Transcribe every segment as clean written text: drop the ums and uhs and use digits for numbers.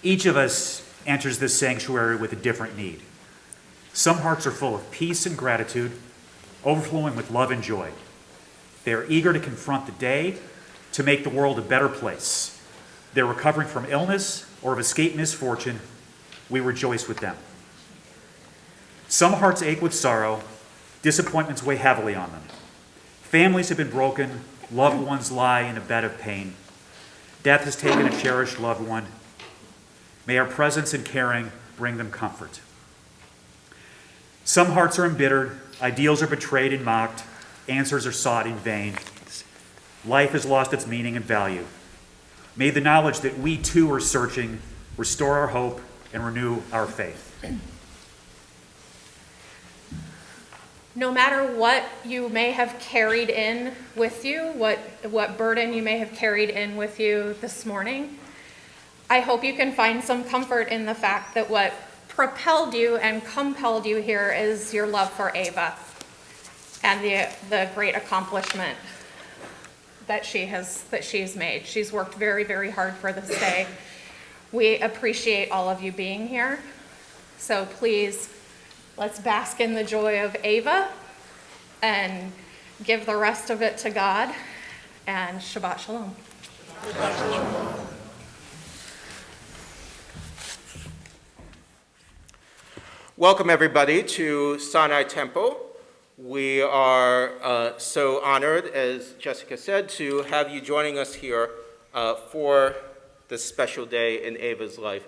Each of us enters this sanctuary with a different need. Some hearts are full of peace and gratitude, overflowing with love and joy. They are eager to confront the day, to make the world a better place. They're recovering from illness or have escaped misfortune. We rejoice with them. Some hearts ache with sorrow. Disappointments weigh heavily on them. Families have been broken. Loved ones lie in a bed of pain. Death has taken a cherished loved one. May our presence and caring bring them comfort. Some hearts are embittered. Ideals are betrayed and mocked. Answers are sought in vain. Life has lost its meaning and value. May the knowledge that we too are searching restore our hope and renew our faith. No matter what you may have carried in with you, what burden you may have carried in with you this morning, I hope you can find some comfort in the fact that what propelled you and compelled you here is your love for Ava and the great accomplishment that she's made. She's worked very, very hard for this day. We appreciate all of you being here. So please, let's bask in the joy of Ava and give the rest of it to God. And Shabbat Shalom. Shabbat Shalom. Welcome everybody to Sinai Temple. We are so honored, as Jessica said, to have you joining us here for this special day in Ava's life.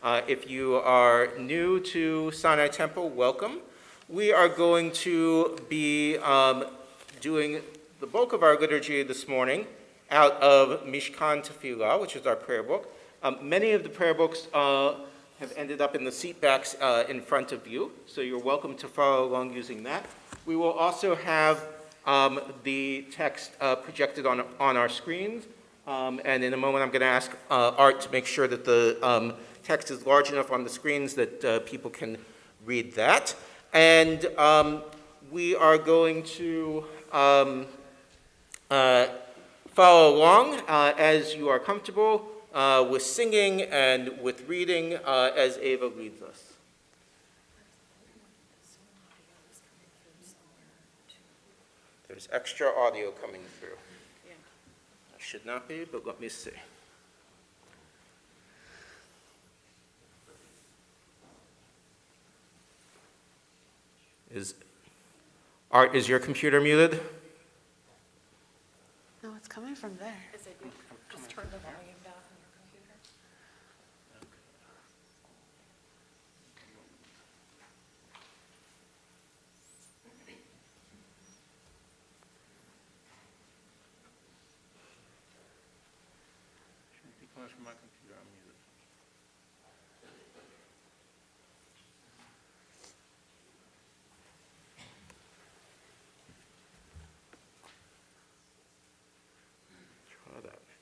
If you are new to Sinai Temple, welcome. We are going to be doing the bulk of our liturgy this morning out of Mishkan Tefillah, which is our prayer book. Many of the prayer books have ended up in the seat backs in front of you, so you're welcome to follow along using that. We will also have the text projected on our screens, and in a moment I'm going to ask Art to make sure that the text is large enough on the screens that people can read that. And we are going to follow along as you are comfortable with singing and with reading as Ava leads us. There's extra audio coming through. There should not be, but let me see. Art, is your computer muted? No, it's coming from there. Is it you? Just turn the volume down on your computer. Shouldn't be coming from my computer, I'm muted.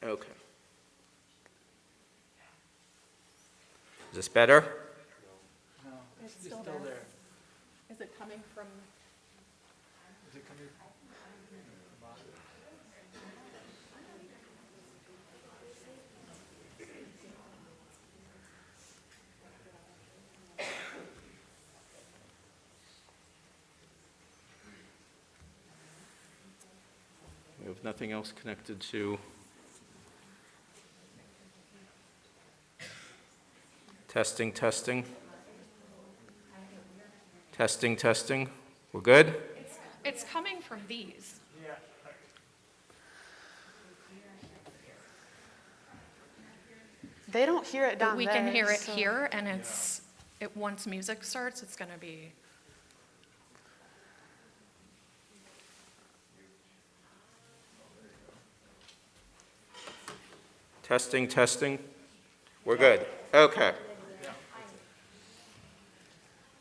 Okay. Is this better? No, it's still there. Is it coming from? Is it coming from? We have nothing else connected to testing. Testing. We're good? It's coming from these. They don't hear it down We there. can hear it so- here, and once music starts, it's going to be. Testing. We're good. Okay.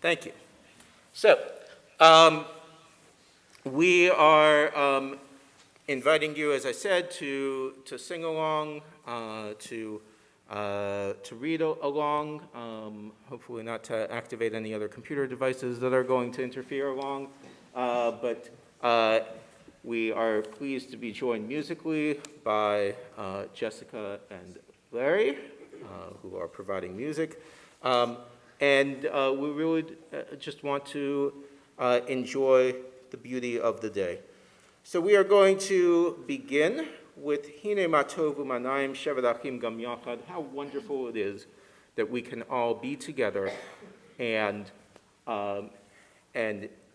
Thank you. So, we are inviting you, as I said, to sing along, to read along, hopefully not to activate any other computer devices that are going to interfere along, but we are pleased to be joined musically by Jessica and Larry. who are providing music. And we really just want to enjoy the beauty of the day. So we are going to begin with Hine Matov U'Manayim Shevet Achim Gam Yachad. How wonderful it is that we can all be together and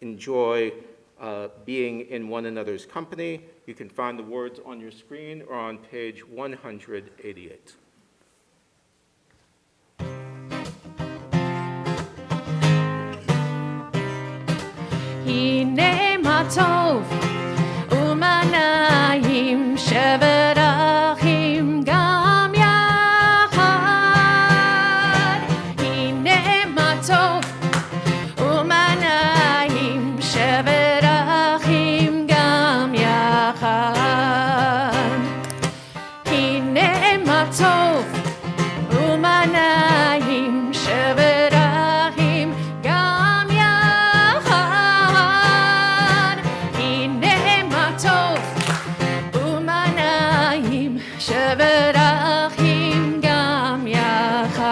enjoy being in one another's company. You can find the words on your screen or on page 188. הנה מה טוב ומנעים שבת אחים גם יחד. הנה מה טוב ומנעים שבת אחים גם יחד. הנה מה טוב ומנעים שבת אחים גם יחד. הנה מה טוב ומנעים שבת אחים גם יחד.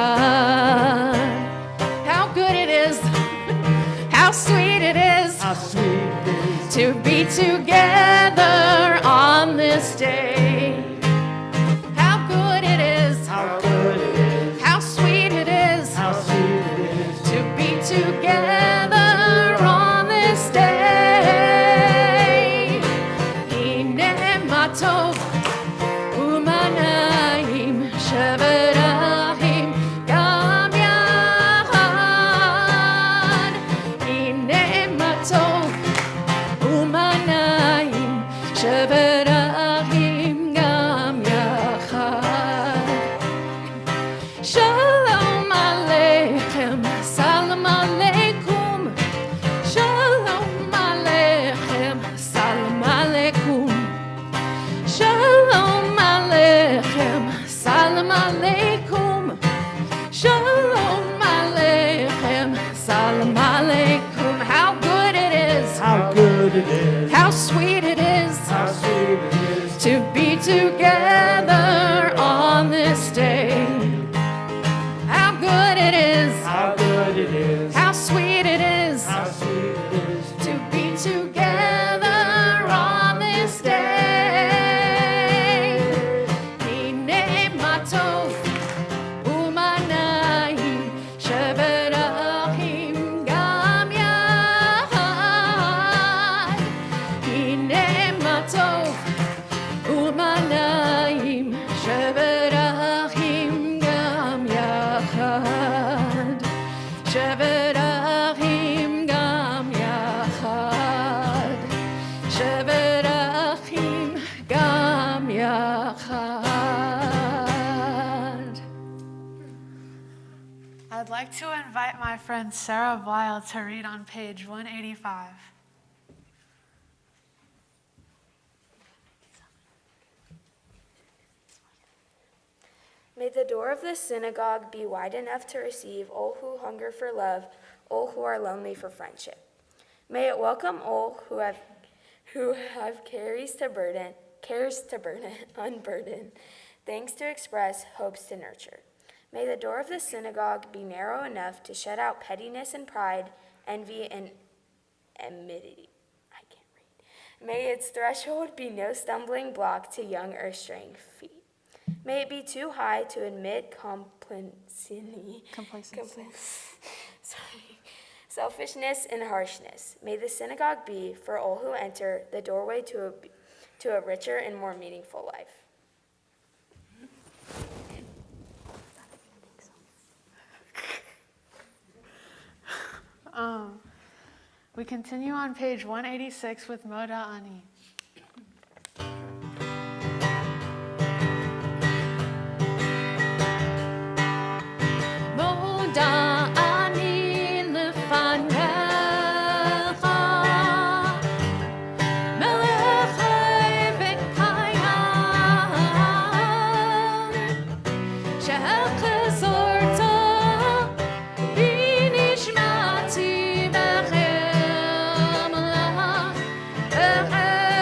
How good it is, how sweet it is, to be together on this day. How good it is, how sweet it is, to be together on this day. הנה מה טוב ומנעים שבת אחים גם יחד. הנה מה טוב ומנעים שבת אחים גם יחד. Shalom Aleichem, Salam Aleikum. Shalom Aleichem, Salam Aleikum. Shalom Aleichem, Salam Aleikum. Shalom Aleichem, Salam Aleikum. How good it is, how sweet it is, to be together on this day. How good it is, how sweet it is, to be together on this day. הנה מה טוב ומנעים שבת אחים גם יחד. הנה מה טוב ומנעים שבת אחים גם יחד. שבת אחים גם יחד. שבת אחים גם יחד. I'd like to invite my friend Sarah Weil to read on page 185. May the door of the synagogue be wide enough to receive all who hunger for love, all who are lonely for friendship. May it welcome all who have cares to burden, unburden, things to express, hopes to nurture. May the door of the synagogue be narrow enough to shut out pettiness and pride, envy and enmity. I can't read. May its threshold be no stumbling block to young or straying feet. May it be too high to admit complacency. Selfishness and harshness. May the synagogue be, for all who enter, the doorway to a richer and more meaningful life. We continue on page 186 with Moda Ani. מודה אני לפניך, מלך חי וקיים, שחזרת בי נשמתי בחמלה, בחמלה.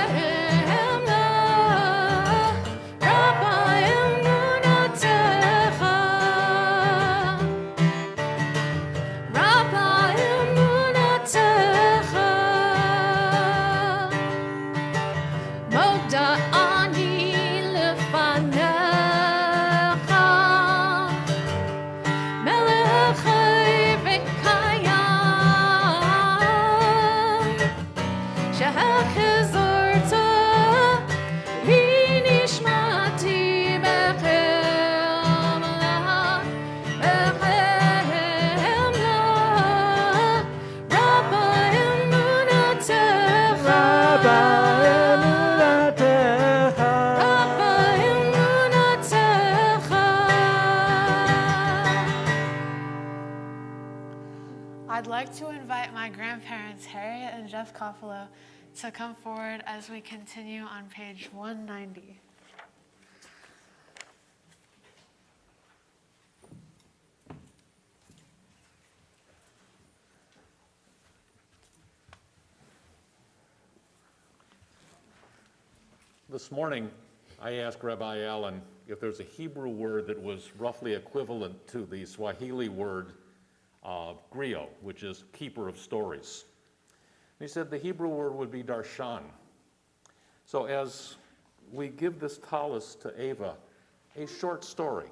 I'd like to invite my grandparents, Harriet and Jeff Kopolow, to come forward as we continue on page 190. This morning, I asked Rabbi Allen if there's a Hebrew word that was roughly equivalent to the Swahili word griot, which is keeper of stories. And he said the Hebrew word would be darshan. So as we give this tallis to Ava, a short story.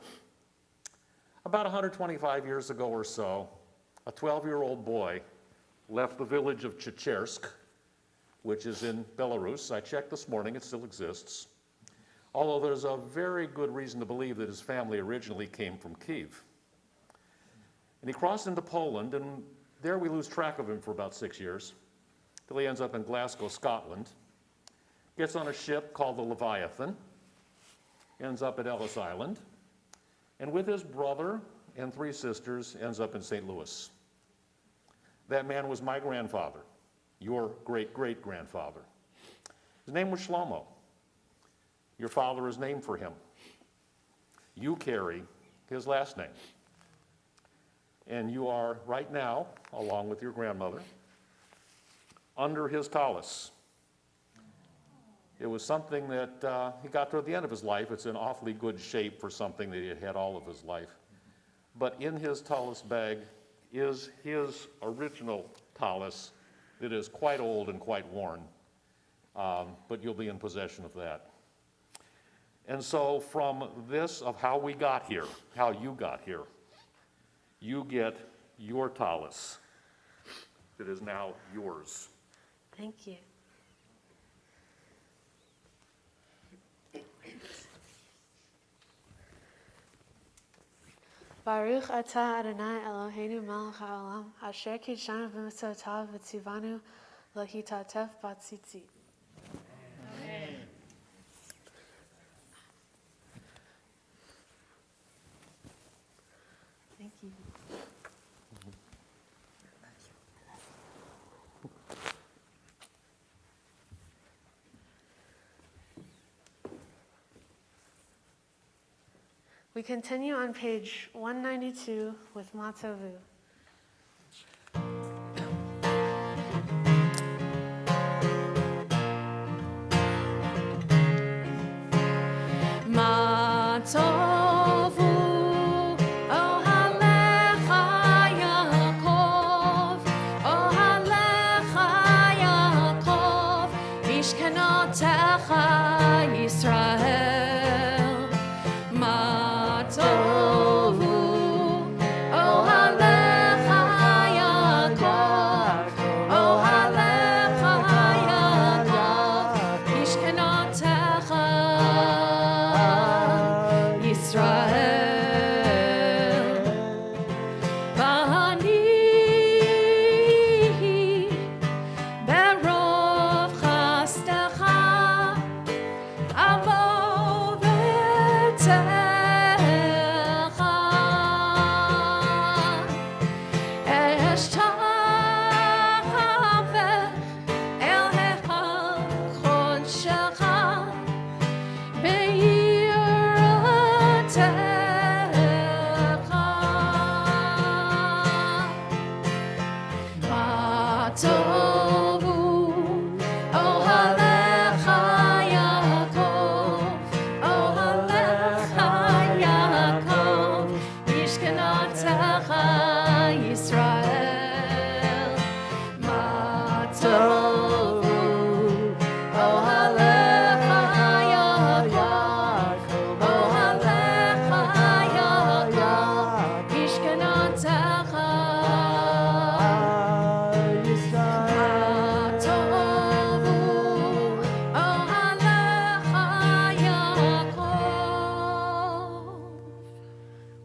About 125 years ago or so, a 12-year-old boy left the village of Chechersk, which is in Belarus. I checked this morning, it still exists. Although there's a very good reason to believe that his family originally came from Kyiv. And he crossed into Poland, and there we lose track of him for about 6 years, till he ends up in Glasgow, Scotland, gets on a ship called the Leviathan, ends up at Ellis Island, and with his brother and 3 sisters ends up in St. Louis. That man was my grandfather, your great-great-grandfather. His name was Shlomo. Your father is named for him. You carry his last name. And you are right now, along with your grandmother, under his tallis. It was something that he got toward the end of his life. It's in awfully good shape for something that he had had all of his life. But in his tallis bag is his original tallis that is quite old and quite worn, but you'll be in possession of that. And so from this of how we got here, how you got here, you get your tallis that is now yours. Thank you. Baruch atah Adonai Eloheinu melech haolam, asher kidshanu b'mitzvotav v'tzivanu lahitatef b'tzitzit. Amen. Thank you. We continue on page 192 with Matovu.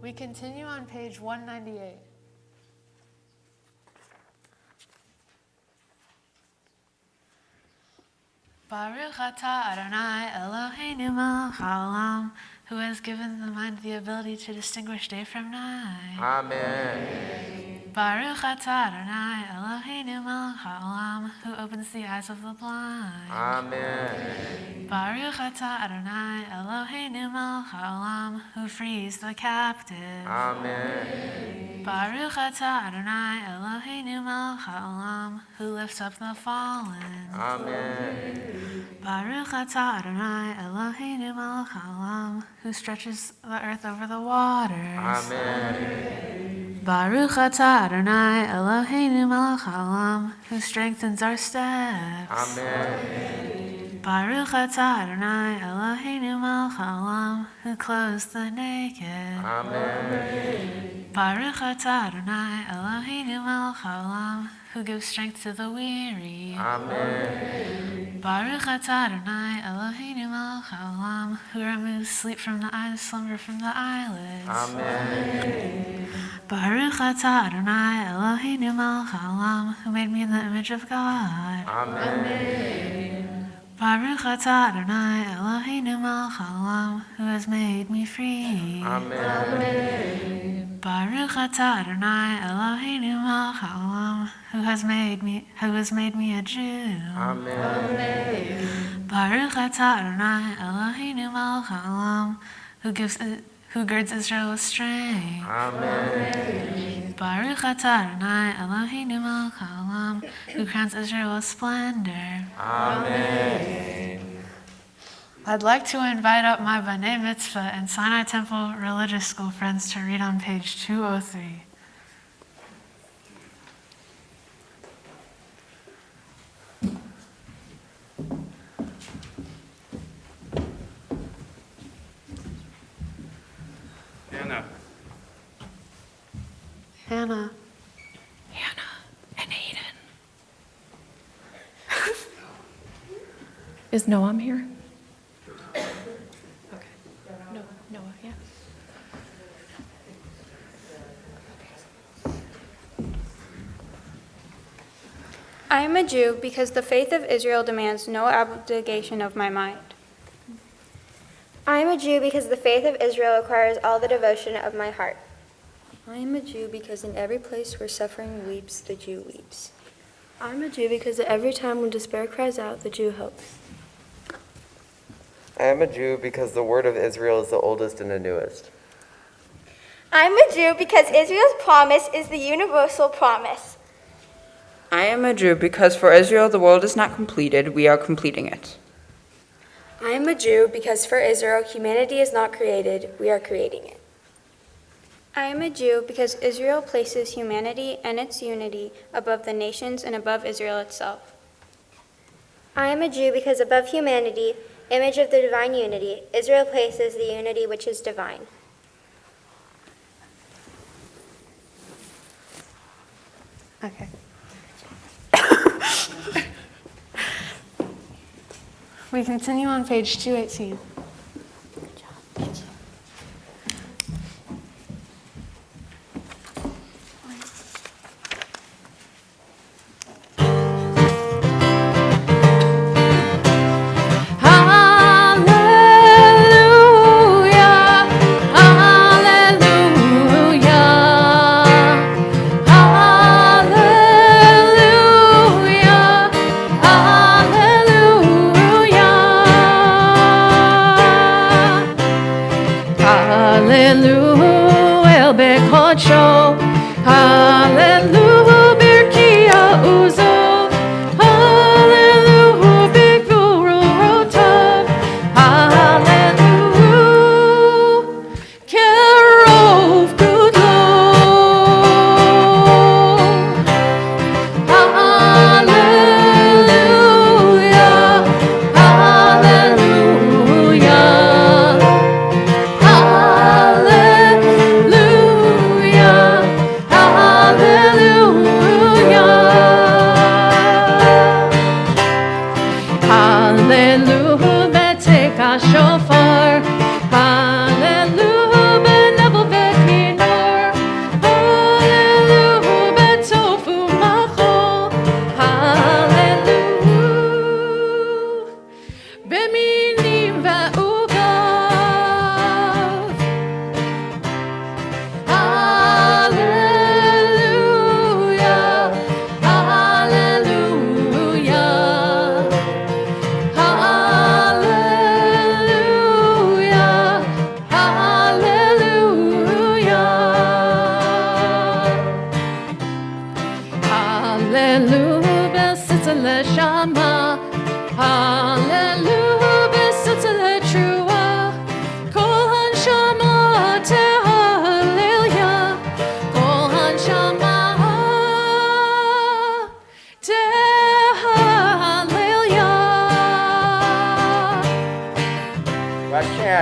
We continue on page 198. Baruch atah Adonai Eloheinu melech haolam, who has given the mind the ability to distinguish day from night. Amen. Baruch atah Adonai Eloheinu melech haolam, who opens the eyes of the blind. Amen. Baruch atah Adonai Eloheinu melech haolam, who frees the captive. Amen. Baruch atah Adonai Eloheinu melech haolam, who lifts up the fallen. Amen. Baruch atah Adonai Eloheinu melech haolam, who stretches the earth over the waters. Amen. Baruch atah Adonai Eloheinu melech haolam, who strengthens our steps. Amen. Baruch atah Adonai Eloheinu melech haolam, who clothes the naked. Amen. Baruch atah Adonai Eloheinu melech haolam, who gives strength to the weary. Amen. Baruch atah Adonai Eloheinu melech haolam, who removes sleep from the eyes, slumber from the eyelids. Amen. Baruch atah Adonai Eloheinu melech haolam, who made me in the image of God. Amen. Baruch atah Adonai Eloheinu melech haolam, who has made me free. Amen. Baruch atah Adonai Eloheinu melech haolam, who has made me a Jew. Amen. Baruch atah Adonai Eloheinu melech haolam, who girds Israel with strength. Amen. Baruch atah Adonai Eloheinu melech haolam, who crowns Israel with splendor. Amen. I'd like to invite up my B'nai Mitzvah and Sinai Temple Religious School friends to read on page 203. Hannah. Hannah. And Hayden. Is Noam here? Okay. No, Noah, yeah. I am a Jew because the faith of Israel demands no abdication of my mind. I am a Jew because the faith of Israel requires all the devotion of my heart. I am a Jew because in every place where suffering weeps, the Jew weeps. I am a Jew because at every time when despair cries out, the Jew hopes. I am a Jew because the word of Israel is the oldest and the newest. I am a Jew because Israel's promise is the universal promise. I am a Jew because for Israel the world is not completed, we are completing it. I am a Jew because for Israel humanity is not created, we are creating it. I am a Jew because Israel places humanity and its unity above the nations and above Israel itself. I am a Jew because above humanity, image of the divine unity, Israel places the unity which is divine. Okay. We continue on page 218. Hallelujah.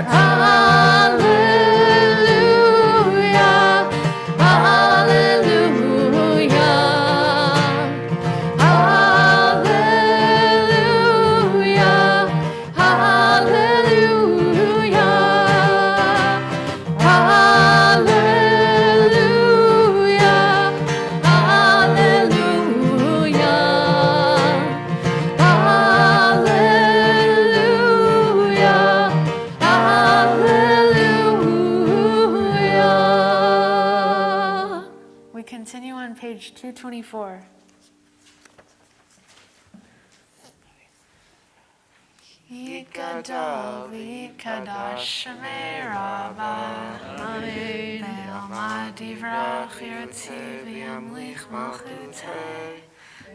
that. Hallelujah, hallelujah, hallelujah, hallelujah, hallelujah, hallelujah, hallelujah. We continue on page 224. Yikadal v'yikadash shemei Rabbah. Amen. Ve'alma divrach yirtzi v'yamlich malchutei.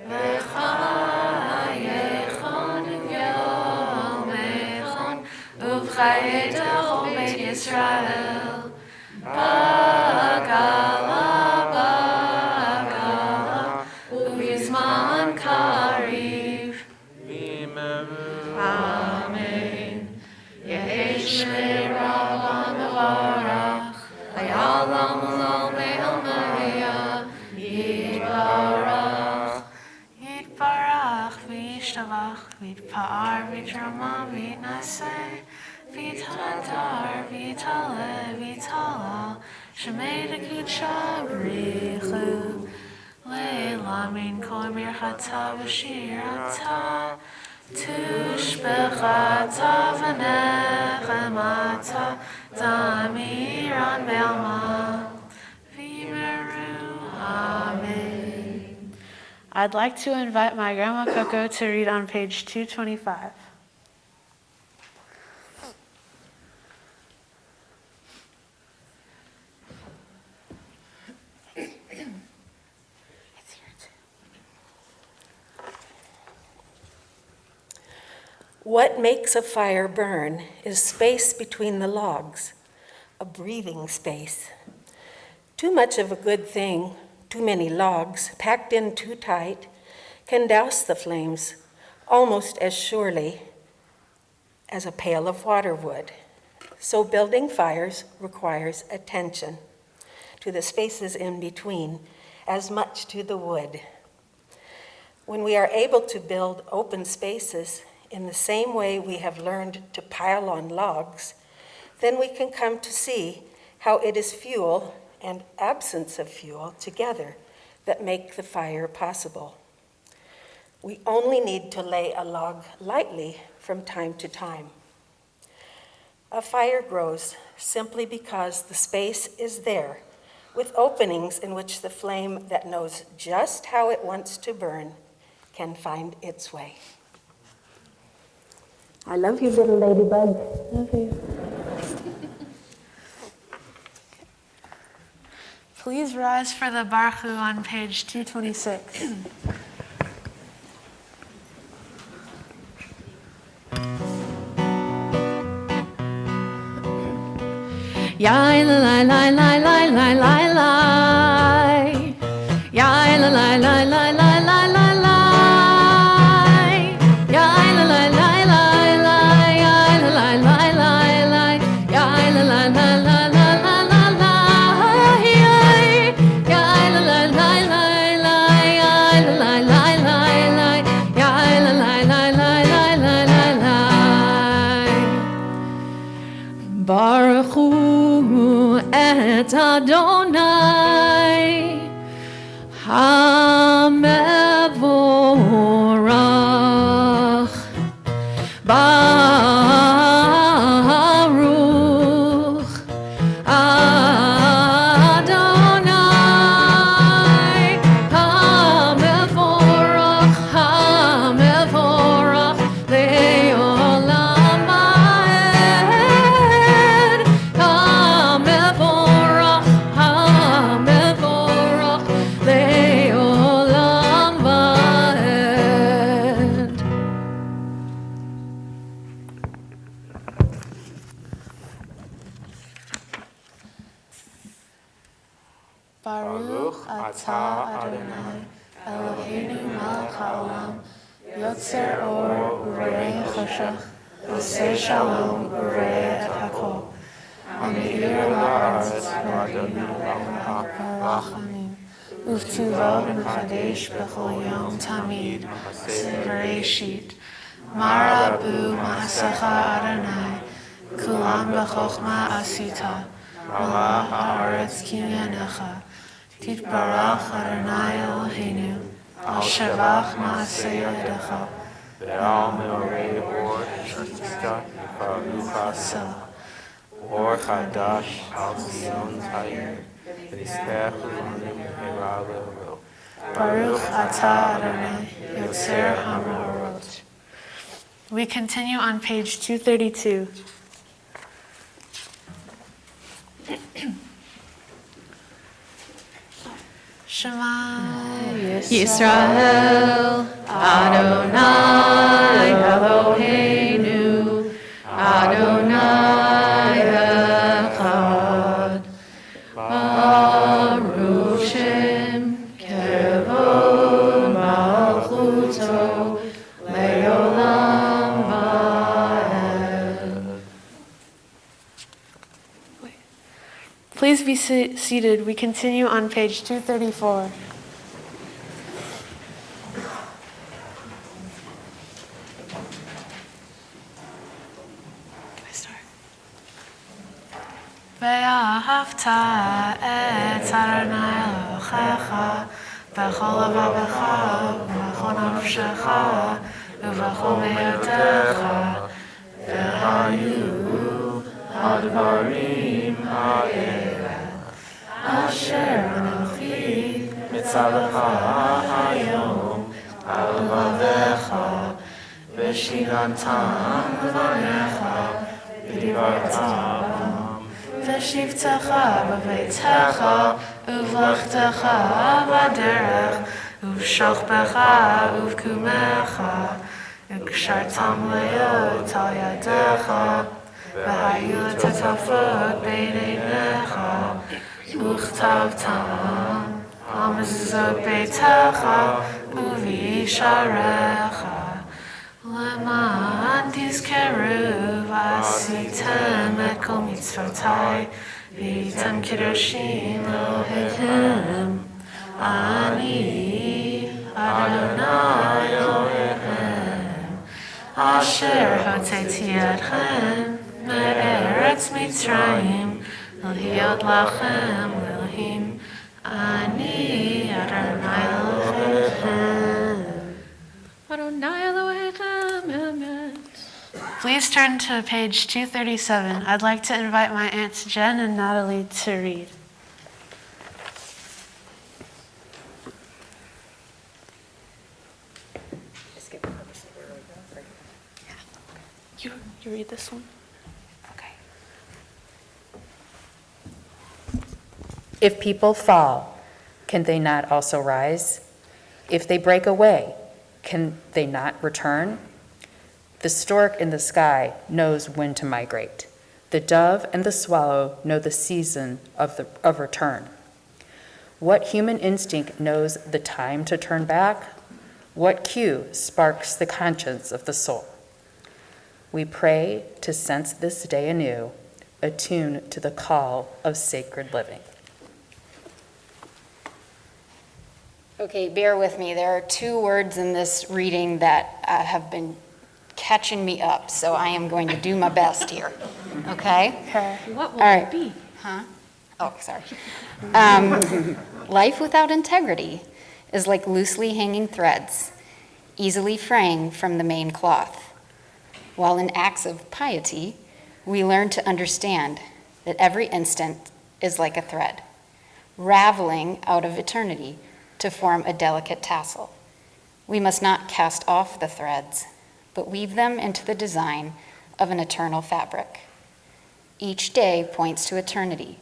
V'chayechon v'yomechon uv'chayetach beit Yisrael. Bagala, bagala, uv'yizman kariv. Amen. Yehi Shmei Rabbah Mevarach, Hayalam Lo Me'almeya, Yitbarach. Yitbarach v'yishtabach, v'yitpa'ar v'yitramah v'yitnaseh, v'yithadar v'yitale v'yitala, Shemei Dekutcha b'richu, Leila min kol mirchata v'shirata, Tushbechata v'nechemata, Damiran be'alma, v'yimeru. Amen. I'd like to invite my Grandma Coco to read on page 225. What makes a fire burn is space between the logs, a breathing space. Too much of a good thing, too many logs, packed in too tight, can douse the flames almost as surely as a pail of water would. So building fires requires attention to the spaces in between, as much to the wood. When we are able to build open spaces in the same way we have learned to pile on logs, then we can come to see how it is fuel and absence of fuel together that make the fire possible. We only need to lay a log lightly from time to time. A fire grows simply because the space is there, with openings in which the flame that knows just how it wants to burn can find its way. I love you, little ladybug. Love you. Please rise for the Baruch Hu on page 226. Yai la la la la la la la la. Yai la la la la la la la la. Yai la la la la la. Yai la la la la la. Yai la la la la la la la la. Yai la la la la la. Yai la la la la la. Yai la la la la la la la. Baruch Hu et Adonai HaMevorach Baruch Adonai HaMevorach HaMevorach Le'olam Va'ed HaMevorach HaMevorach Le'olam Va'ed. Baruch atah Adonai Eloheinu melech haolam yotzer or u'rei choshech oseh shalom u'rei et hakol המאיר לארץ והגלים ברחמים, ובטובו מחדש בכל יום תמיד, בראשית. מה רבו מעשיך אדוני, כולם בחוכמה עשית, מלאה הארץ קניינך. תתברך אדוני אלוהינו, על שבח מעשה ידיך, ועל מאורי אור שתיקה ברוך עשה. אור חדש על ציון תאיר, ונזכח לנו מהרה לאורו. ברוך אתה אדוני, יוצר המאורות. We continue on page 232. Shema Yisrael, Adonai Eloheinu, Adonai Echad, Baruch Shem Kevod Malchuto Leolam Vaed. Please be seated. We continue on page 234. ואהבת את אדוני אלוהיך בכל לבבך ובכל נפשך ובכל מאודך, והיו הדברים האלה אשר אנוכי מצווך היום על לבביך, ושיננתם לבניך ודיברת ושבתך בביתך, ובלכתך בדרך, ובשוכבך ובקומך, וקשרתם להיות על ידיך, והיו לטפות בין עיניך, וכתבתם על מזוזות ביתך ובישעריך. למען תזכרו ועשיתם את כל מצוותי, והייתם קדושים לאלוהיכם. אני אדוני אלוהיכם, אשר הוצאתי אתכם מארץ מצרים, להיות לכם לאלוהים. אני אדוני אלוהיכם. Adonai Elohechem, amen. Please turn to page 237. I'd like to invite my aunts Jen and Natalie to read. You read this one? Okay. If people fall, can they not also rise? If they break away, can they not return? The stork in the sky knows when to migrate. The dove and the swallow know the season of return. What human instinct knows the time to turn back? What cue sparks the conscience of the soul? We pray to sense this day anew, attuned to the call of sacred living. Okay, bear with me. There are two words in this reading that have been catching me up, so I am going to do my best here. Okay? What will All right. it be? Huh? Oh, sorry. Life without integrity is like loosely hanging threads, easily fraying from the main cloth. While in acts of piety, we learn to understand that every instant is like a thread, raveling out of eternity to form a delicate tassel. We must not cast off the threads, but weave them into the design of an eternal fabric. Each day points to eternity.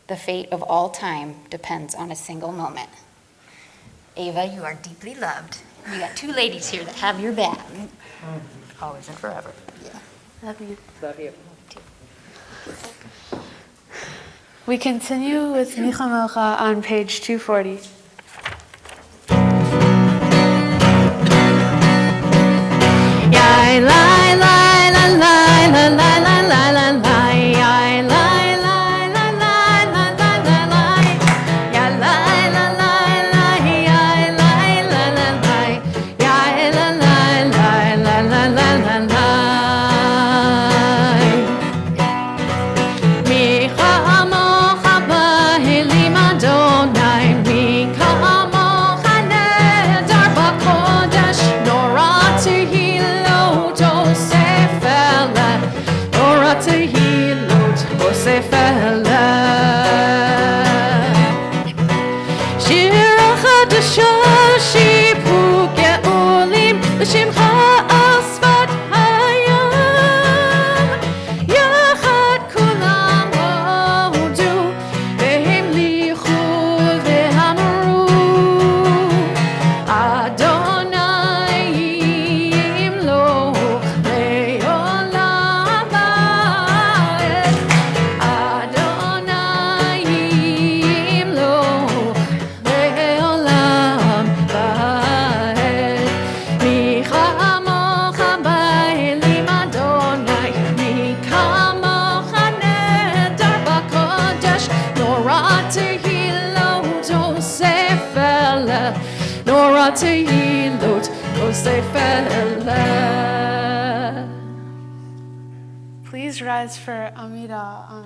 The fate of all time depends on a single moment. Ava, you are deeply loved. You got two ladies here that have your back. Always and forever. Yeah. Love you. Love you. We continue with Micha Melcha on page 240. Yai, lai, lai, la, lai, la, lai, la, lai, la, lai, yai, lai, lai. Fella. Shir Chadasha Shipu Ge'olim L'Shimcha Asfat Hayam Yachad Kulam Hodu Ve'hem Lichu Ve'hamru Adonai Yimloch Le'olam Va'ed Adonai Yimloch Le'olam Va'ed Mi chamocha ba'elim Adonai Mi kamocha nedar b'kodesh Nora tehilot Yosef Eleh Nora tehilot Yosef Eleh. Please rise for Amidah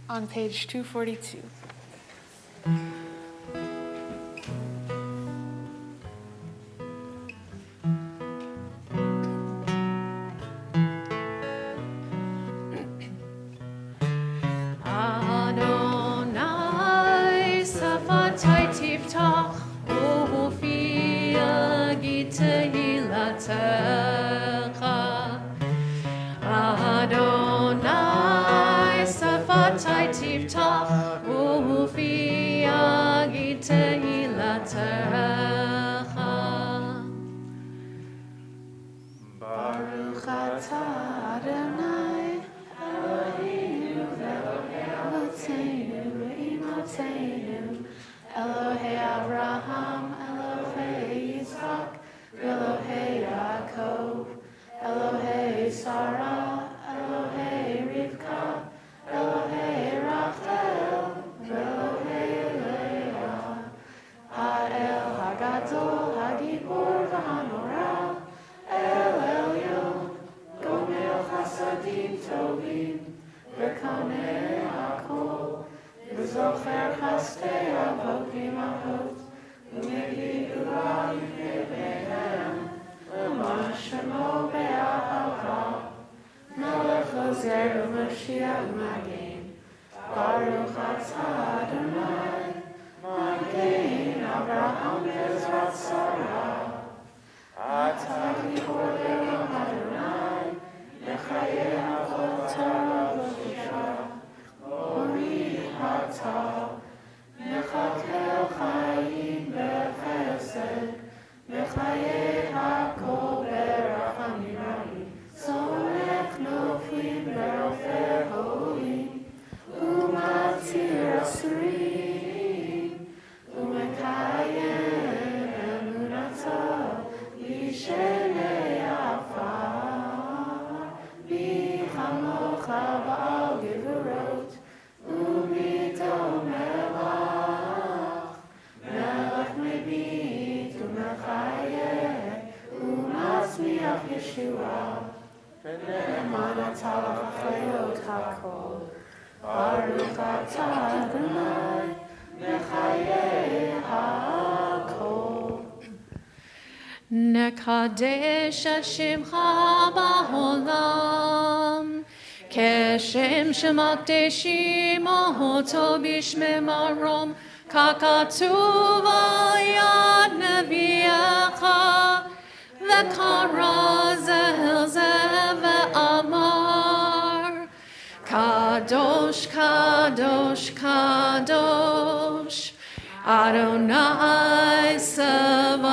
on page 242. Adonai safatai tiftach ufi agitehilatecha Adonai safatai tiftach ufi agitehilatecha Baruch atah Adonai Eloheinu Eloheinu Eloheinu Elohei Abraham Elohei Yitzchak Elohei Yaakov Elohei Sarah Elohei Rivka Elohei Rachel Elohei Leah Ha'el Hagadol Hagibor V'Hanora El Elyon Gomer Chasadim Tovim V'Kaneh Hakol V'Zocher Chastei Avot V'Imachot U'Megid Ura Yifnei Beinehem L'man Shemo Be'ahava Melech Ozer U'Mashiach Magen Baruch atah Adonai Magen Avraham Bezrat Sarah Atah Gibor Le'olam Adonai Mechayeh Hakol Torah V'Chusha Ori Hatah Mechakel Chayim B'Chesed Mechayeh Hakol B'Rachamim Rabim Somech Noflim B'Ofer Holim Umatir Asurim Umekayem Emunatah Yishenei Afar Bichamocha Ba'al Gevurot Umido Melach Melech Mebit Umechayeh Umatzmiach Yeshua V'ne'eman atah l'chayot hakol Baruch atah Adonai Mechayeh hakol Nekadesh et Shemcha ba'olam Keshem shemakdeshim oto b'shmei marom Kakatuv al yad nevi'echa V'kara zel zeh ve'amar Kadosh, Kadosh, Kadosh Adonai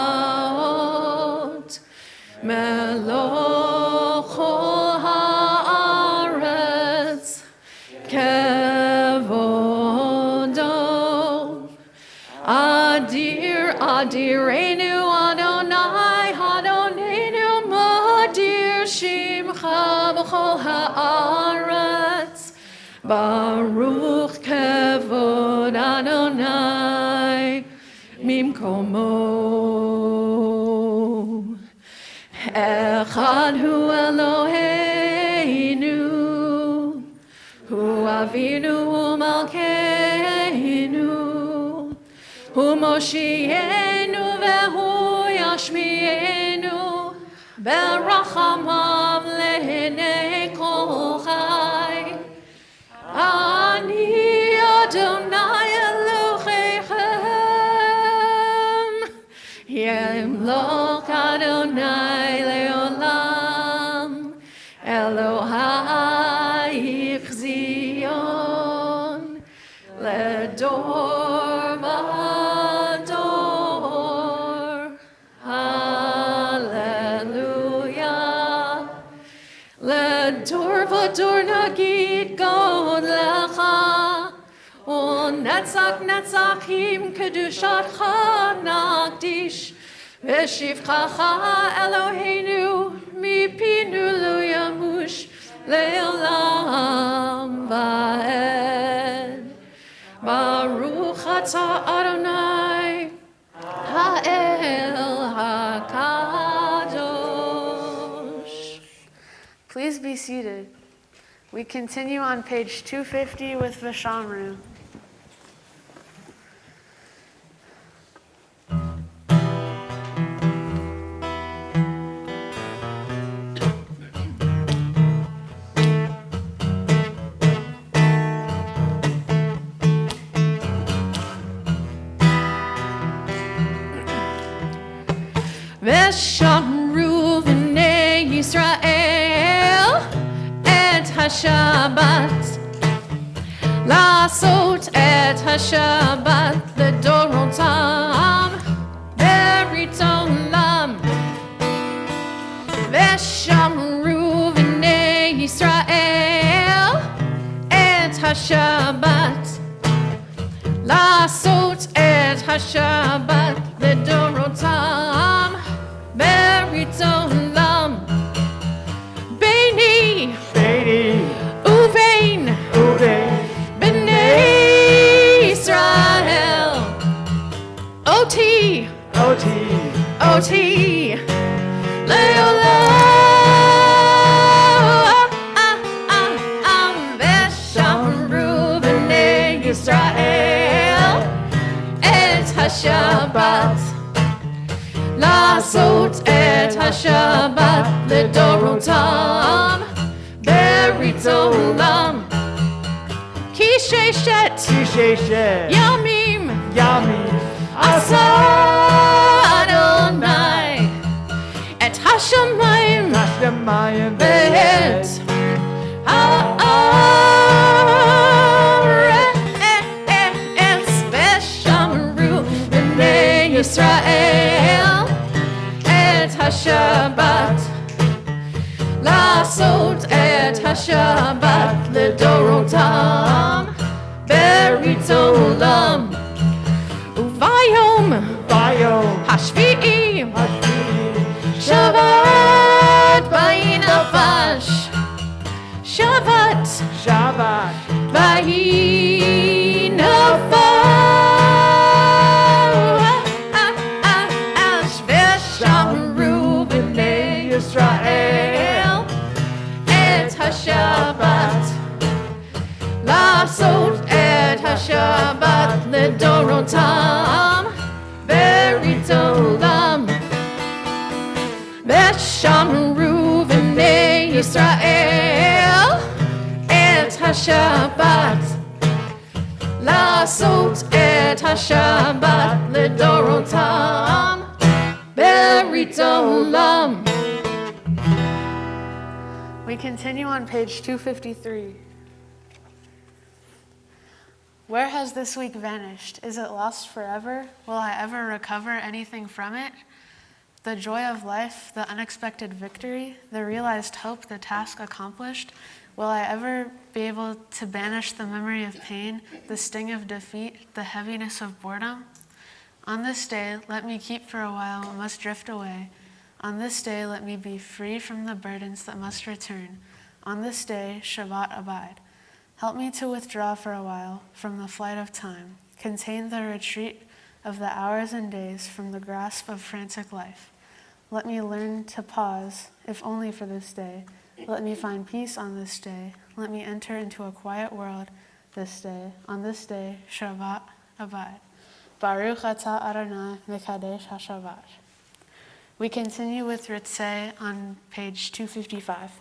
Sevaot Meloch kol haaretz Kevodo Adir, Adirenu Adonai Adonenu Madir Shimcha b'chol haaretz Baruch Kevod Adonai Mimkomo Echad Hu Eloheinu Hu Avinu Hu Malkeinu Hu Moshienu Vehu Yashmienu Berachamav Lehenei Kol Chai Ani Mador, Mador. Hallelujah. Ledor vador nagid God lecha. Netzach netzachim kedushatcha nagdish. Veshivchacha Eloheinu mipinu lo yamush le'olam va'ed. Baruch atah Adonai ha'el hakadosh. Please be seated. We continue on page 250 with Vishamru. Veshamru v'nei Yisrael et HaShabbat Lasot et HaShabbat Ledorotam Berit Olam Veshamru v'nei Yisrael et HaShabbat Lasot et HaShabbat Ledorotam Berit Olam Beini Uvein B'nei Israel Oti Le'olam Veshamru b'nei Israel et HaShabbat Lasot et HaShabbat Ledorotam Berit Olam Ki sheshet Yamim Asa Adonai Et Hashamayim Ve'et Ha'aretz Veshamru b'nei Yisrael Et HaShabbat Lasot et HaShabbat Ledorotam Berit Olam Uvayom Hashvi'i Shabbat Vayinafash Shabbat Vayinafash Veshamru b'nei Yisrael et HaShabbat Lasot et HaShabbat Ledorotam Berit Olam Veshamru v'nei Yisrael et HaShabbat Lasot et HaShabbat Ledorotam Berit Olam. We continue on page 253. Where has this week vanished? Is it lost forever? Will I ever recover anything from it? The joy of life, the unexpected victory, the realized hope, the task accomplished. Will I ever be able to banish the memory of pain, the sting of defeat, the heaviness of boredom? On this day, let me keep for a while what must drift away. On this day, let me be free from the burdens that must return. On this day, Shabbat abide. Help me to withdraw for a while from the flight of time, contain the retreat of the hours and days from the grasp of frantic life. Let me learn to pause, if only for this day. Let me find peace on this day. Let me enter into a quiet world this day. On this day, Shabbat abide. Baruch atah Adonai Mekadesh HaShabbat. We continue with Ritzeh on page 255.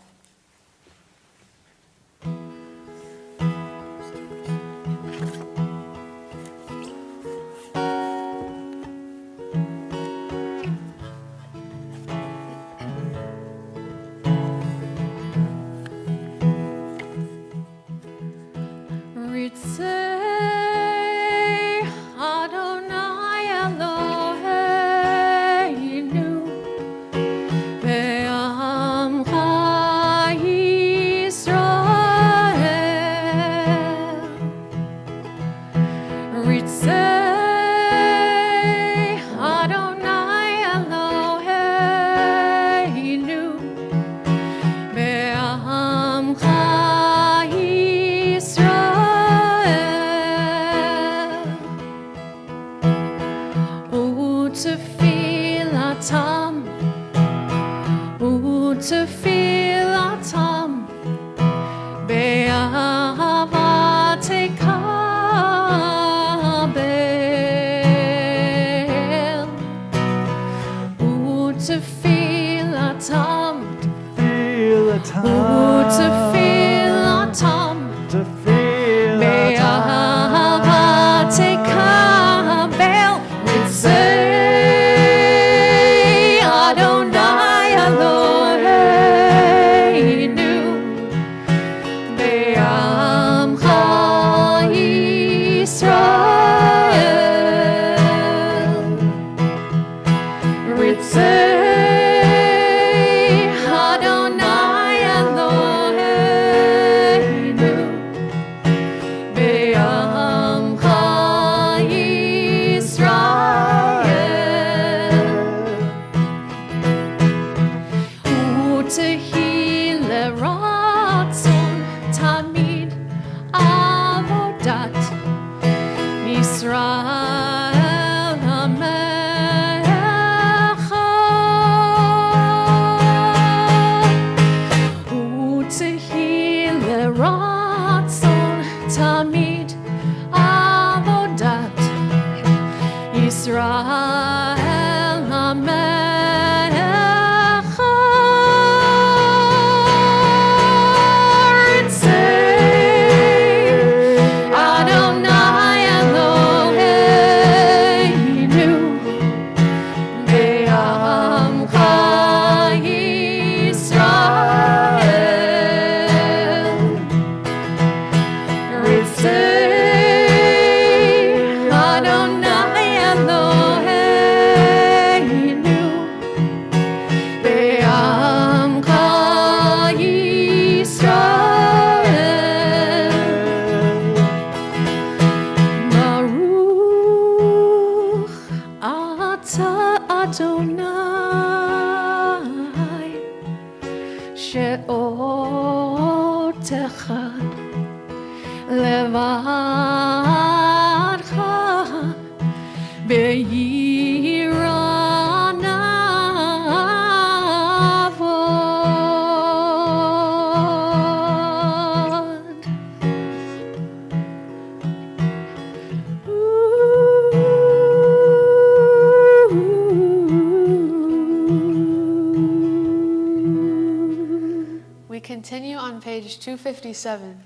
We continue on page 257.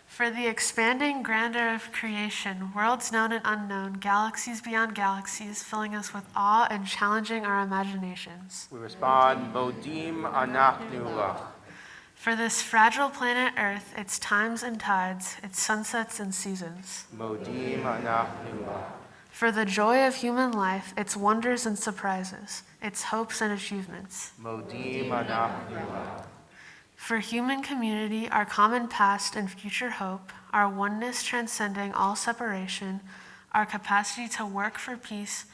For the expanding grandeur of creation, worlds known and unknown, galaxies beyond galaxies, filling us with awe and challenging our imaginations. We respond, Modim Anachnu Lach. For this fragile planet Earth, its times and tides, its sunsets and seasons. Modim Anachnu Lach. For the joy of human life, its wonders and surprises, its hopes and achievements. Modim Anachnu Lach. For human community, our common past and future hope, our oneness transcending all separation, our capacity to work for peace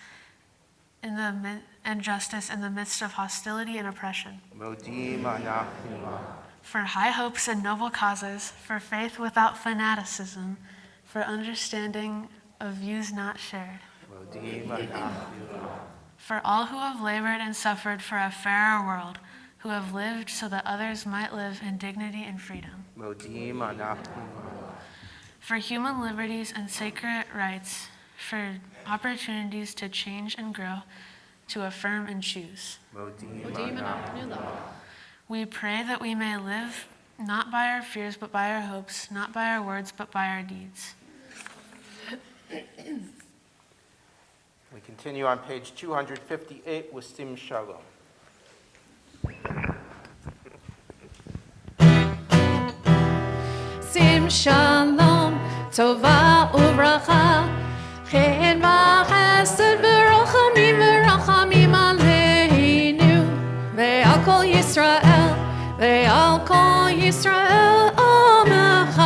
and justice in the midst of hostility and oppression. Modim Anachnu Lach. For high hopes and noble causes, for faith without fanaticism, for understanding of views not shared. Modim Anachnu Lach. For all who have labored and suffered for a fairer world, who have lived so that others might live in dignity and freedom. Modim Anachnu Lach. For human liberties and sacred rights, for opportunities to change and grow, to affirm and choose. Modim Anachnu Lach. We pray that we may live not by our fears but by our hopes, not by our words but by our deeds. We continue on page 258 with Sim Shalom. Sim Shalom, Tova Uvracha, Chen V'Chesed V'Rachamim Aleinu, Ve'al Kol Yisrael, ועל כל ישראל עמך,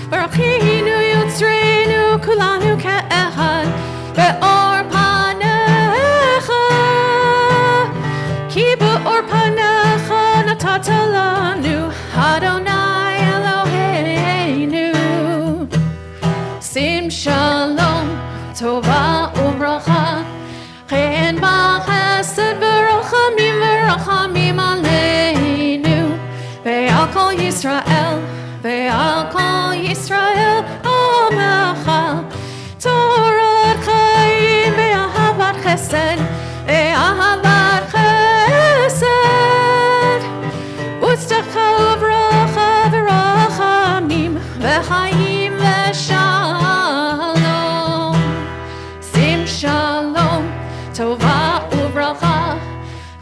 ברכינו יוצרנו כולנו כאחד, באור פניך, כי באור פניך נתת לנו, אדוני אלוהינו. שים שלום, טובה וברכה, חן בחסד ורחמים ורחמים עלינו, ועל כל ישראל, ועל כל ישראל עמך, תורת חיים ואהבת חסד, ואהבת חסד, וצדקה וברכה ורחמים, וחיים ושלום. שים שלום, טובה וברכה,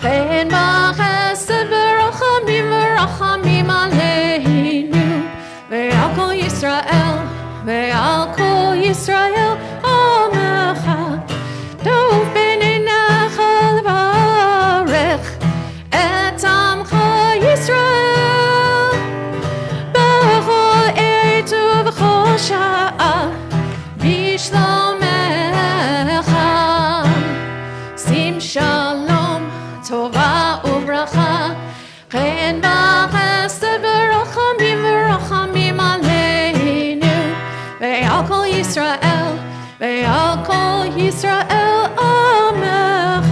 חן בחסד ורחמים ורחמים עלינו, ועל כל ישראל, ועל כל ישראל עמך, טוב בעיניך לברך את עמך ישראל, בכל עת ובכל שעה בשלומך. שים שלום, טובה וברכה, חן בחסד ורחמים ורחמים עלינו, ועל כל ישראל, ועל כל ישראל עמך.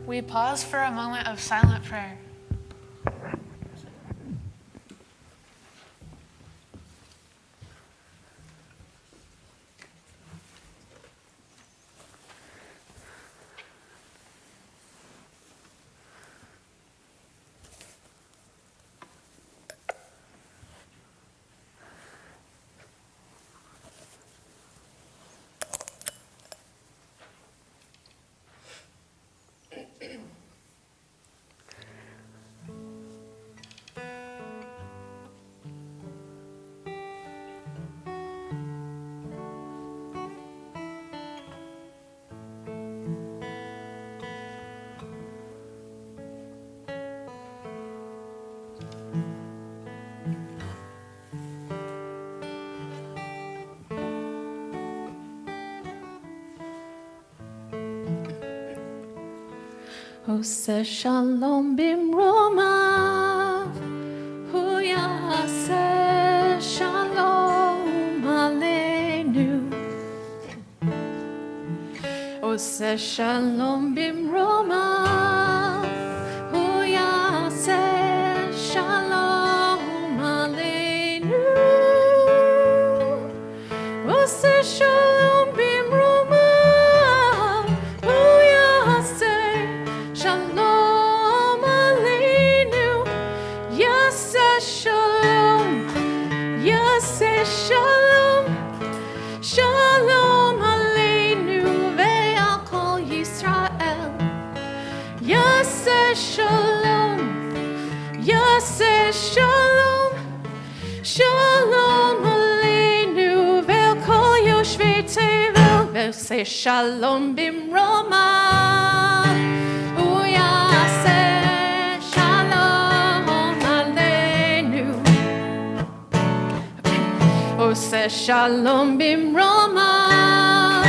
We pause for a moment of silent prayer. עושה שלום במרומיו, הוא יעשה שלום עלינו. עושה שלום במרומיו, הוא יעשה שלום עלינו. עושה שלום במרומיו, הוא יעשה שלום עלינו. יעשה שלום, יעשה שלום, שלום עלינו ועל כל ישראל. יעשה שלום, יעשה שלום, שלום עלינו ועל כל יושבי תבל. ועושה שלום במרומיו, הוא יעשה שלום עלינו. עושה שלום במרומיו,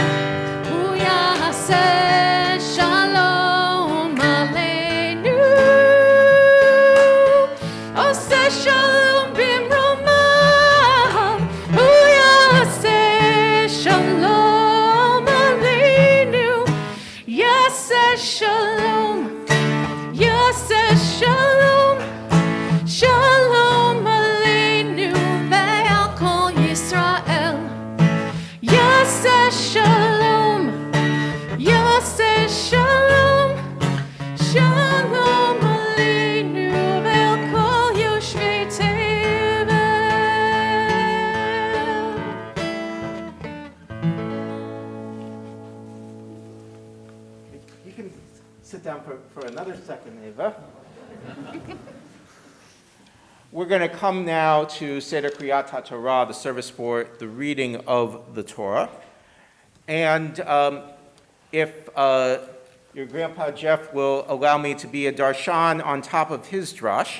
הוא יעשה שלום עלינו. עושה שלום במרומיו, הוא יעשה שלום עלינו. יעשה שלום, יעשה שלום, שלום עלינו ועל כל ישראל. יעשה שלום, יעשה שלום, שלום עלינו ועל כל יושבי תבל. You can sit down for another second, Ava. We're going to come now to Seder Kriyat HaTorah, the service for the reading of the Torah. And if your grandpa Jeff will allow me to be a darshan on top of his drash.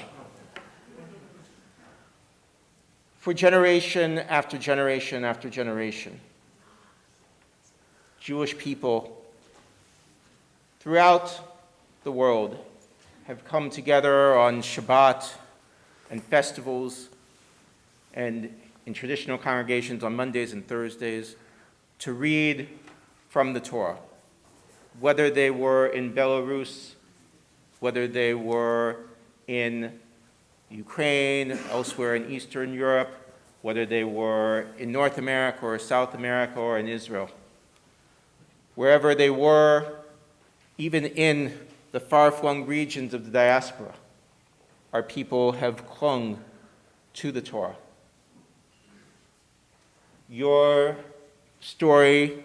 For generation after generation after generation, Jewish people throughout the world have come together on Shabbat and festivals and in traditional congregations on Mondays and Thursdays to read from the Torah, whether they were in Belarus, whether they were in Ukraine, elsewhere in Eastern Europe, whether they were in North America or South America or in Israel. Wherever they were, even in the far-flung regions of the diaspora, our people have clung to the Torah. Your story,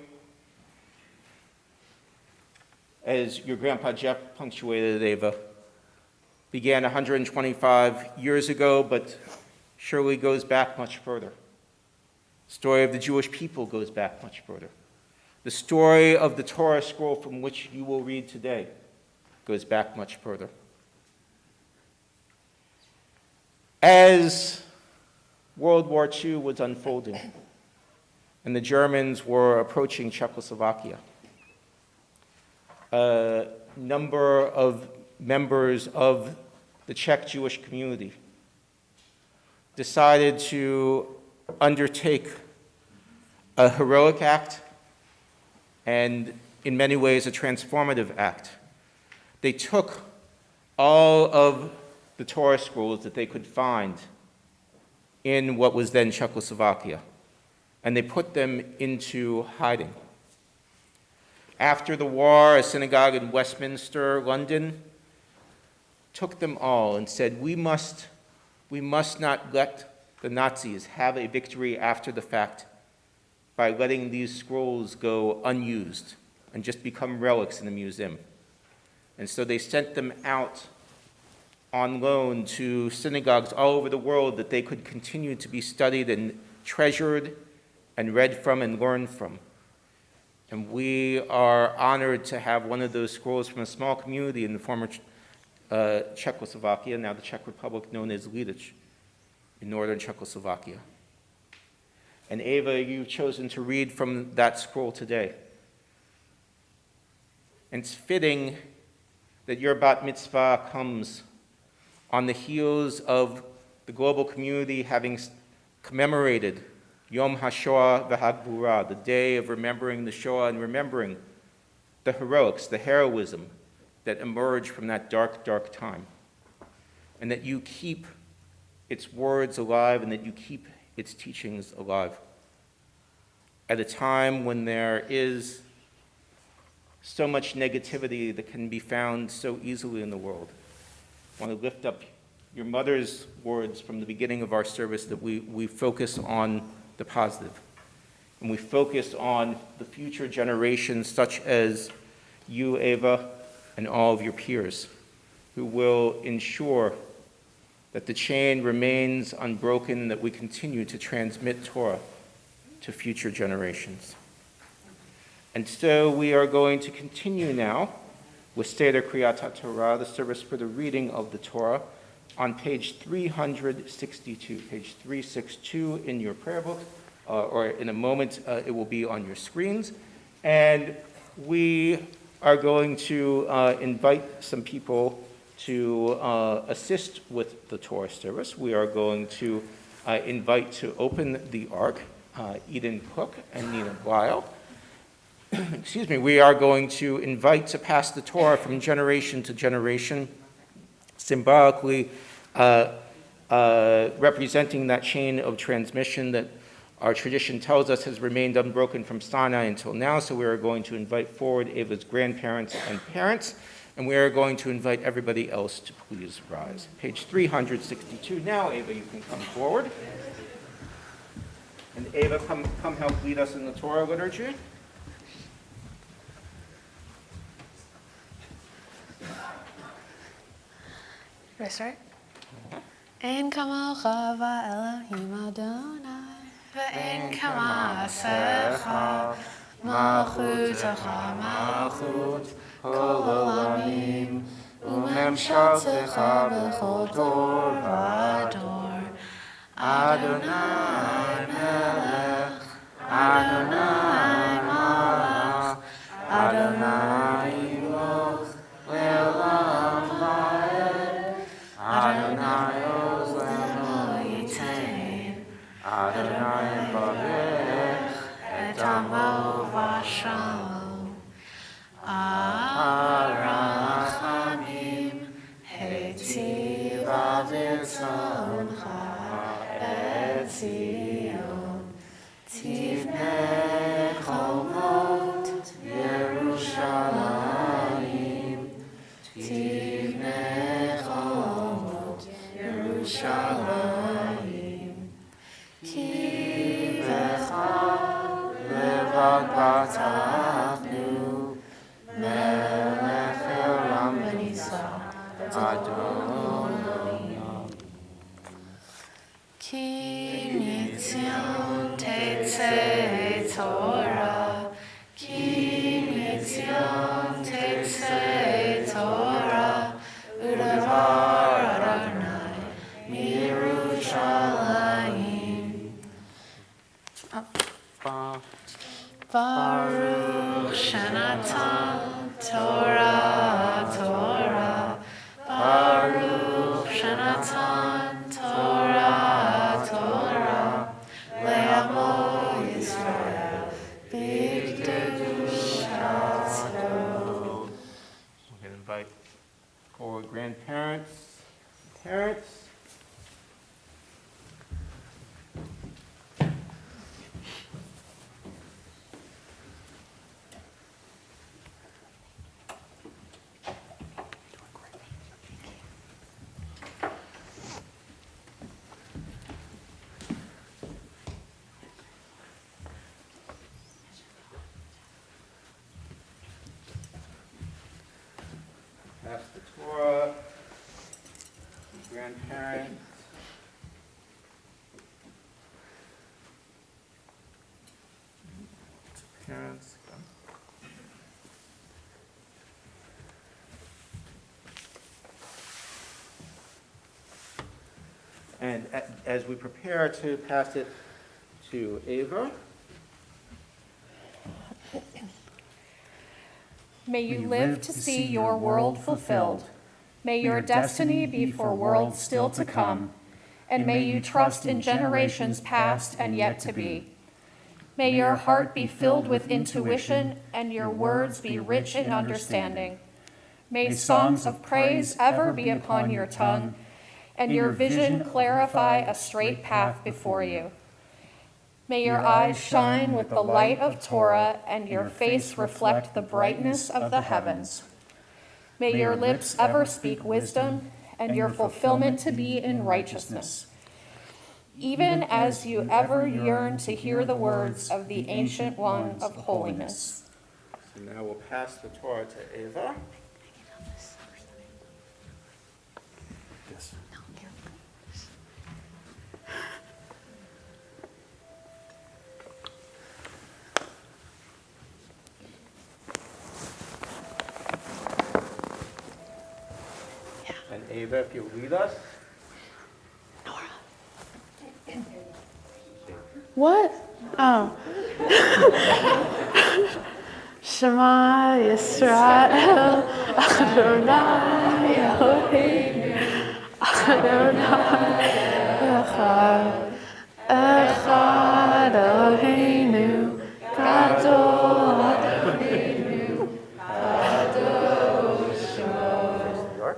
as your grandpa Jeff punctuated, Ava, began 125 years ago, but surely goes back much further. The story of the Jewish people goes back much further. The story of the Torah scroll from which you will read today goes back much further. As World War II was unfolding and the Germans were approaching Czechoslovakia, a number of members of the Czech Jewish community decided to undertake a heroic act and, in many ways, a transformative act. They took all of the Torah scrolls that they could find in what was then Czechoslovakia, and they put them into hiding. After the war, a synagogue in Westminster, London, took them all and said, we must not let the Nazis have a victory after the fact by letting these scrolls go unused and just become relics in a museum. And so they sent them out on loan to synagogues all over the world that they could continue to be studied and treasured and read from and learned from. And we are honored to have one of those scrolls from a small community in the former Czechoslovakia, now the Czech Republic, known as Lidich, in northern Czechoslovakia. And Ava, you've chosen to read from that scroll today. And it's fitting that your bat mitzvah comes on the heels of the global community having commemorated Yom HaShoah v'Hagvura, the day of remembering the Shoah and remembering the heroics, the heroism that emerged from that dark, dark time. And that you keep its words alive and that you keep its teachings alive. At a time when there is so much negativity that can be found so easily in the world, I want to lift up your mother's words from the beginning of our service that we focus on the positive. And we focus on the future generations such as you, Ava, and all of your peers, who will ensure that the chain remains unbroken, that we continue to transmit Torah to future generations. And so we are going to continue now with Seder Kriyat HaTorah, the service for the reading of the Torah, on page 362, page 362 in your prayer book, or in a moment it will be on your screens. And we are going to invite some people to assist with the Torah service. We are going to invite to open the Ark Eden Cook and Nina Weil. Excuse me, we are going to invite to pass the Torah from generation to generation, symbolically representing that chain of transmission that our tradition tells us has remained unbroken from Sinai until now. So we are going to invite forward Ava's grandparents and parents, and we are going to invite everybody else to please rise. Page 362. Now, Ava, you can come forward. And Ava, come help lead us in the Torah liturgy. Do I start? Ein kamocha va'Elohim Adonai, ve'ein kama'asecha, malchutecha malchut, כל עולמים, וממשלתך בכל דור ודור. אדוני מלך, אדוני מלך, אדוני ימלוך לעולם ועד. אדוני עוז לא ייתן, אדוני יברך את עמו בשלום. הרחמים היטיבה ברצונך את ציון, תבנה חומות ירושלים, תבנה חומות ירושלים. כי בך לבד פתחנו, מלך עולם ונישא, אדוני. כי מציון תצא תורה, כי מציון תצא תורה, ודבר אדוני מירושלים. ברוך שנתן תורה תורה, ברוך שנתן תורה תורה, לעמו ישראל בקדושתו. We can invite forward grandparents, parents. Pass the Torah, grandparents. Parents. And as we prepare to pass it to Ava. May you live to see your world fulfilled. May your destiny be for worlds still to come, and may you trust in generations past and yet to be. May your heart be filled with intuition and your words be rich in understanding. May songs of praise ever be upon your tongue, and your vision clarify a straight path before you. May your eyes shine with the light of Torah and your face reflect the brightness of the heavens. May your lips ever speak wisdom and your fulfillment to be in righteousness, even as you ever yearn to hear the words of the Ancient One of holiness. So now we'll pass the Torah to Ava. Yes. And Ava, if you'll lead us. What? Oh. Shema Yisrael, Adonai Eloheinu, Adonai Echad, Echad Eloheinu, Gadol Eloheinu, Kadosh Shemo.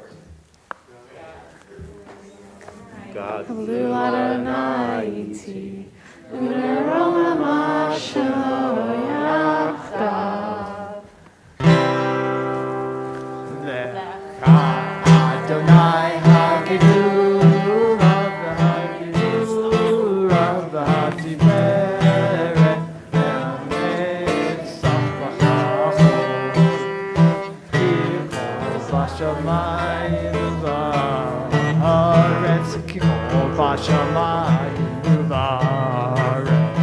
God. Lu Adonai Iti, U'nerolam Hashem Yachdav. Adonai Hagidu, Rabba Hativeret, Emet Safachachos, Kikol Vashamayim V'Haaretz, Kikol Vashamayim V'Haaretz,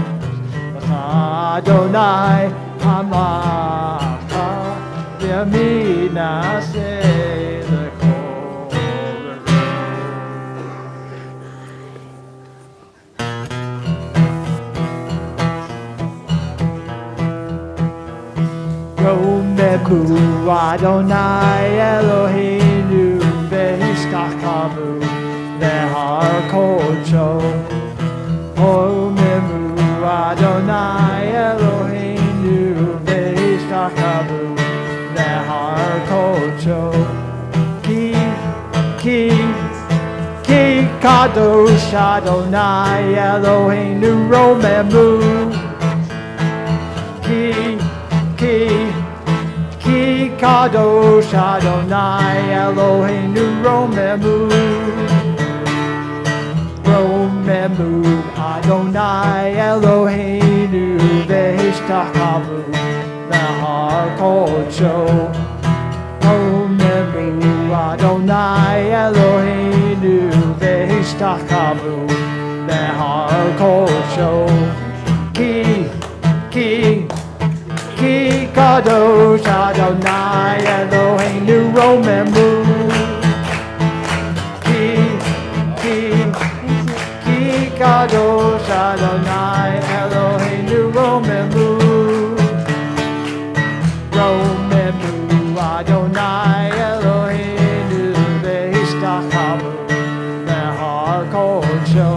Adonai Hamach Yamina say the Yomebu Adonai Eloheinu Vehistakabu Lehar Kocho Omemu Adonai Eloheinu Vehistakabu Lehar Kocho Ki Kadosh Adonai Eloheinu Romemu Ki Kadosh Adonai Eloheinu Romemu Adonai Eloheinu Vehistakabu Lehar Kocho Romemu Adonai Eloheinu Vehistakabu Lehar Kocho Ki Kadosh Adonai Eloheinu Romemu Ki Kadosh Adonai Eloheinu Romemu Adonai Eloheinu Vehistakabu Lehar Kocho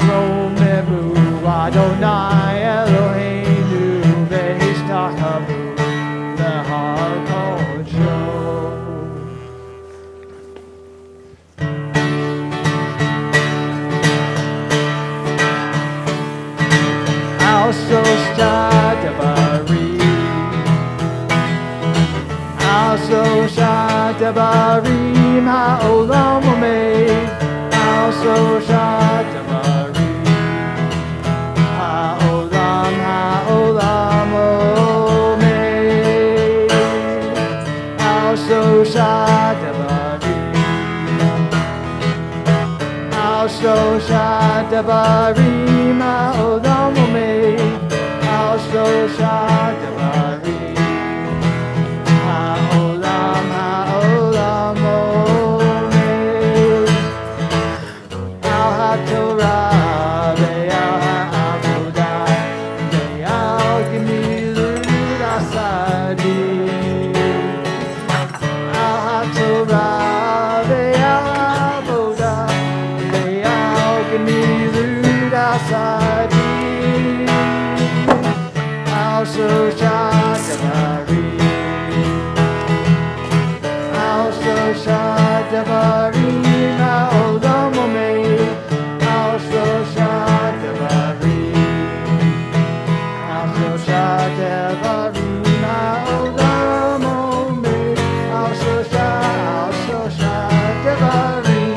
Romemu Adonai Eloheinu Vehistakabu Lehar Kocho. Also Shadavari Also Shadabarim Ha'olam Omeid Also Shadabarim Ha'olam Omeid Also Shadabarim Also Shadabarim Ha'olam Omeid Also Shadabarim Also Shadabarim Also Shadabarim Ha'olam Omeid Also Shadabarim Also Shadabarim Ha'olam Omeid Also Shadabarim.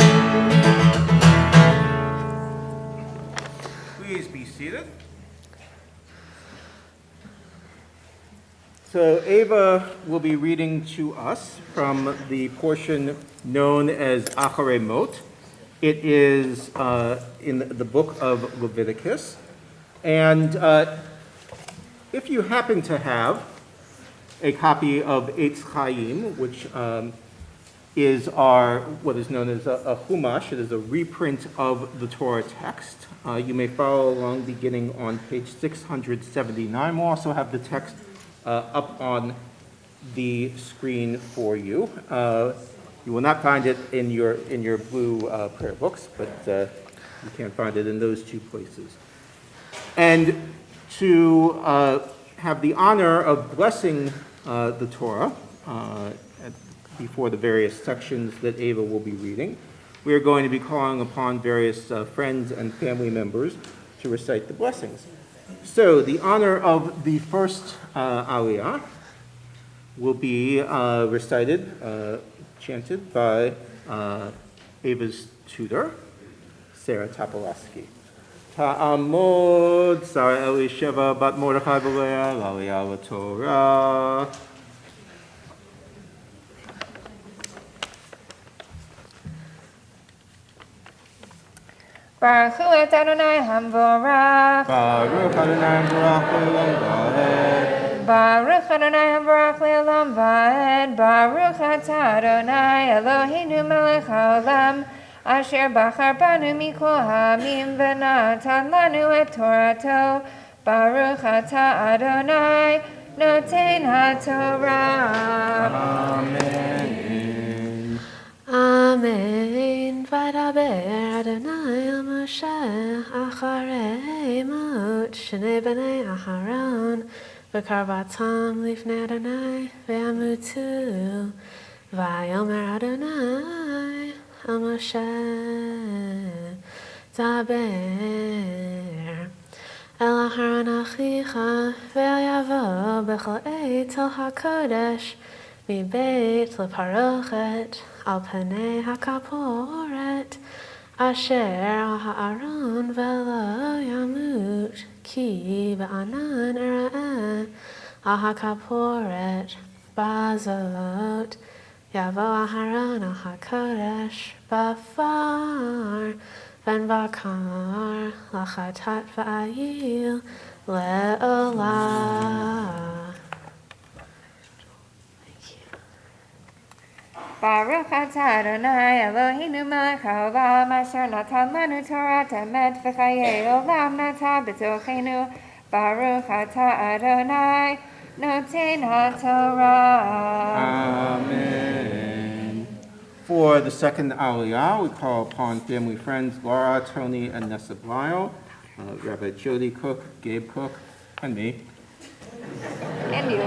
Please be seated. So Ava will be reading to us from the portion known as Acharei Mot. It is in the book of Leviticus. And if you happen to have a copy of Eitz Chaim, which is what is known as a Chumash, it is a reprint of the Torah text. You may follow along beginning on page 679. We'll also have the text up on the screen for you. You will not find it in your blue prayer books, but you can find it in those two places. And to have the honor of blessing the Torah before the various sections that Ava will be reading, we are going to be calling upon various friends and family members to recite the blessings. So the honor of the first Aliyah will be recited, chanted by Ava's tutor, Sarah Topolowski. Ta'amod Sarah Elisheva Bat Mordechai B'Leah L'Aliyah L'Torah. Baruch Hu et Adonai Hamvorach. Baruch Adonai Hamvorach L'Olam Vaed. Baruch Adonai Baruch Le'olam Va'ed. Baruch Atah Adonai Eloheinu melech haolam. Asher bachar banu mikol ha'amim v'natan lanu et Torato. Baruch Atah Adonai Noten HaTorah. Amen. Amen. Vadaber Adonai el Moshe acharei mot shnei bnei Aharon v'karvatam lifnei Adonai ve'amutu vayomer Adonai el Moshe daber el Aharon achicha ve'yavo b'chol eit el hakodesh מבית לפרוכת על פני הכפורת אשר הארון ולא ימות כי בענן אראה על הכפורת בזאת יבוא הארון על הקודש בפר בן בקר לחטאת ועיל לעולה. Baruch Atah Adonai Eloheinu melech haolam asher natan lanu Torat emet v'chayei olam nata b'tochenu. Baruch Atah Adonai Noten HaTorah. Amen. For the second Aliyah, we call upon family friends Laura, Tony, and Nessa Blyle, Rabbi Jody Cook, Gabe Cook, and me. And you.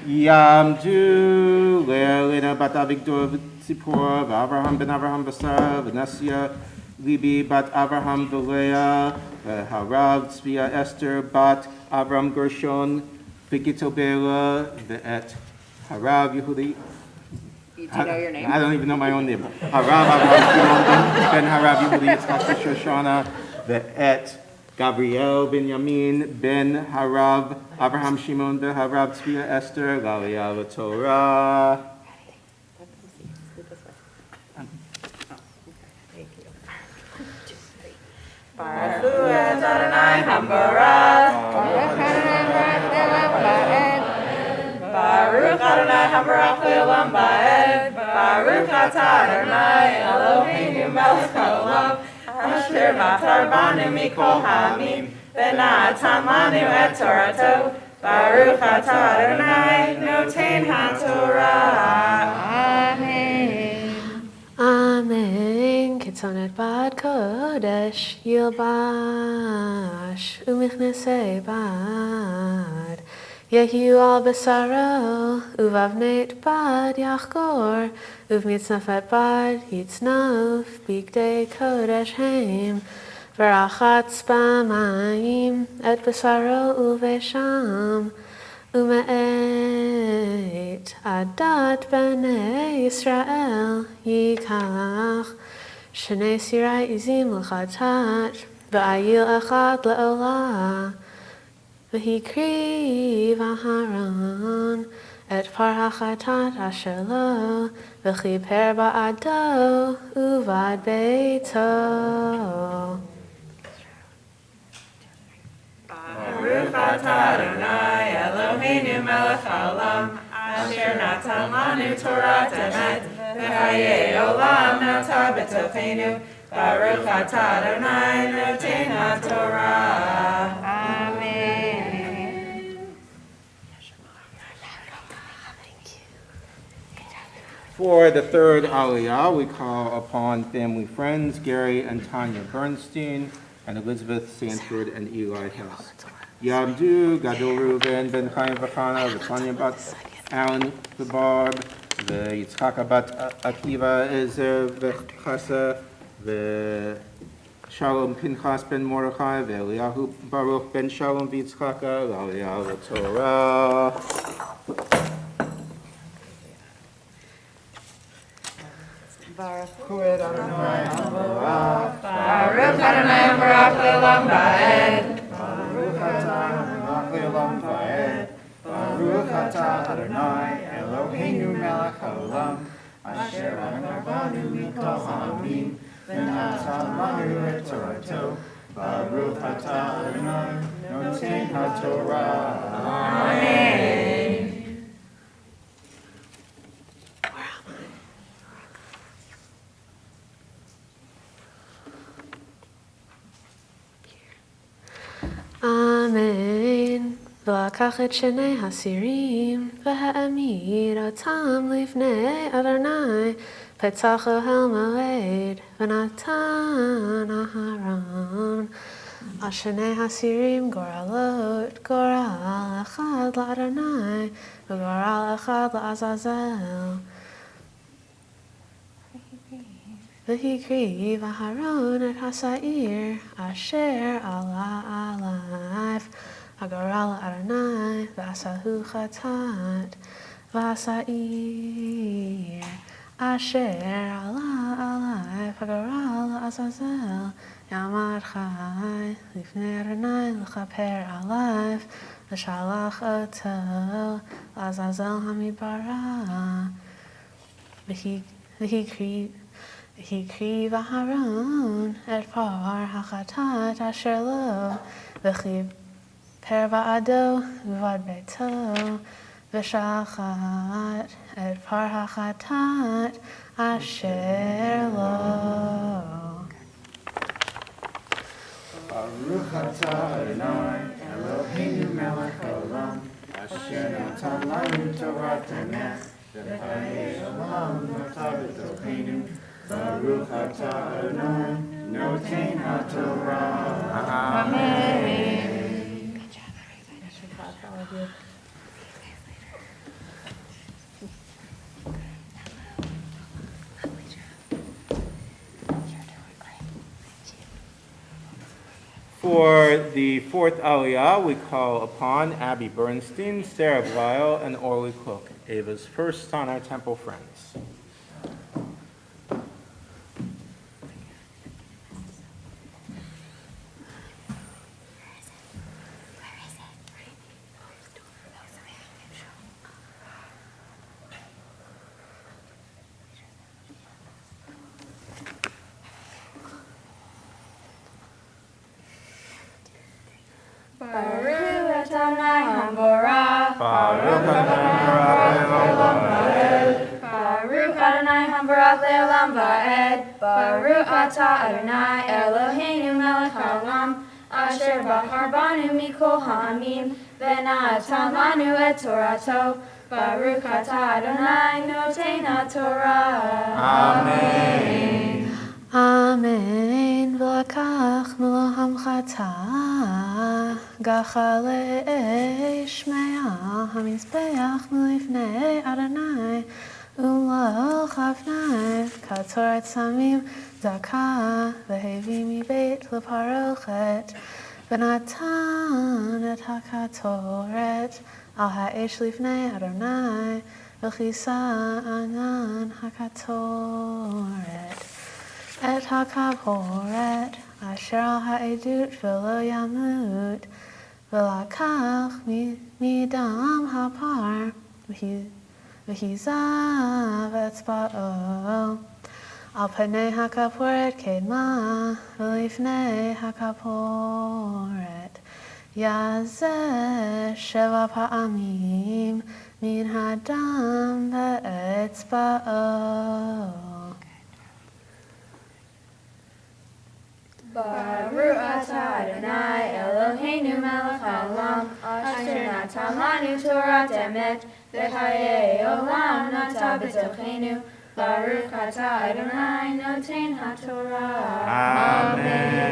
Yamdu, Leilina bat Avigdor Tzipor, Avraham ben Avraham Basar, Vanessa, Libi bat Avraham Velea, Harav Tzvia Esther bat Avram Gershon, Vigito Bela, Ve'et Harav Yehudi. Do you know your name? I don't even know my own name. Harav Avram Shimon ben Harav Yehudi Yitzchak Shoshana, Ve'et Gabriel Benjamin ben Harav Avraham Shimon ben Harav Tzvia Esther Laliyah Torah. Baruch Adonai Hambarach. Baruch Adonai Hambarach Le'olam Va'ed. Baruch Atah Adonai Eloheinu melech haolam. Asher bachar banu mikol ha'amim v'natan lanu et Torato. Baruch Atah Adonai Noten HaTorah. Amen. Amen. Kitzonet bad kodesh yilbash u'michnasei bad yehiu al besaro uvavnet bad yachgor uvmitznafet bad yitznov bigdei kodesh heim v'rachatz b'mayim et besaro uvesham Ume'et adat b'nei Yisrael yikach shnei sirai izim l'chatat v'ayil echad le'olah v'hikriv Aharon et par hachatat asher lo v'chiper ba'ado uvad beito. Baruch Atah Adonai Eloheinu melech haolam asher natan lanu Torat emet v'chayei olam nata b'tochenu. Baruch Atah Adonai Noten HaTorah. Amen. For the third Aliyah, we call upon family friends Gary and Tanya Bernstein and Elizabeth Sanford and Eli Hess. Yamdu, Gadol Reuven, Ben Chaim Vachana, V'Tanya bat Aaron Barb, V'Yitzchak bat Akiva Ezer V'Chasa, V'Shalom Pinchas ben Mordechai, V'Eliyahu Baruch ben Shalom V'Yitzchaka, L'Aliyah Torah. Baruch Adonai Hambarach. Baruch Adonai Hambarach Le'olam Va'ed. Baruch Atah Le'olam Va'ed. Baruch Atah Adonai Eloheinu melech haolam asher bachar banu mikol ha'amim v'natan lanu et Torato. Baruch atah Adonai, noten haTorah. Amen. Amen. ולקח את שני הסירים, והעמיד אותם לפני אדוני, פתח אוהל מועד, ונתן אהרון על שני הסירים גורלות, גורל אחד לאדוני, וגורל אחד לעזאזל. והקריב אהרון את השעיר אשר עלה עליו, הגורל לאדוני, ועשהו חטאת, והשעיר אשר עלה עליו, הגורל לעזאזל, יעמד חי לפני אדוני לכפר עליו, ושלח אותו לעזאזל המדברה. והקריב אהרון את פר החטאת אשר לו, וכיפר בעדו ובעד ביתו, ושחט את פר החטאת אשר לו. Baruch atah Adonai, Eloheinu melech haolam, asher natan lanu Torat emet, v'chayei olam nata b'tocheinu. Baruch atah Adonai, noten haTorah. Amen. Good job, everybody. For the fourth Aliyah, we call upon Abby Bernstein, Sarah Blyle, and Orly Cook, Ava's first Sinai Temple friends. Baruch Adonai Hamborah. Baruch Adonai Baruch Adonai Hamborah Le'olam Va'ed. Baruch Atah Adonai Eloheinu melech haolam, asher bachar banu mikol ha'amim, v'natan lanu et Torato. Baruch Atah Adonai noten haTorah. Amen. Amen. ולקח מלוא המחתה, גחל לאש מעל המזבח מלפני אדוני, ולא כפני קטורת סמים דקה, והביא מבית לפרוכת, ונתן את הקטורת על האש לפני אדוני, וכיסה ענן הקטורת. את הכפורת אשר על העדות ולא ימות, ולקח מדם הפר והזב אצבעו על פני הכפורת קדמה, ולפני הכפורת יזה 7 פעמים מן הדם באצבעו. Baruch atah Adonai Eloheinu melech haolam, asher natan lanu Torat emet, v'chayei olam nata b'tocheinu. Baruch atah Adonai noten haTorah. Amen.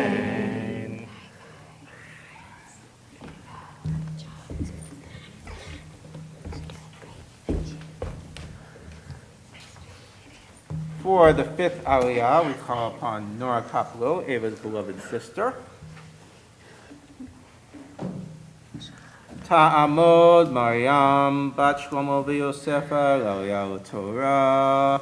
For the fifth Aliyah, we call upon Ava Kopolow, Ava's beloved sister. Ta'amod Mariam Bat Shlomo v'Yosefa L'Aliyah Torah.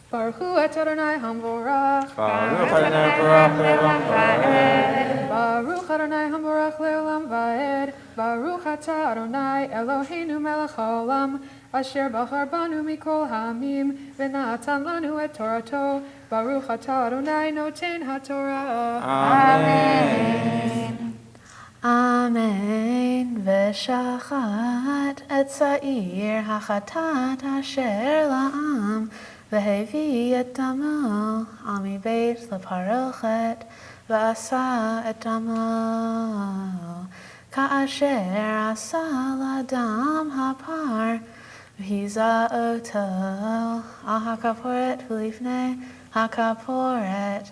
Baruch et Adonai Hamborach. Baruch Adonai Hamborach Le'olam Va'ed. Baruch Adonai Hamborach Le'olam Va'ed. Baruch atah Adonai Eloheinu melech haolam, asher bachar banu mikol ha'amim, v'natan lanu et Torato, Baruch atah Adonai noten haTorah. Amen. Amen. V'shachat et sa'ir hachatat asher la'am, v'hevi et damo al mibeit leparochet, v'asa et damo ka'asher asa l'adam hapar, v'hiza'oto al hakaporet v'lifnei hakaporet,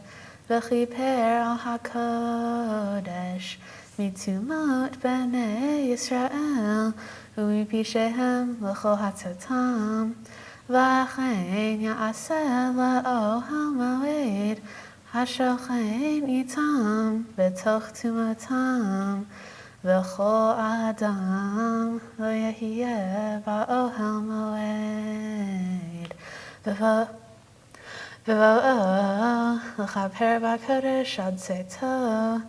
v'chiper al hakodesh, mitumot b'nei Yisrael, u'mipisheihem l'chol hatzotam, v'achen ya'aseh la'ohel moed, hashochen itam b'toch tumotam, v'chol adam lo yehiyeh ba'ohel moed. V'vo'o l'chaper b'kodesh ad seto,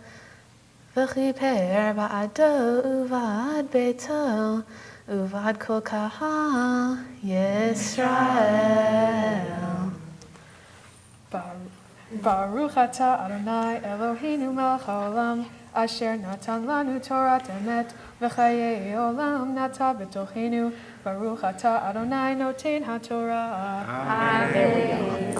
v'chiper ba'ado uvad beito, uvad kol kahal Yisrael. Baruch atah Adonai Eloheinu melech haolam, asher natan lanu Torat emet, v'chayei olam nata b'tochenu. Baruch atah Adonai noten haTorah. Amen.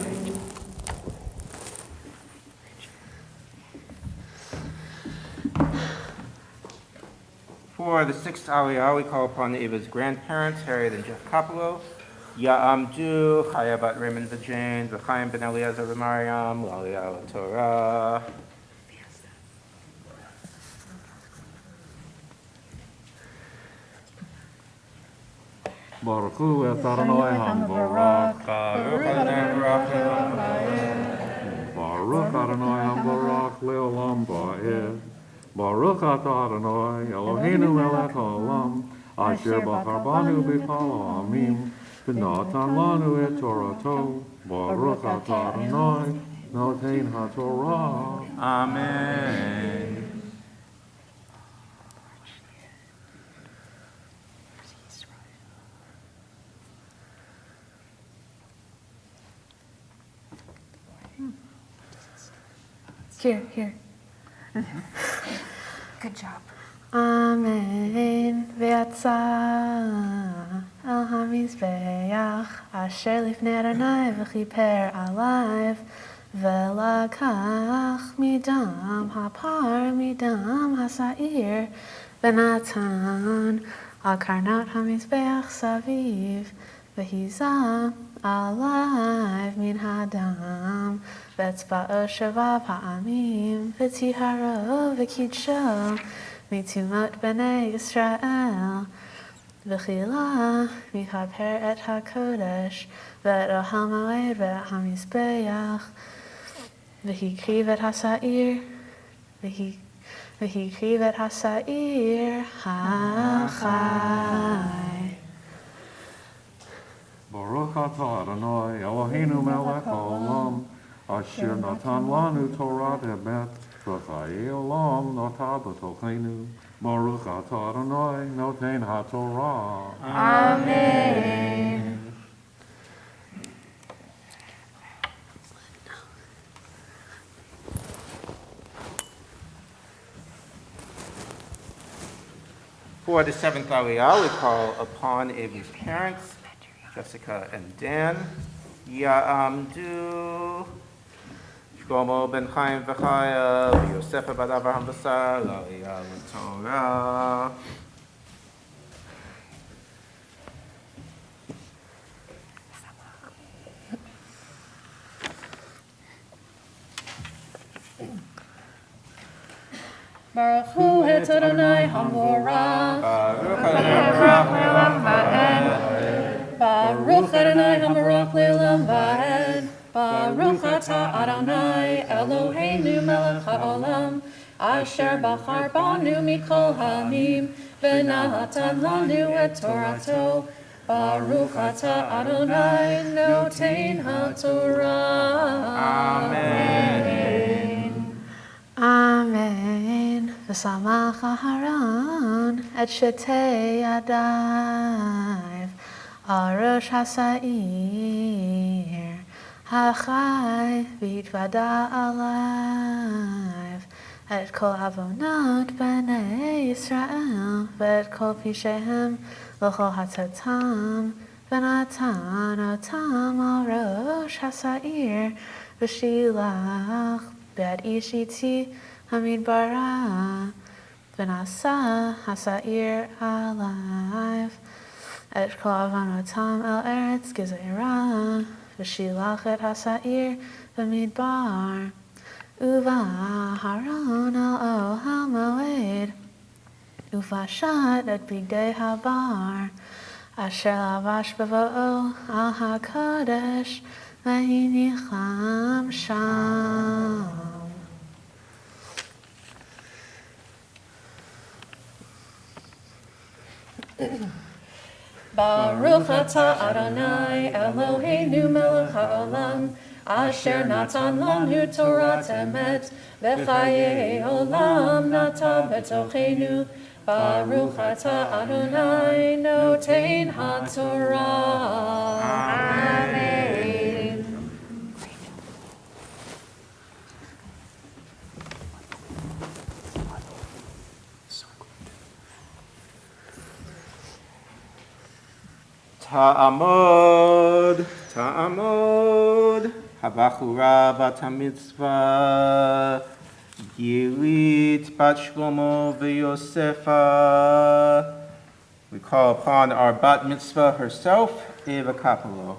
For the sixth Aliyah, we call upon Ava's grandparents, Harriet and Jeff Kopolow, Ya'amdu, Chaya Bat Raymond V'Jane, V'chaim Ben Eliezer V'Mariam, L'Aliyah L'Torah. Baruch Hu et Adonai HaMevorach. Baruch Adonai Baruch Le'olam Va'ed. Baruch Adonai HaMevorach Le'olam Va'ed. Baruch atah Adonai Eloheinu melech haolam, asher bachar banu b'kol ha'amim, v'natan lanu et Torato. Baruch atah Adonai noten haTorah. Amen. Here. Good job. Amen. Ve'atza el hamizbeach asher lifnei Adonai v'chiper alaiv, ve'lakach midam hapar midam hasa'ir, v'natan al karnot hamizbeach saviv, v'hiza alaiv min hadam, v'etzba'o shavav ha'amim, v'tiharo v'kidsho mitumot b'nei Yisrael, v'chila michaper et hakodesh, v'et ohel moed v'et hamizbeach, v'hikriv et hasa'ir, v'hikriv et hasa'ir ha'chai. Baruch atah Adonai Eloheinu melech haolam, asher natan lanu Torat emet, v'chayei olam nata b'tochenu. Baruch atah Adonai noten haTorah. Amen. For the seventh Aliyah, we call upon Ava's parents, Jessica and Dan. Ya'amdu Shlomo ben Chaim v'Chaya, v'Yosef bat Avraham v'Sara, L'Aliyah L'Torah. Baruch Hu et Adonai HaMevorach. Baruch Adonai Baruch Le'olam Va'ed. Baruch Adonai HaMevorach Le'olam Va'ed. Baruch atah Adonai Eloheinu melech haolam, asher bachar banu mikol ha'amim, v'natan lanu et Torato. Baruch atah Adonai noten haTorah. Amen. Amen. V'samach Aharon et shetei yadayv Arosh Hasa'ir, Hachai v'hitvada alive, et kol avonot b'nei Yisrael, v'et kol pishehem l'chol hatatam, v'natan otam al rosh Hasa'ir, v'shilach b'ad ishiti hamidbara, v'nasa Hasa'ir alive, et kol avonotam el eretz gezerah, v'shilach et Hasa'ir b'midbar, uva haron al ohel moed, uvashat et bigdei habar, asher lavash b'vo'o al hakodesh, v'hinicham sham. Baruch atah Adonai Eloheinu melech haolam, asher natan lanu Torat emet, v'chayei olam natan b'tochenu. Baruch atah Adonai noten haTorah. Amen. Ta'amod, ta'amod, habachura bat mitzvah, Gilit bat Shlomo v'Yosefa. We call upon our bat mitzvah herself, Ava Kopolow.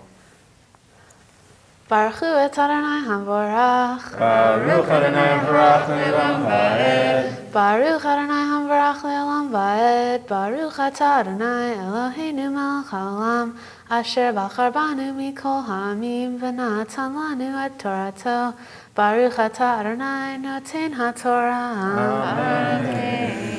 Baruch et Adonai Hamvorach. Baruch Adonai Hamvorach le'olam va'ed. Baruch Adonai Hamvorach le'olam va'ed. Baruch atah Adonai Eloheinu melech haolam, asher bachar banu mikol ha'amim, v'natan lanu et Torato. Baruch atah Adonai noten haTorah. Amen.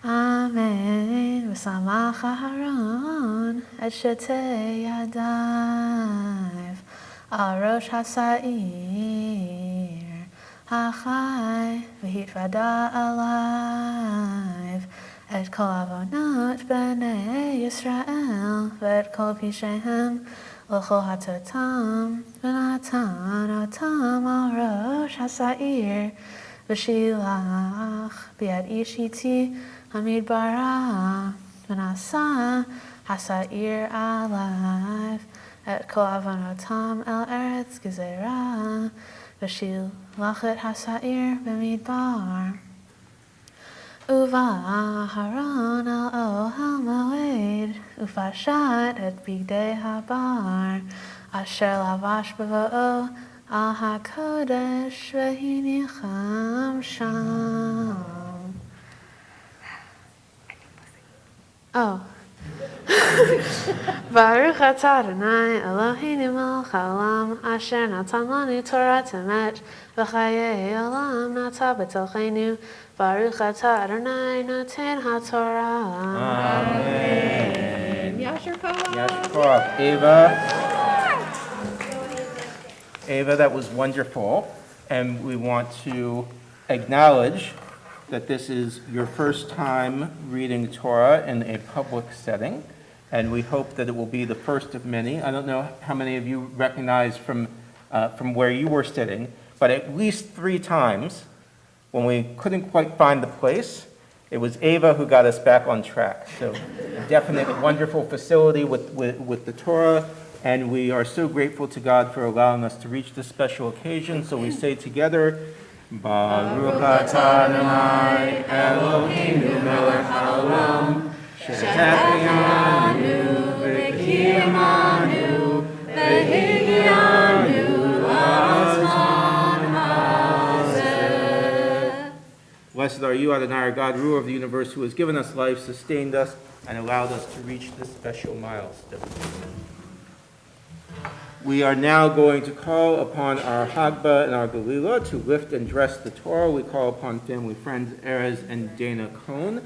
Amen. V'samach Aharon et shetei yadayv al rosh hasa'ir, hachai v'hitvada alive, et kol avonot b'nei Yisrael, v'et kol pishehem l'chol hatotam, v'natan otam al rosh hasa'ir, v'shilach biad ishiti hamidbara, v'nasa hasa'ir alive, et kol avonotam el eretz gezerah, v'shilach et hasa'ir b'midbar. Uva haron al ohel moed, ufashat et bigdei habar, asher lavash b'vo'o al hakodesh, v'hinicham sham. Oh. Baruch atah Adonai Eloheinu melech haolam, asher natan lanu Torat emet, v'chayei olam natan b'tochenu. Baruch atah Adonai noten haTorah. Amen. Yasher Koach. Yasher Koach. Ava, that was wonderful. And we want to acknowledge that this is your first time reading Torah in a public setting, and we hope that it will be the first of many. I don't know how many of you recognize from where you were sitting, but at least 3 times, when we couldn't quite find the place, it was Ava who got us back on track. So a definite wonderful facility with the Torah, and we are so grateful to God for allowing us to reach this special occasion. So we say together, Baruch atah Adonai Eloheinu melech haolam, shetachiyanu v'kiyamanu v'higyanu l'azman hazeh. Blessed are you, Adonai, our God, ruler of the universe, who has given us life, sustained us, and allowed us to reach this special milestone. We are now going to call upon our Hagba and our Galila to lift and dress the Torah. We call upon family friends Erez and Dana Cohn.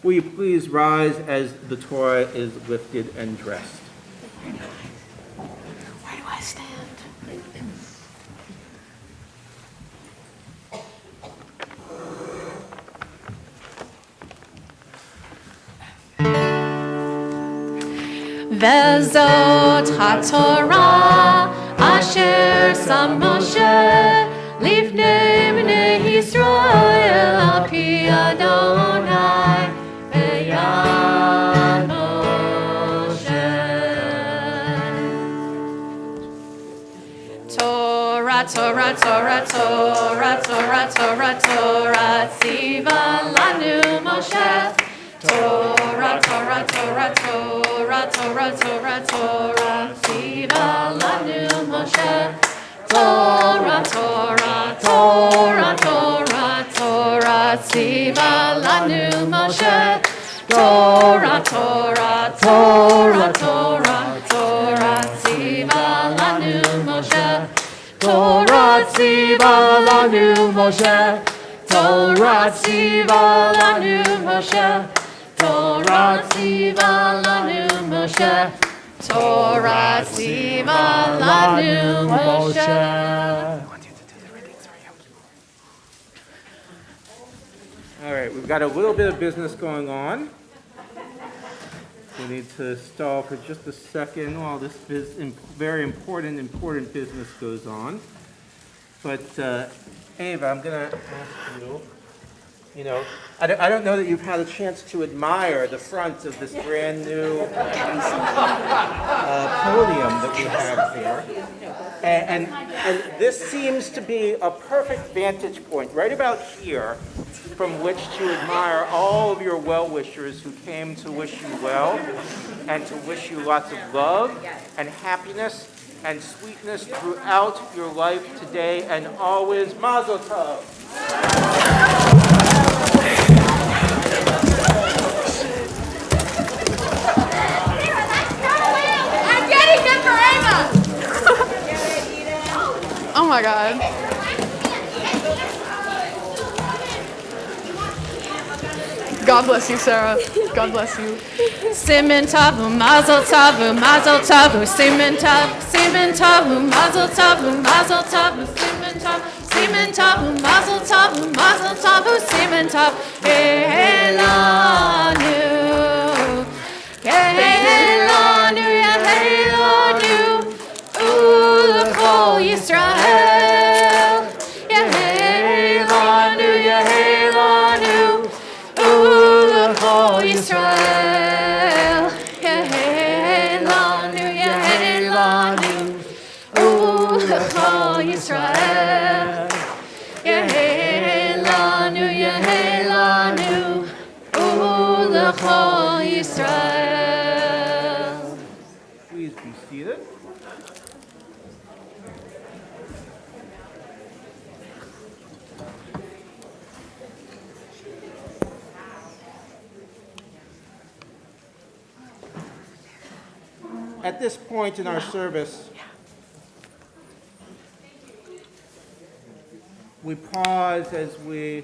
Will you please rise as the Torah is lifted and dressed? Where do I stand? וזאת התורה אשר שם משה לפני בני ישראל על פי אדוני ביד משה. תורה, תורה, תורה, תורה, תורה, תורה, תורה, ציווה לנו משה. Torah, Torah, Torah, Torah, Torah, Torah, Torah, ציווה לנו משה. Torah, Torah, Torah, Torah, Torah, ציווה לנו משה. Torah, Torah, Torah, Torah, Torah, ציווה לנו משה. Torah, ציווה לנו משה. Torah, ציווה לנו משה. Torah, ציווה לנו משה. Torah, ציווה לנו משה. All right, we've got a little bit of business going on. We need to stall for just a second while this very important business goes on. But Ava, I'm going to ask you, I don't know that you've had a chance to admire the front of this brand new podium that we have here. And this seems to be a perfect vantage point right about here from which to admire all of your well-wishers who came to wish you well and to wish you lots of love and happiness and sweetness throughout your life today and always. Mazel tov. I'm getting them for Ava! Oh my God. God bless you, Sarah. God bless you. Simen tavu, mazel tavu, mazel tavu, simen tavu, mazel tavu, mazel tavu, simen tavu, mazel tavu, mazel tavu, simen tavu, Helanu, Helanu, Helanu, Ulachol Yisrael, Helanu, Helanu, Ulachol Yisrael, Helanu, Helanu, Ulachol Yisrael, Helanu, Helanu, Ulachol Yisrael. Please be seated. At this point in our service, we pause as we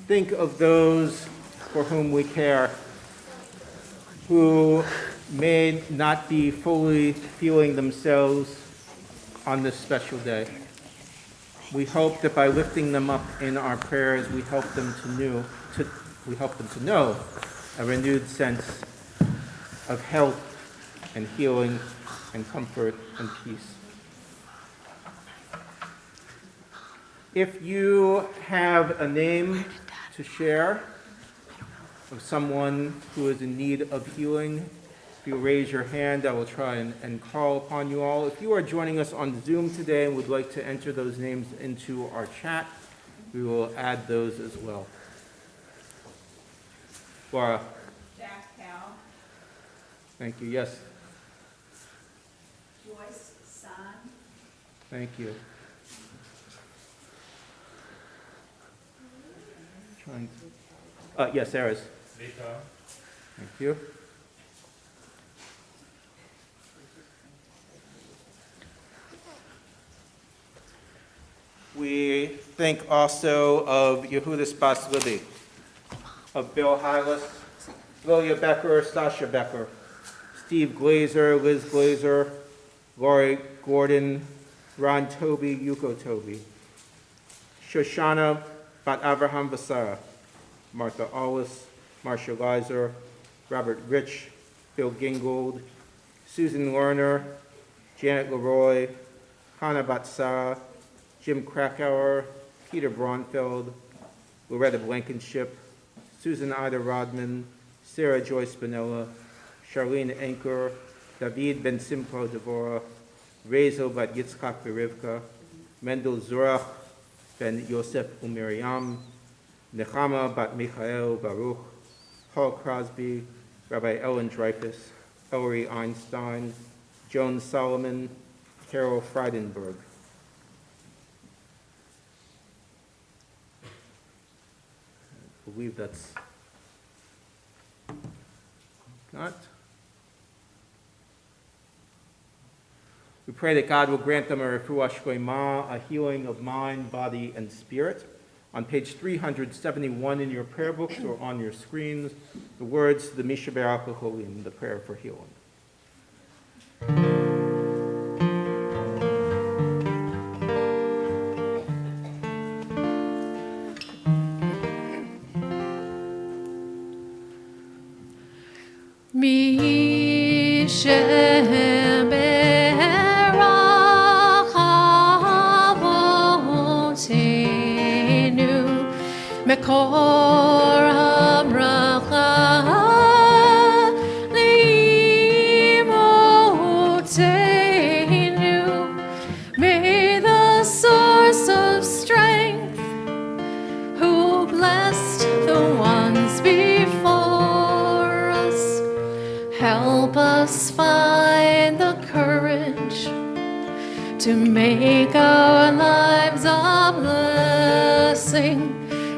think of those for whom we care, who may not be fully feeling themselves on this special day. We hope that by lifting them up in our prayers, we help them to know a renewed sense of health and healing and comfort and peace. If you have a name to share of someone who is in need of healing, if you raise your hand, I will try and call upon you all. If you are joining us on Zoom today and would like to enter those names into our chat, we will add those as well. Laura. Thank you. Yes. Joyce Son. Thank you. Yes, Eris. Vika. Thank you. We think also of Yehudis Bas Libby, of Bill Hylas, Lilia Becker, Sasha Becker, Steve Glazer, Liz Glazer, Lori Gordon, Ron Toby, Yuko Toby, Shoshana Bat Avraham Vasara, Martha Allis, Marcia Lizer, Robert Rich, Phil Gingold, Susan Lerner, Janet Leroy, Hannah Batsara, Jim Krakauer, Peter Braunfeld, Loretta Blankenship, Susan Ida Rodman, Sarah Joy Spinella, Charlene Anker, David Ben Simcha Devora, Rezo Bat Yitzchak Berivka, Mendel Zurach Ben Yosef Umiriam, Nechama Bat Michael Baruch, Paul Crosby, Rabbi Ellen Dreyfus, Ellery Einstein, Joan Solomon, Carol Freidenberg. I believe that's not. We pray that God will grant them a refuah shlema, a healing of mind, body, and spirit. On page 371 in your prayer books or on your screens, the words to the Misha Berach Cholim, the prayer for healing. Mekor hamracha leimotenu. May the source of strength, who blessed the ones before us, help us find the courage to make our lives a blessing.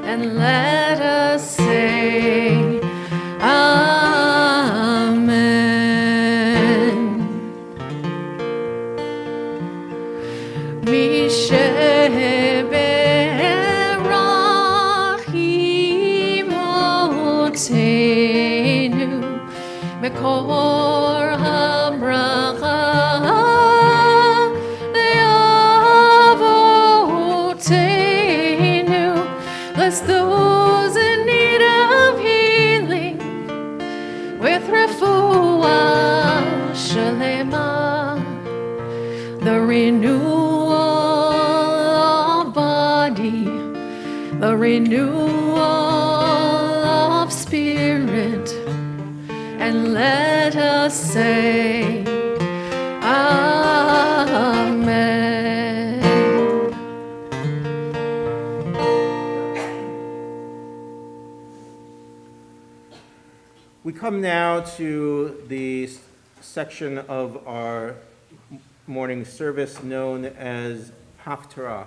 And let us say, Amen. Misheberachimotenu Mekor habracha leavotenu. Bless those in need of healing with refuah shalema, the renewal of body, the renewal of spirit, and let us say, Amen. We come now to the section of our morning service known as Haftarah.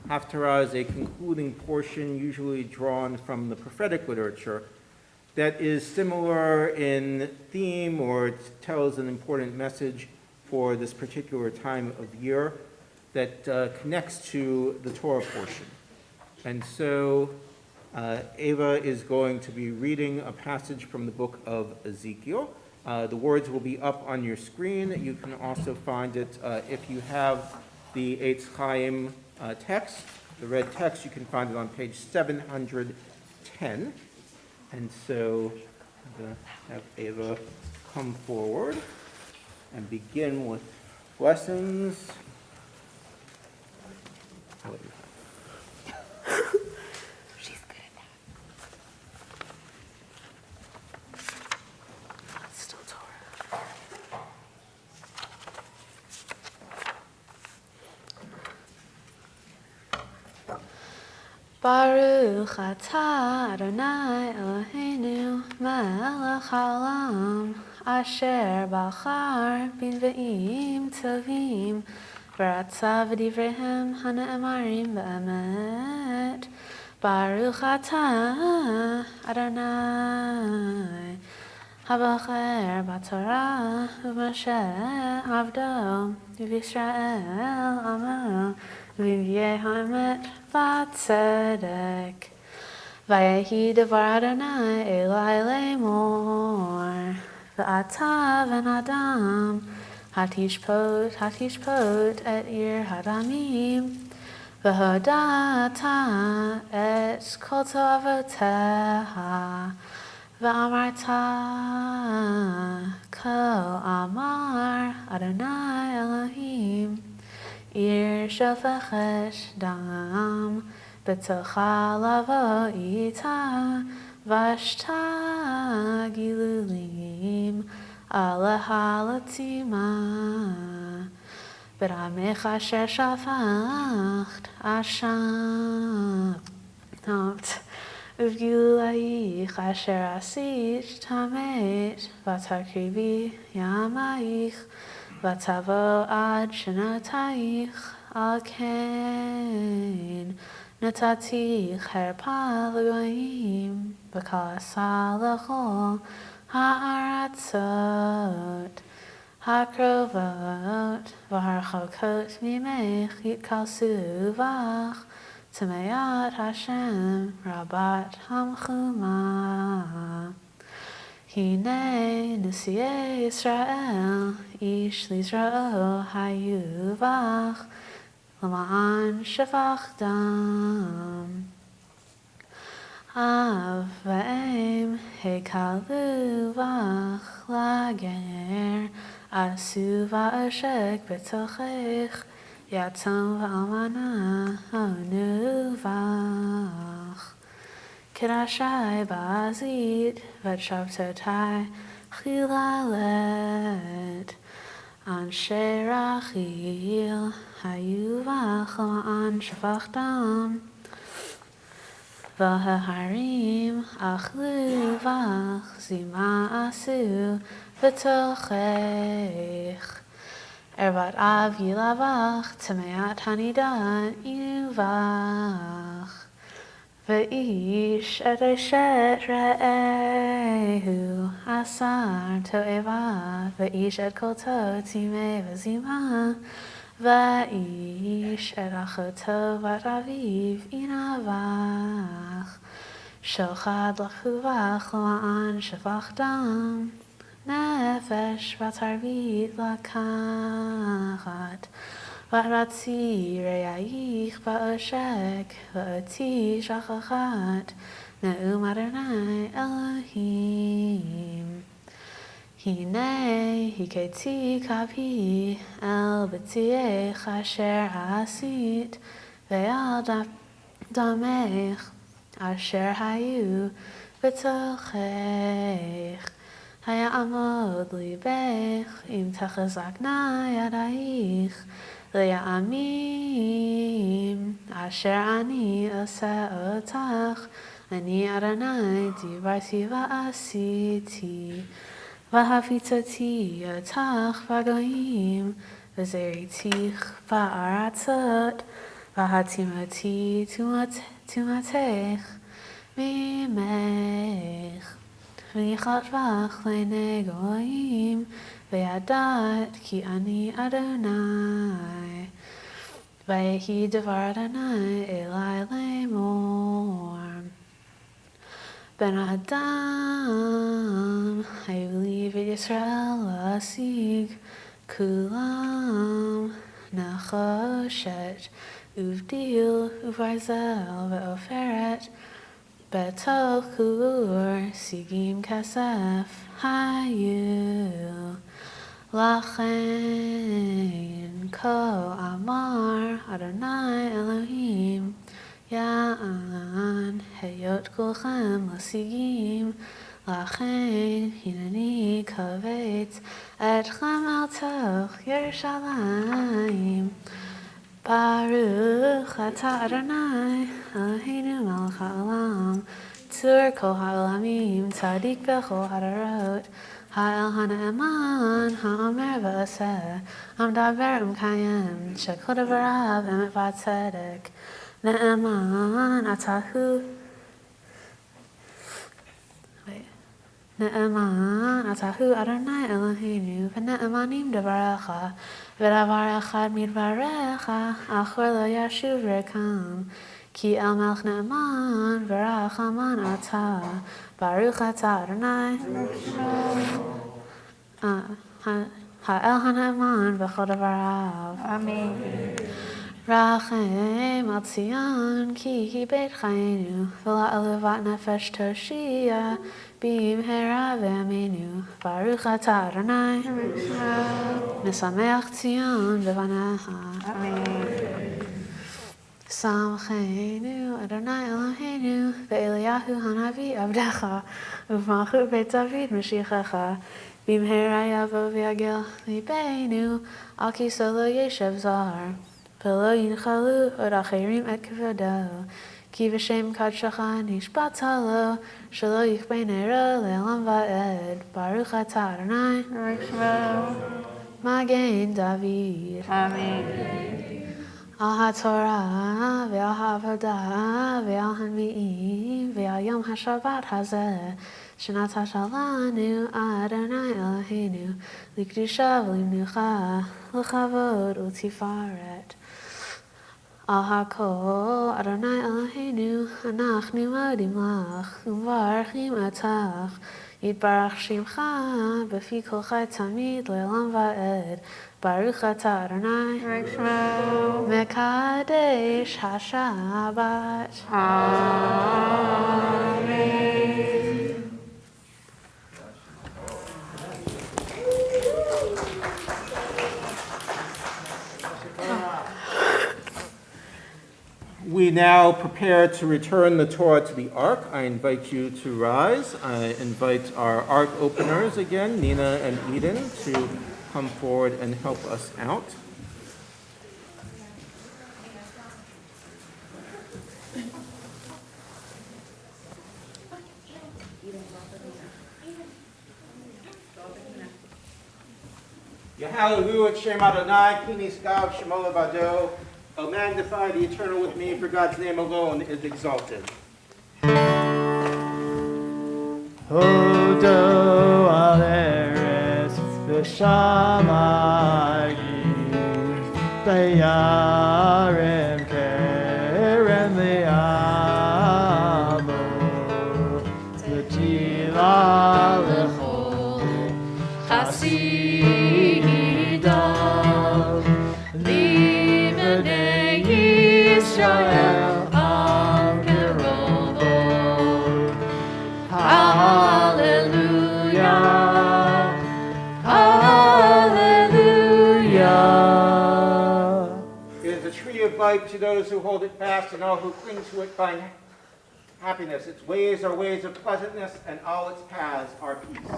Haftarah is a concluding portion usually drawn from the prophetic literature that is similar in theme or tells an important message for this particular time of year that connects to the Torah portion. And so Ava is going to be reading a passage from the book of Ezekiel. The words will be up on your screen. You can also find it if you have the Eitz Chaim text, the red text. You can find it on page 710. And so I'm going to have Ava come forward and begin with blessings. Baruch atah Adonai Eloheinu melech haolam asher bachar b'nvi'im tovim v'ratzav v'divreihem hana'emarim b'emet. Baruch atah Adonai habacher b'torah u'Moshe avdo v'Yisrael amo v'yeh ha'emet v'tzedek. Vayehi devar Adonai Elai lemor v'ata v'nadam hatishpot et ir hadamim v'hodata et kol toavoteha V'amarta kol amar Adonai Elohim Ir shofechet dam B'tocha lavo ita Vashta gilulim Aleha latima B'ramech asher shafacht Asham Uvgilulayich asher asit tamet Vatakrivi yamayich Vatavo ad shenotayich Al ken Natatich herpa l'goyim B'kasa l'chol ha'aratzot Hakrovot v'harchokot mimech yitkalsu vach Tamayat Hashem Rabat Hamchuma Hine Nisiye Yisrael Ish L'Yisrael Hayuvach L'ma'an Shefach Dam Av v'em Hekalu vach Lager Asu v'ashek B'tochech Yatzon v'almana onuvach Kedashai ba'azit v'shavtotai chilalet Anshe rachil hayuvach l'ma'an shafach dam V'haharim achlu vach zima asu v'tochech Ervat av yilavach tameat hanidan yuvach Ve'ish et eshet re'ehu asar to'eva Ve'ish et kolto timeh v'zima Ve'ish et achoto vat aviv inavach Shochad l'chuvach l'ma'an shefach dam Nefesh v'tarvit lakachat V'ratzi re'ayich v'oshek V'oti shachachat Ne'um Adonai Elohim Hine hiketi kapi El b'tiech asher asit Ve'al damech asher hayu B'tochech Hayamod libech im tachazakna yadayich Le'amim asher ani osa otach Ani Adonai divarti va'asiti V'hafitoti otach v'goyim V'zeritich va'aratzot V'hatimoti tumatech mimech V'yichatvach le'nei goyim Ve'yadat ki ani Adonai V'yehi devar Adonai elai le'mor Ben Adam Hayuli v'Yisrael l'asig Kulam Nachoshet Uvdil Uvarzel Ve'oferet Betol Kur Sigim Kasef Hayu Lachen Ko Amar Adonai Elohim Ya'an Heyot Kulchem Lasigim Lachen Hinani Kavet Etchem Al Toch Yerushalayim Baruch Atah Adonai Eloheinu melech haolam Tzur kol ha'olamim Tzadik b'chol hadarot Ha'el ha'ne'eman Ha'omer v'aseh Hamdaber u'mkayem Shekol devarav emet v'tzedek Ne'eman atahu Ne'eman atahu Adonai Eloheinu V'ne'emanim devarecha V'davar echad midvarecha Achor lo yashuv rekam Ki el melech ne'eman V'rachaman atah Baruch atah Adonai Ha'el ha'ne'eman V'chol devarav Amen. רחם על ציון כי היא בית חיינו, ולעלוות נפש תושיע במהרה בימינו. ברוך אתה אדוני, משמח ציון בבניה. שמחנו אדוני אלוהינו באליהו הנביא עבדך ובמלכות בית דוד משיחך. במהרה יבוא ויגל ליבנו על כיסא לא ישב זר, ולא ינחלו עוד אחרים את כבודו. כי בשם קדשך נשבעת לו, שלא יכבה נרו לעולם ועד. ברוך אתה אדוני, מגן דוד. אמן. על התורה ועל העבודה ועל הנביאים ועל יום השבת הזה שנתת לנו אדוני אלוהינו לקדושה ולמנוחה לכבוד ולתפארת. על הכל אדוני אלוהינו אנחנו מודים לך ומברכים אותך. יתברך שמך בפי כל חי תמיד לעולם ועד. ברוך אתה אדוני מקדש השבת. אמן. We now prepare to return the Torah to the Ark. I invite you to rise. I invite our Ark openers again, Nina and Eden, to come forward and help us out. Hallelujah, Shem Adonai, Kini Skav, Shemola Vado. Oh, magnify the eternal with me, for God's name alone is exalted. Hodo al eretz v'shamayim v'yarem kerem v'yamo v'tiva l'chol chasidam livnei Yisrael al kerovot. Hallelujah, hallelujah. It is a tree of life to those who hold it fast, and all who cling to it find happiness. Its ways are ways of pleasantness, and all its paths are peace.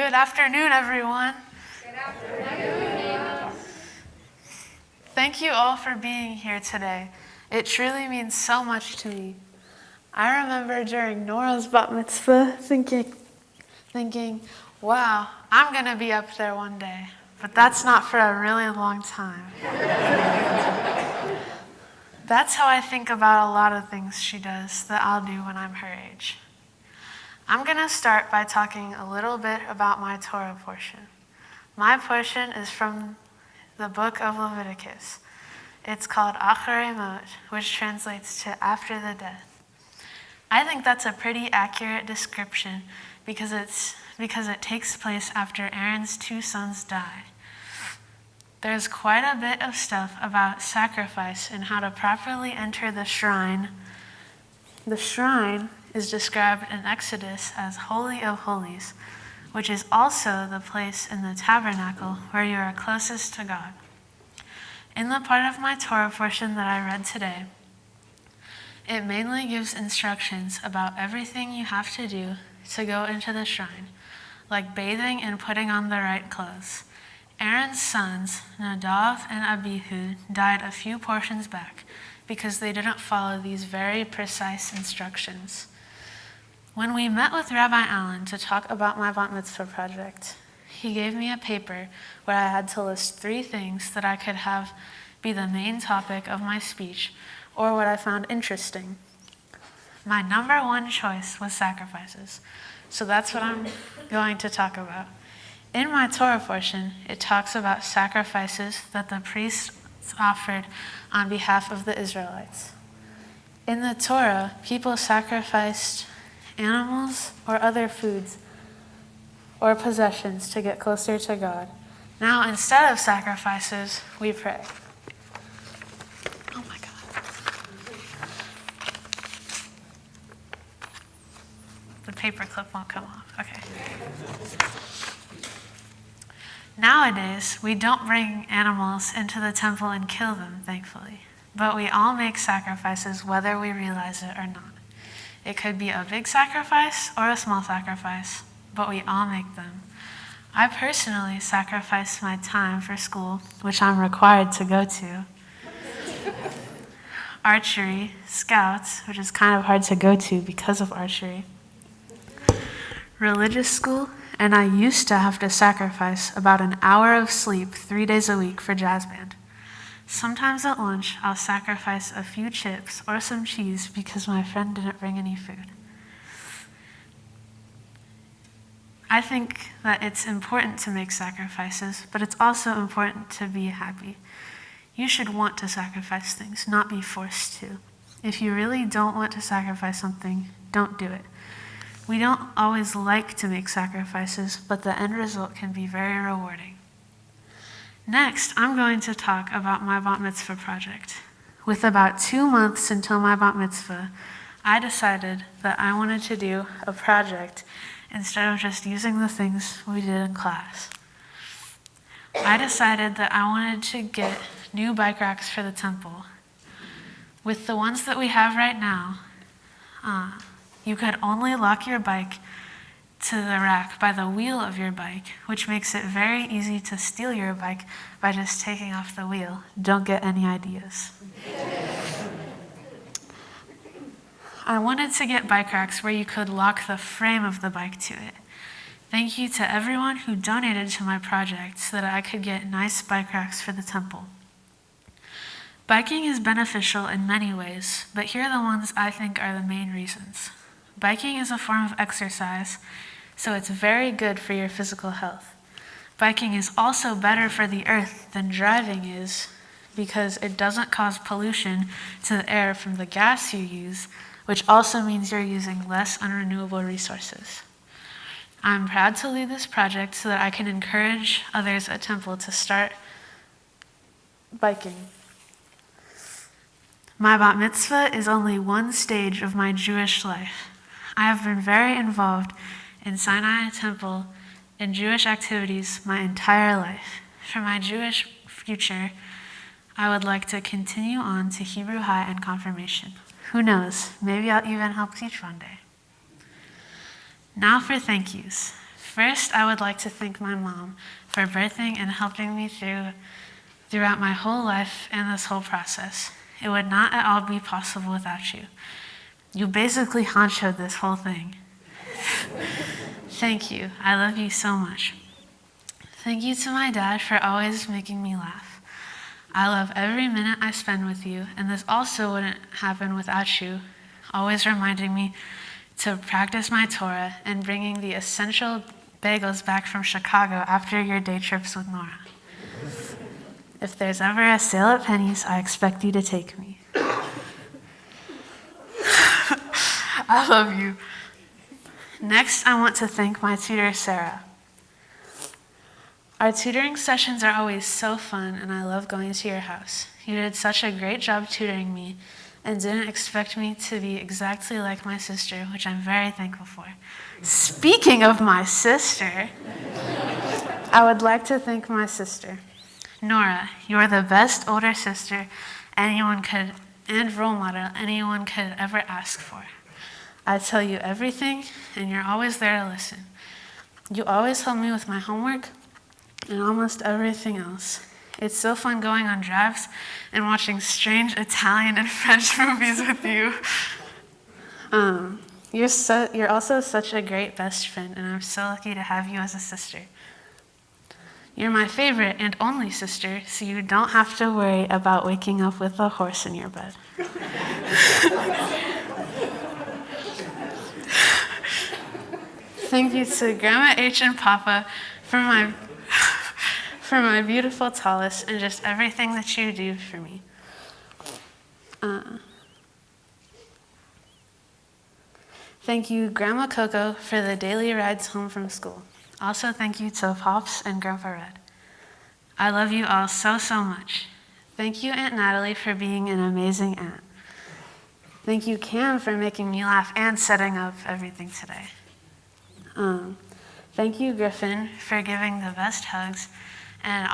Good afternoon, everyone. Good afternoon. Thank you all for being here today. It truly means so much to me. I remember during Nora's bat mitzvah thinking, wow, I'm going to be up there one day. But that's not for a really long time. That's how I think about a lot of things she does that I'll do when I'm her age. I'm going to start by talking a little bit about my Torah portion. My portion is from the book of Leviticus. It's called Acharei Mot, which translates to after the death. I think that's a pretty accurate description because it takes place after Aaron's 2 sons die. There's quite a bit of stuff about sacrifice and how to properly enter the shrine. The shrine is described in Exodus as Holy of Holies, which is also the place in the tabernacle where you are closest to God. In the part of my Torah portion that I read today, it mainly gives instructions about everything you have to do to go into the shrine, like bathing and putting on the right clothes. Aaron's sons, Nadav and Abihu, died a few portions back because they didn't follow these very precise instructions. When we met with Rabbi Allen to talk about my bat mitzvah project, he gave me a paper where I had to list 3 things that I could have be the main topic of my speech or what I found interesting. My number 1 choice was sacrifices, so that's what I'm going to talk about. In my Torah portion, it talks about sacrifices that the priests offered on behalf of the Israelites. In the Torah, people sacrificed animals or other foods or possessions to get closer to God. Now, instead of sacrifices, we pray. Oh my God. The paper clip won't come off. Okay. Nowadays, we don't bring animals into the temple and kill them, thankfully. But we all make sacrifices whether we realize it or not. It could be a big sacrifice or a small sacrifice, but we all make them. I personally sacrifice my time for school, which I'm required to go to. Archery, scouts, which is kind of hard to go to because of archery. Religious school, and I used to have to sacrifice about an hour of sleep 3 days a week for jazz band. Sometimes at lunch, I'll sacrifice a few chips or some cheese because my friend didn't bring any food. I think that it's important to make sacrifices, but it's also important to be happy. You should want to sacrifice things, not be forced to. If you really don't want to sacrifice something, don't do it. We don't always like to make sacrifices, but the end result can be very rewarding. Next, I'm going to talk about my bat mitzvah project. With about 2 months until my bat mitzvah, I decided that I wanted to do a project instead of just using the things we did in class. I decided that I wanted to get new bike racks for the temple. With the ones that we have right now, you could only lock your bike to the rack by the wheel of your bike, which makes it very easy to steal your bike by just taking off the wheel. Don't get any ideas. I wanted to get bike racks where you could lock the frame of the bike to it. Thank you to everyone who donated to my project so that I could get nice bike racks for the temple. Biking is beneficial in many ways, but here are the ones I think are the main reasons. Biking is a form of exercise, so it's very good for your physical health. Biking is also better for the earth than driving is because it doesn't cause pollution to the air from the gas you use, which also means you're using less unrenewable resources. I'm proud to lead this project so that I can encourage others at Temple to start biking. My bat mitzvah is only one stage of my Jewish life. I have been very involved in Sinai Temple and Jewish activities my entire life. For my Jewish future, I would like to continue on to Hebrew High and Confirmation. Who knows, maybe I'll even help teach one day. Now for thank yous. First, I would like to thank my mom for birthing and helping me through throughout my whole life and this whole process. It would not at all be possible without you. You basically honchoed this whole thing. Thank you. I love you so much. Thank you to my dad for always making me laugh. I love every minute I spend with you, and this also wouldn't happen without you, always reminding me to practice my Torah and bringing the essential bagels back from Chicago after your day trips with Nora. If there's ever a sale at Penny's, I expect you to take me. I love you. Next, I want to thank my tutor, Sarah. Our tutoring sessions are always so fun, and I love going to your house. You did such a great job tutoring me and didn't expect me to be exactly like my sister, which I'm very thankful for. Speaking of my sister, I would like to thank my sister. Nora, you're the best older sister anyone could, and role model anyone could ever ask for. I tell you everything, and you're always there to listen. You always help me with my homework and almost everything else. It's so fun going on drives and watching strange Italian and French movies with you. You're also such a great best friend, and I'm so lucky to have you as a sister. You're my favorite and only sister, so you don't have to worry about waking up with a horse in your bed. Thank you to Grandma H and Papa for my beautiful tallis and just everything that you do for me. Thank you, Grandma Coco, for the daily rides home from school. Also, thank you to Pops and Grandpa Red. I love you all so, so much. Thank you, Aunt Natalie, for being an amazing aunt. Thank you, Cam, for making me laugh and setting up everything today. Thank you, Griffin, for giving the best hugs and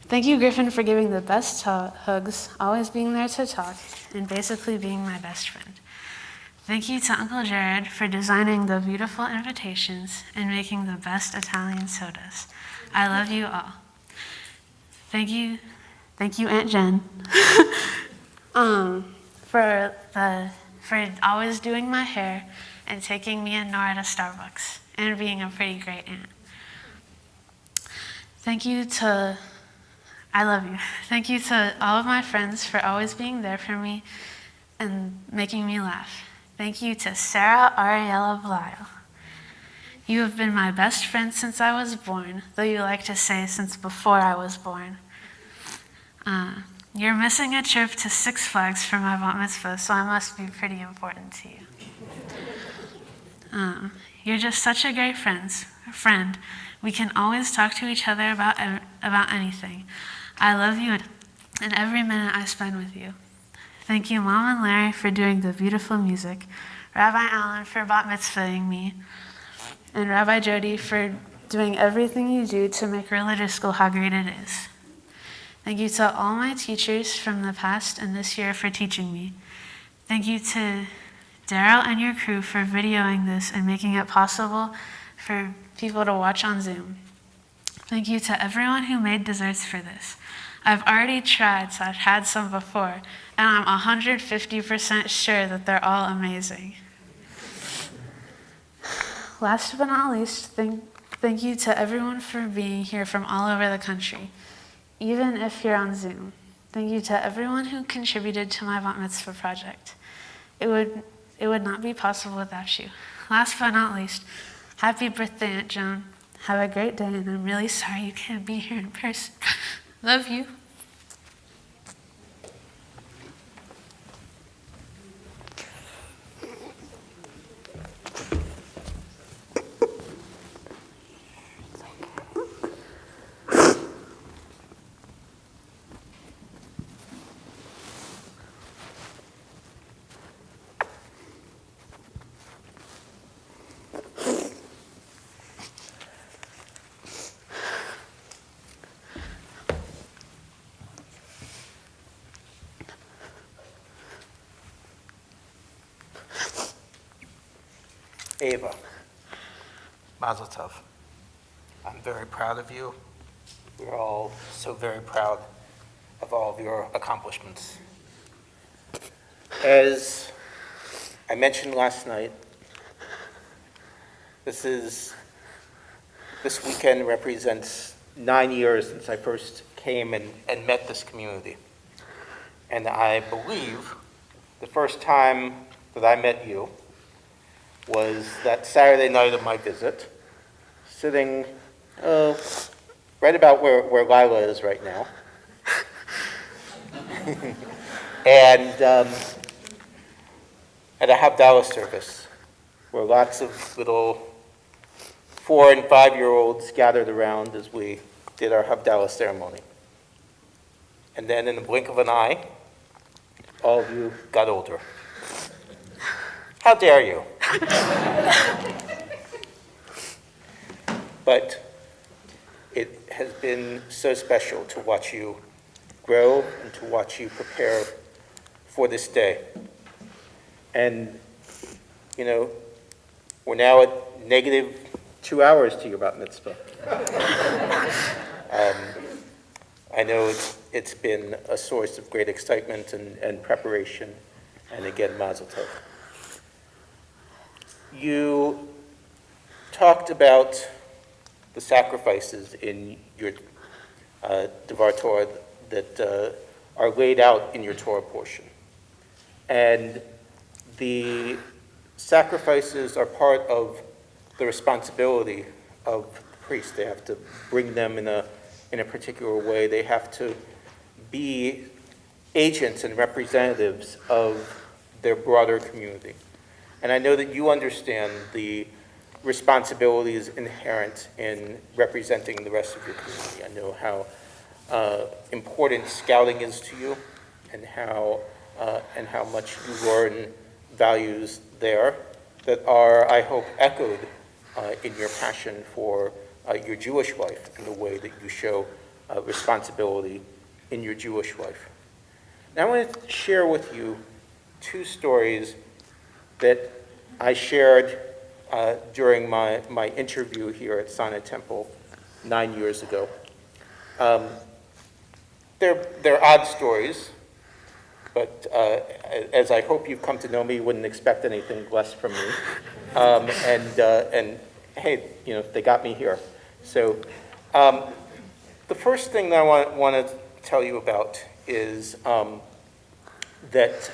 Thank you, Griffin, for giving the best hugs, always being there to talk, and basically being my best friend. Thank you to Uncle Jared for designing the beautiful invitations and making the best Italian sodas. I love you all. Thank you, Aunt Jen, for always doing my hair and taking me and Nora to Starbucks and being a pretty great aunt. I love you. Thank you to all of my friends for always being there for me and making me laugh. Thank you to Sarah Ariella Blyle. You have been my best friend since I was born, though you like to say since before I was born. You're missing a trip to Six Flags for my bat mitzvah, so I must be pretty important to you. You're just such a great friend. We can always talk to each other about anything. I love you and every minute I spend with you. Thank you, Mom and Larry, for doing the beautiful music, Rabbi Allen for bat mitzvahing me, and Rabbi Jody for doing everything you do to make religious school how great it is. Thank you to all my teachers from the past and this year for teaching me. Thank you to Daryl and your crew for videoing this and making it possible for people to watch on Zoom. Thank you to everyone who made desserts for this. I've already tried, so I've had some before, and I'm 150% sure that they're all amazing. Last but not least, thank you to everyone for being here from all over the country, even if you're on Zoom. Thank you to everyone who contributed to my bat mitzvah project. It would not be possible without you. Last but not least, happy birthday, Aunt Joan. Have a great day, and I'm really sorry you can't be here in person. Love you. Ava, Mazel Tov. I'm very proud of you. We're all so very proud of all of your accomplishments. As I mentioned last night, this weekend represents 9 years since I first came and met this community. And I believe the first time that I met you was that Saturday night of my visit, sitting right about where Lila is right now. And at a Havdalah service, where lots of little 4- and 5-year-olds gathered around as we did our Havdalah ceremony. And then in the blink of an eye, all of you got older. How dare you? But it has been so special to watch you grow and to watch you prepare for this day. And, you know, we're now at -2 hours to your bat mitzvah. I know it's been a source of great excitement and preparation, and again, mazel tov. You talked about the sacrifices in your Devar Torah that are laid out in your Torah portion. And the sacrifices are part of the responsibility of the priest. They have to bring them in a particular way. They have to be agents and representatives of their broader community. And I know that you understand the responsibilities inherent in representing the rest of your community. I know how important scouting is to you, and how much you learn values there that are, I hope, echoed in your passion for your Jewish life and the way that you show responsibility in your Jewish life. Now I want to share with you 2 stories that I shared during my interview here at Sinai Temple 9 years ago. They're odd stories, but as I hope you've come to know me, you wouldn't expect anything less from me. And hey, you know, they got me here. So the first thing that I want to tell you about is that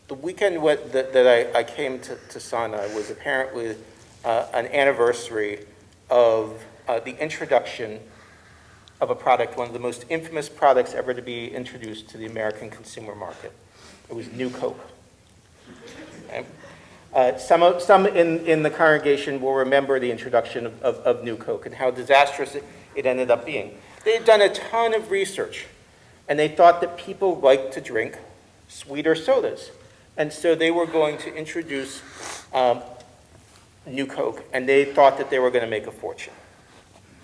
the weekend that I came to Sinai was apparently an anniversary of the introduction of a product, one of the most infamous products ever to be introduced to the American consumer market. It was New Coke. Okay? Some in the congregation will remember the introduction of New Coke and how disastrous it ended up being. They had done a ton of research, and they thought that people liked to drink sweeter sodas. And so they were going to introduce New Coke, and they thought that they were going to make a fortune.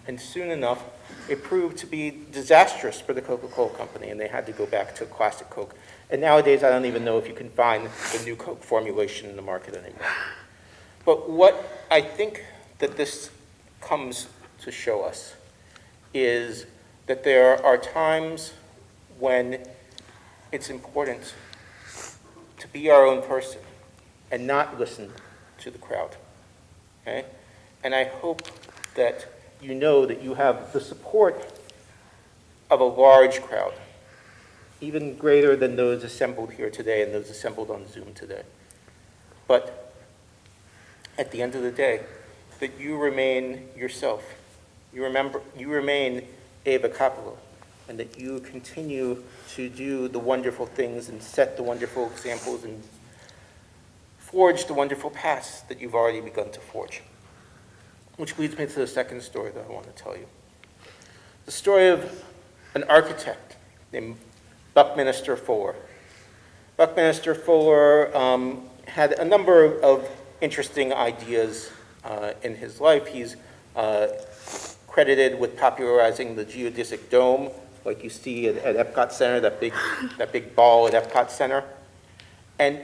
And soon enough, it proved to be disastrous for the Coca-Cola company, and they had to go back to classic Coke. And nowadays, I don't even know if you can find the New Coke formulation in the market anymore. But what I think that this comes to show us is that there are times when it's important to be our own person and not listen to the crowd. Okay? And I hope that you know that you have the support of a large crowd, even greater than those assembled here today and those assembled on Zoom today. But at the end of the day, that you remain yourself. You remain Ava Kopolow, and that you continue to do the wonderful things and set the wonderful examples and forge the wonderful paths that you've already begun to forge. Which leads me to the second story that I want to tell you. The story of an architect named Buckminster Fuller. Buckminster Fuller had a number of interesting ideas in his life. He's credited with popularizing the geodesic dome, like you see at Epcot Center, that big ball at Epcot Center. And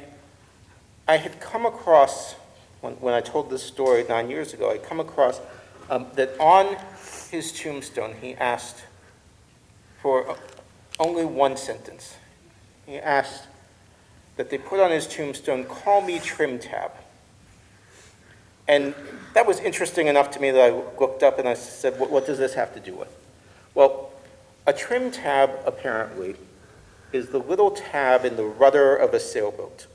I had come across, when I told this story 9 years ago, I come across that on his tombstone he asked for only one sentence. He asked that they put on his tombstone, "Call me Trim Tab." And that was interesting enough to me that I looked up and I said, what does this have to do with? Well, a trim tab, apparently, is the little tab in the rudder of a sailboat.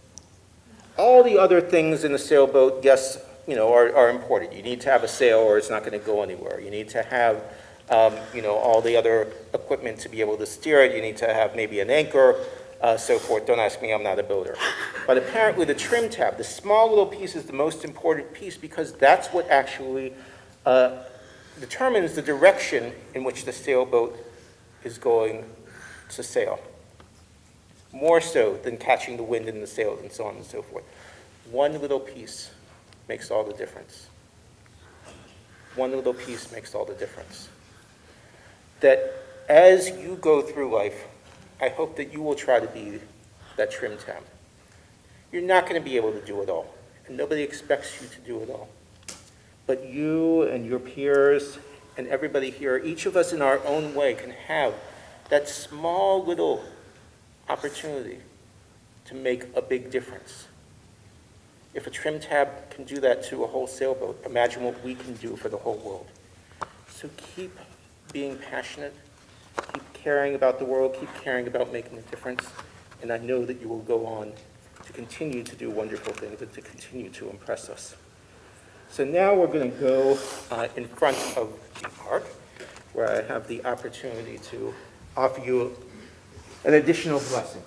All the other things in a sailboat, yes, are important. You need to have a sail or it's not going to go anywhere. You need to have, all the other equipment to be able to steer it. You need to have maybe an anchor, so forth. Don't ask me, I'm not a builder. But apparently the trim tab, the small little piece, is the most important piece because that's what actually determines the direction in which the sailboat is going to sail. More so than catching the wind in the sails and so on and so forth. One little piece makes all the difference. One little piece makes all the difference. That as you go through life, I hope that you will try to be that trim tab. You're not going to be able to do it all, and nobody expects you to do it all. But you and your peers and everybody here, each of us in our own way, can have that small little opportunity to make a big difference. If a trim tab can do that to a whole sailboat, imagine what we can do for the whole world. So keep being passionate, keep caring about the world, keep caring about making a difference, and I know that you will go on to continue to do wonderful things and to continue to impress us. So now we're going to go in front of the park, where I have the opportunity to offer you an additional blessing.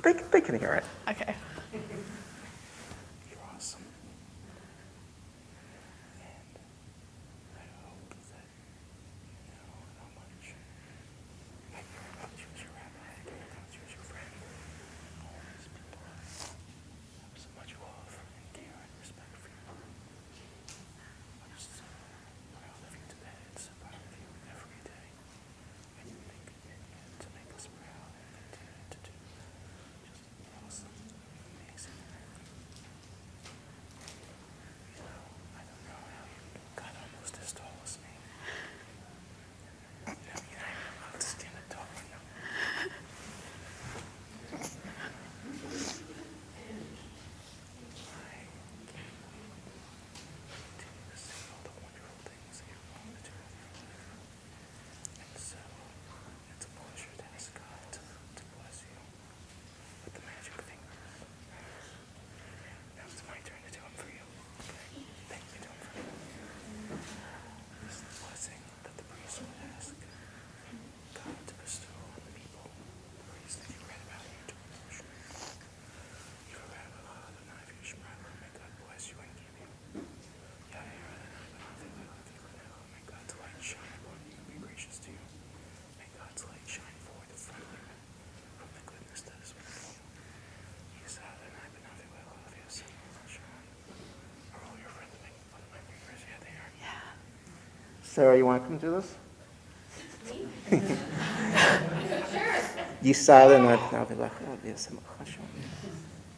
They can hear it. Okay. You're awesome. And I hope that you know how much I care about you as your rabbi, I care about you as your friend. All these people have so much love and care and respect for you. I'm so proud of you today and so proud of you every day. And you make commitment to make us proud and continue to do just awesome, amazing. I don't know how you got almost as tall as me. I'm allowed to stand up tall right now. Continue to see all the wonderful things that you're going to do in your life. And so, it's a pleasure to ask God to bless you with the magic fingers. Now it's my turn to do them for you. Thank you, do them for me. This is the blessing that the priest would ask God to bestow on the people. The priest that you read about in your devotion. You read about Adonai v'yishmerecha, may God bless you and keep you. Yair Adonai v'nafecha, may God's light shine upon you and be gracious to you. May God's light shine forth from you, from the goodness that is within you. Yisa Adonai v'nafecha, are all your friends making fun of my fingers? Yeah, they are. Yeah. Sarah, you want to come do this? Yisa Adonai v'nafecha,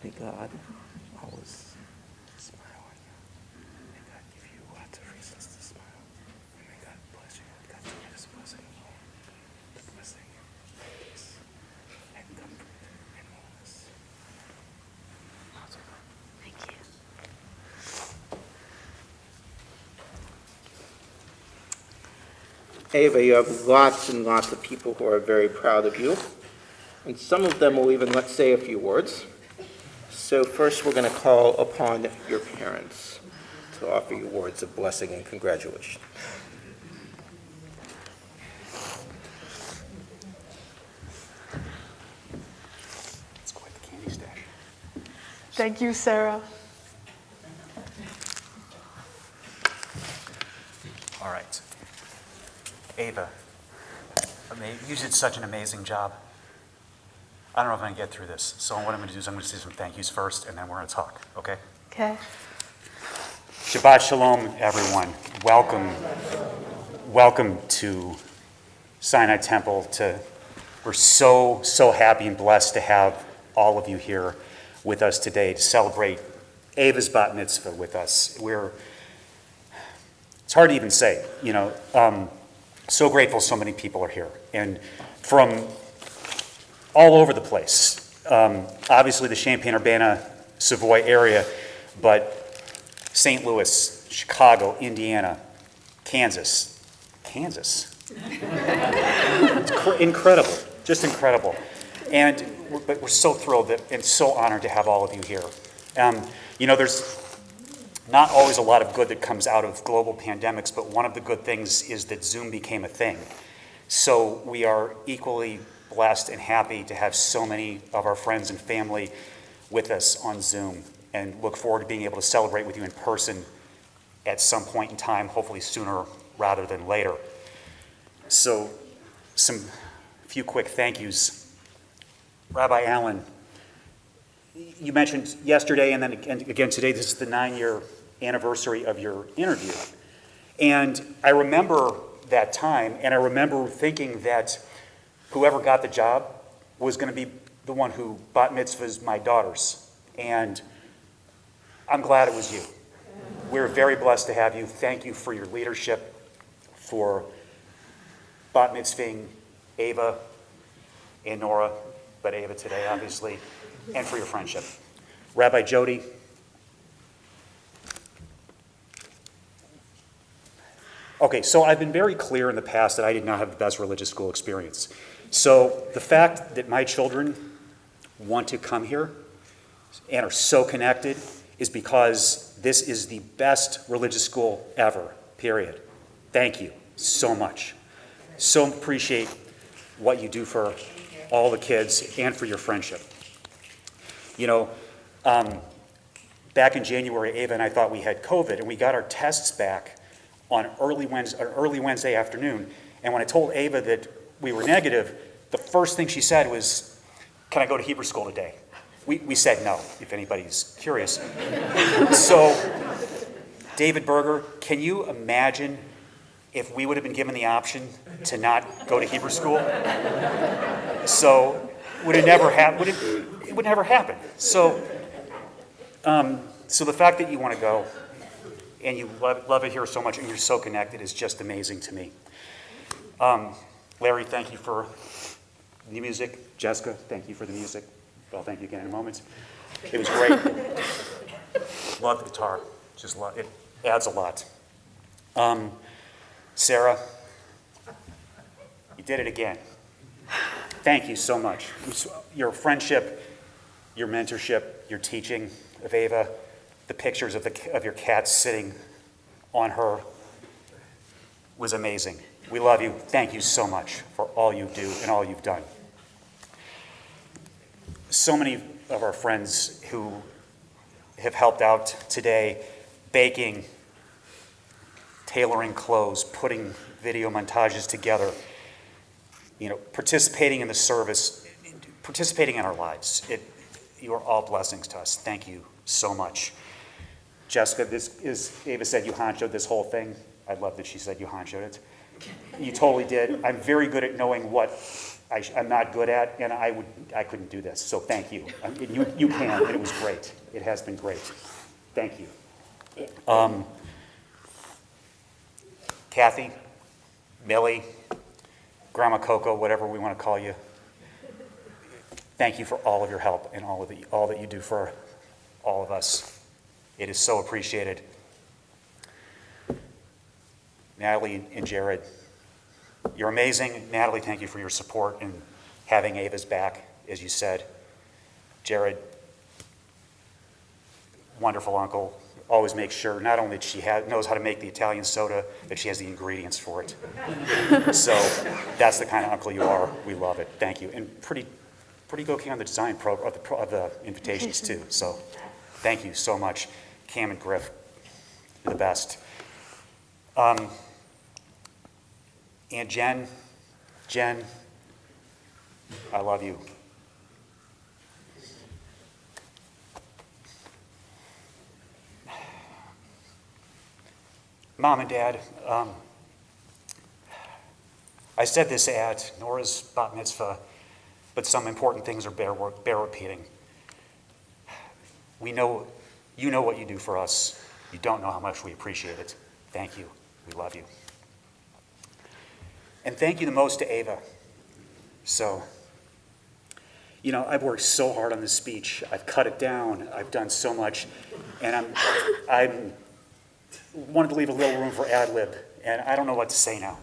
may God always smile on you. May God give you lots of reasons to smile. And may God bless you with God's greatest blessing of all. The blessing of peace and comfort and wholeness. Thank you. Ava, you have lots and lots of people who are very proud of you. And some of them will even let's say a few words. So first we're going to call upon your parents to offer you words of blessing and congratulations. It's quite the candy stash. Thank you, Sarah. All right. Ava, you did such an amazing job. I don't know if I'm going to get through this. So what I'm going to do is I'm going to say some thank yous first, and then we're going to talk, okay? Okay. Shabbat Shalom, everyone. Welcome. Welcome to Sinai Temple. We're so happy and blessed to have all of you here. with us today to celebrate Ava's Bat Mitzvah with us. It's hard to even say, so grateful so many people are here. And from all over the place, obviously the Champaign, Urbana, Savoy area, but St. Louis, Chicago, Indiana, Kansas. It's incredible, just incredible. But we're so thrilled and so honored to have all of you here. There's not always a lot of good that comes out of global pandemics, but one of the good things is that Zoom became a thing. So we are equally blessed and happy to have so many of our friends and family with us on Zoom, and look forward to being able to celebrate with you in person at some point in time, hopefully sooner rather than later. So a few quick thank yous. Rabbi Allen, you mentioned yesterday and then again today, this is the 9-year anniversary of your interview. And I remember that time, and I remember thinking that whoever got the job was going to be the one who bat mitzvahs my daughters. And I'm glad it was you. We're very blessed to have you. Thank you for your leadership, for bat mitzvahing Ava and Nora, but Ava today, obviously, and for your friendship. Rabbi Jody, okay, so I've been very clear in the past that I did not have the best religious school experience. So the fact that my children want to come here and are so connected is because this is the best religious school ever, period. Thank you so much. So appreciate what you do for all the kids and for your friendship. Back in January, Ava and I thought we had COVID, and we got our tests back on early Wednesday afternoon. And when I told Ava that we were negative, the first thing she said was, "Can I go to Hebrew school today?" We said no, if anybody's curious. So, David Berger, can you imagine if we would have been given the option to not go to Hebrew school? So, it would never happen. So, the fact that you want to go and you love it here so much and you're so connected is just amazing to me. Larry, thank you for the music. Jessica, thank you for the music. I'll thank you again in a moment. It was great. Love the guitar. Just love it. Adds a lot. Sarah, you did it again. Thank you so much. Your friendship, your mentorship, your teaching of Ava, the pictures of your cats sitting on her was amazing. We love you. Thank you so much for all you do and all you've done. So many of our friends who have helped out today, baking, tailoring clothes, putting video montages together, participating in the service, participating in our lives. You are all blessings to us. Thank you so much. Jessica, Ava said you honchoed this whole thing. I love that she said you honchoed it. You totally did. I'm very good at knowing what I'm not good at, and I couldn't do this. So thank you. You can, and it was great. It has been great. Thank you. Kathy, Millie, Grandma Coco, whatever we want to call you. Thank you for all of your help and all that you do for all of us. It is so appreciated. Natalie and Jared, you're amazing. Natalie, thank you for your support and having Ava's back, as you said. Jared, wonderful uncle, always makes sure not only that she knows how to make the Italian soda, that she has the ingredients for it. So that's the kind of uncle you are. We love it. Thank you. And pretty good okay on the design of the invitations too. So thank you so much. Cam and Griff, you're the best. And Jen, I love you. Mom and Dad, I said this at Nora's bat mitzvah, but some important things are bear repeating. you know what you do for us. You don't know how much we appreciate it. Thank you. We love you. And thank you the most to Ava. So, I've worked so hard on this speech. I've cut it down. I've done so much. And I'm wanted to leave a little room for ad lib. And I don't know what to say now.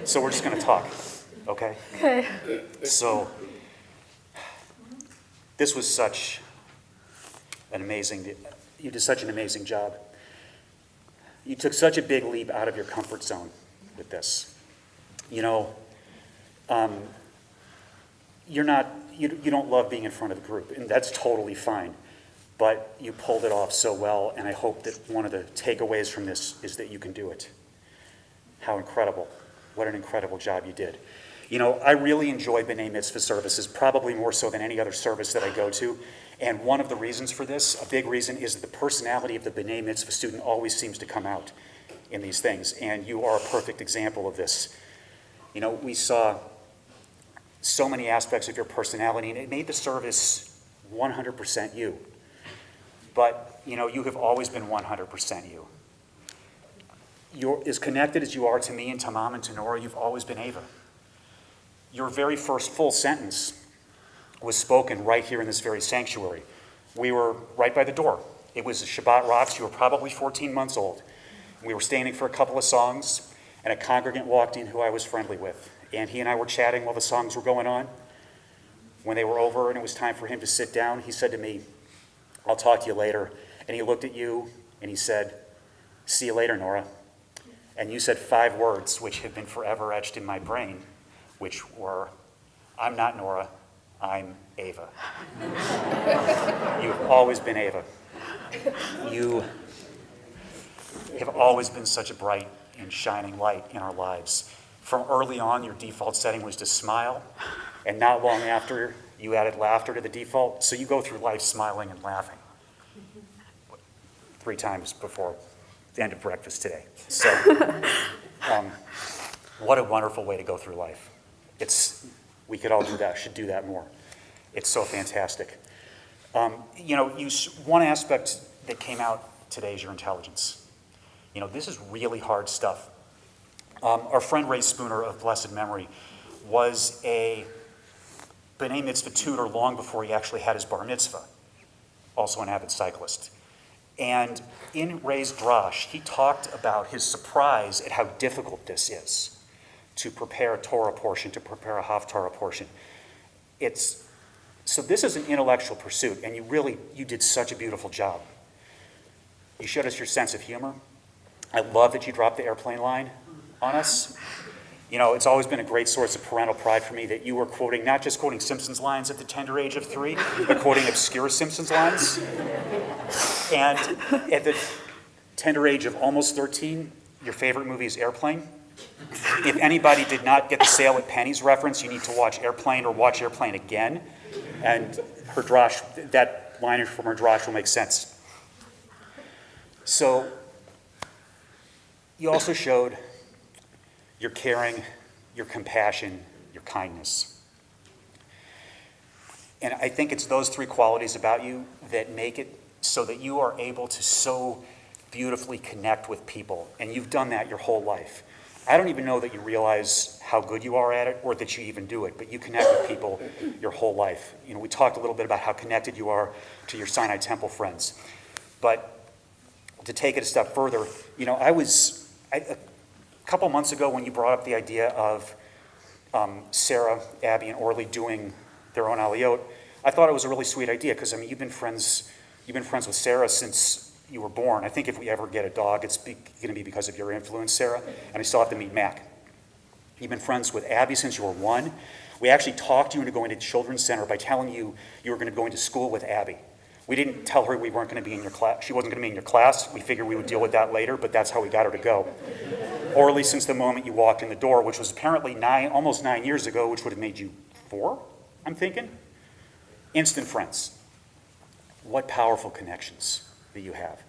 So we're just going to talk. Okay? Okay. So, this was such an amazing, you did such an amazing job. You took such a big leap out of your comfort zone with this. You don't love being in front of a group, and that's totally fine. But you pulled it off so well, and I hope that one of the takeaways from this is that you can do it. How incredible. What an incredible job you did. I really enjoy B'nai Mitzvah services, probably more so than any other service that I go to. And one of the reasons for this, a big reason, is that the personality of the B'nai Mitzvah student always seems to come out in these things. And you are a perfect example of this. We saw so many aspects of your personality, and it made the service 100% you. But, you have always been 100% you. You're as connected as you are to me and to Mom and to Nora, you've always been Ava. Your very first full sentence was spoken right here in this very sanctuary. We were right by the door. It was Shabbat Rocks. You were probably 14 months old. We were standing for a couple of songs, and a congregant walked in who I was friendly with. And he and I were chatting while the songs were going on. When they were over and it was time for him to sit down, he said to me, "I'll talk to you later." And he looked at you and he said, "See you later, Nora." And you said 5 words which have been forever etched in my brain, which were, "I'm not Nora, I'm Ava." You've always been Ava. You have always been such a bright and shining light in our lives. From early on, your default setting was to smile, and not long after, you added laughter to the default, so you go through life smiling and laughing 3 times before the end of breakfast today. So, what a wonderful way to go through life. We could all do that, should do that more. It's so fantastic. One aspect that came out today is your intelligence. This is really hard stuff. Our friend Ray Spooner of blessed memory was a B'nai Mitzvah tutor long before he actually had his bar mitzvah, also an avid cyclist. And in Ray's drash, he talked about his surprise at how difficult this is to prepare a Torah portion, to prepare a Haftarah portion. So this is an intellectual pursuit, and you did such a beautiful job. You showed us your sense of humor. I love that you dropped the airplane line on us. It's always been a great source of parental pride for me that you were quoting, not just quoting Simpsons lines at the tender age of 3, but quoting obscure Simpsons lines. And at the tender age of almost 13, your favorite movie is Airplane. If anybody did not get the Sale at Penny's reference, you need to watch Airplane or watch Airplane again. And her drash, that line from her drash will make sense. So, you also showed your caring, your compassion, your kindness. And I think it's those 3 qualities about you that make it so that you are able to so beautifully connect with people. And you've done that your whole life. I don't even know that you realize how good you are at it or that you even do it, but you connect with people your whole life. We talked a little bit about how connected you are to your Sinai Temple friends. But to take it a step further, a couple months ago when you brought up the idea of Sarah, Abby, and Orly doing their own aliyot, I thought it was a really sweet idea because you've been friends with Sarah since you were born. I think if we ever get a dog, it's going to be because of your influence, Sarah. And I still have to meet Mac. You've been friends with Abby since you were 1. We actually talked you into going to the Children's Center by telling you you were going to go into school with Abby. We didn't tell her we weren't going to be in your class. She wasn't going to be in your class. We figured we would deal with that later, but that's how we got her to go. Orly, since the moment you walked in the door, which was apparently almost 9 years ago, which would have made you 4, I'm thinking. Instant friends. What powerful connections that you have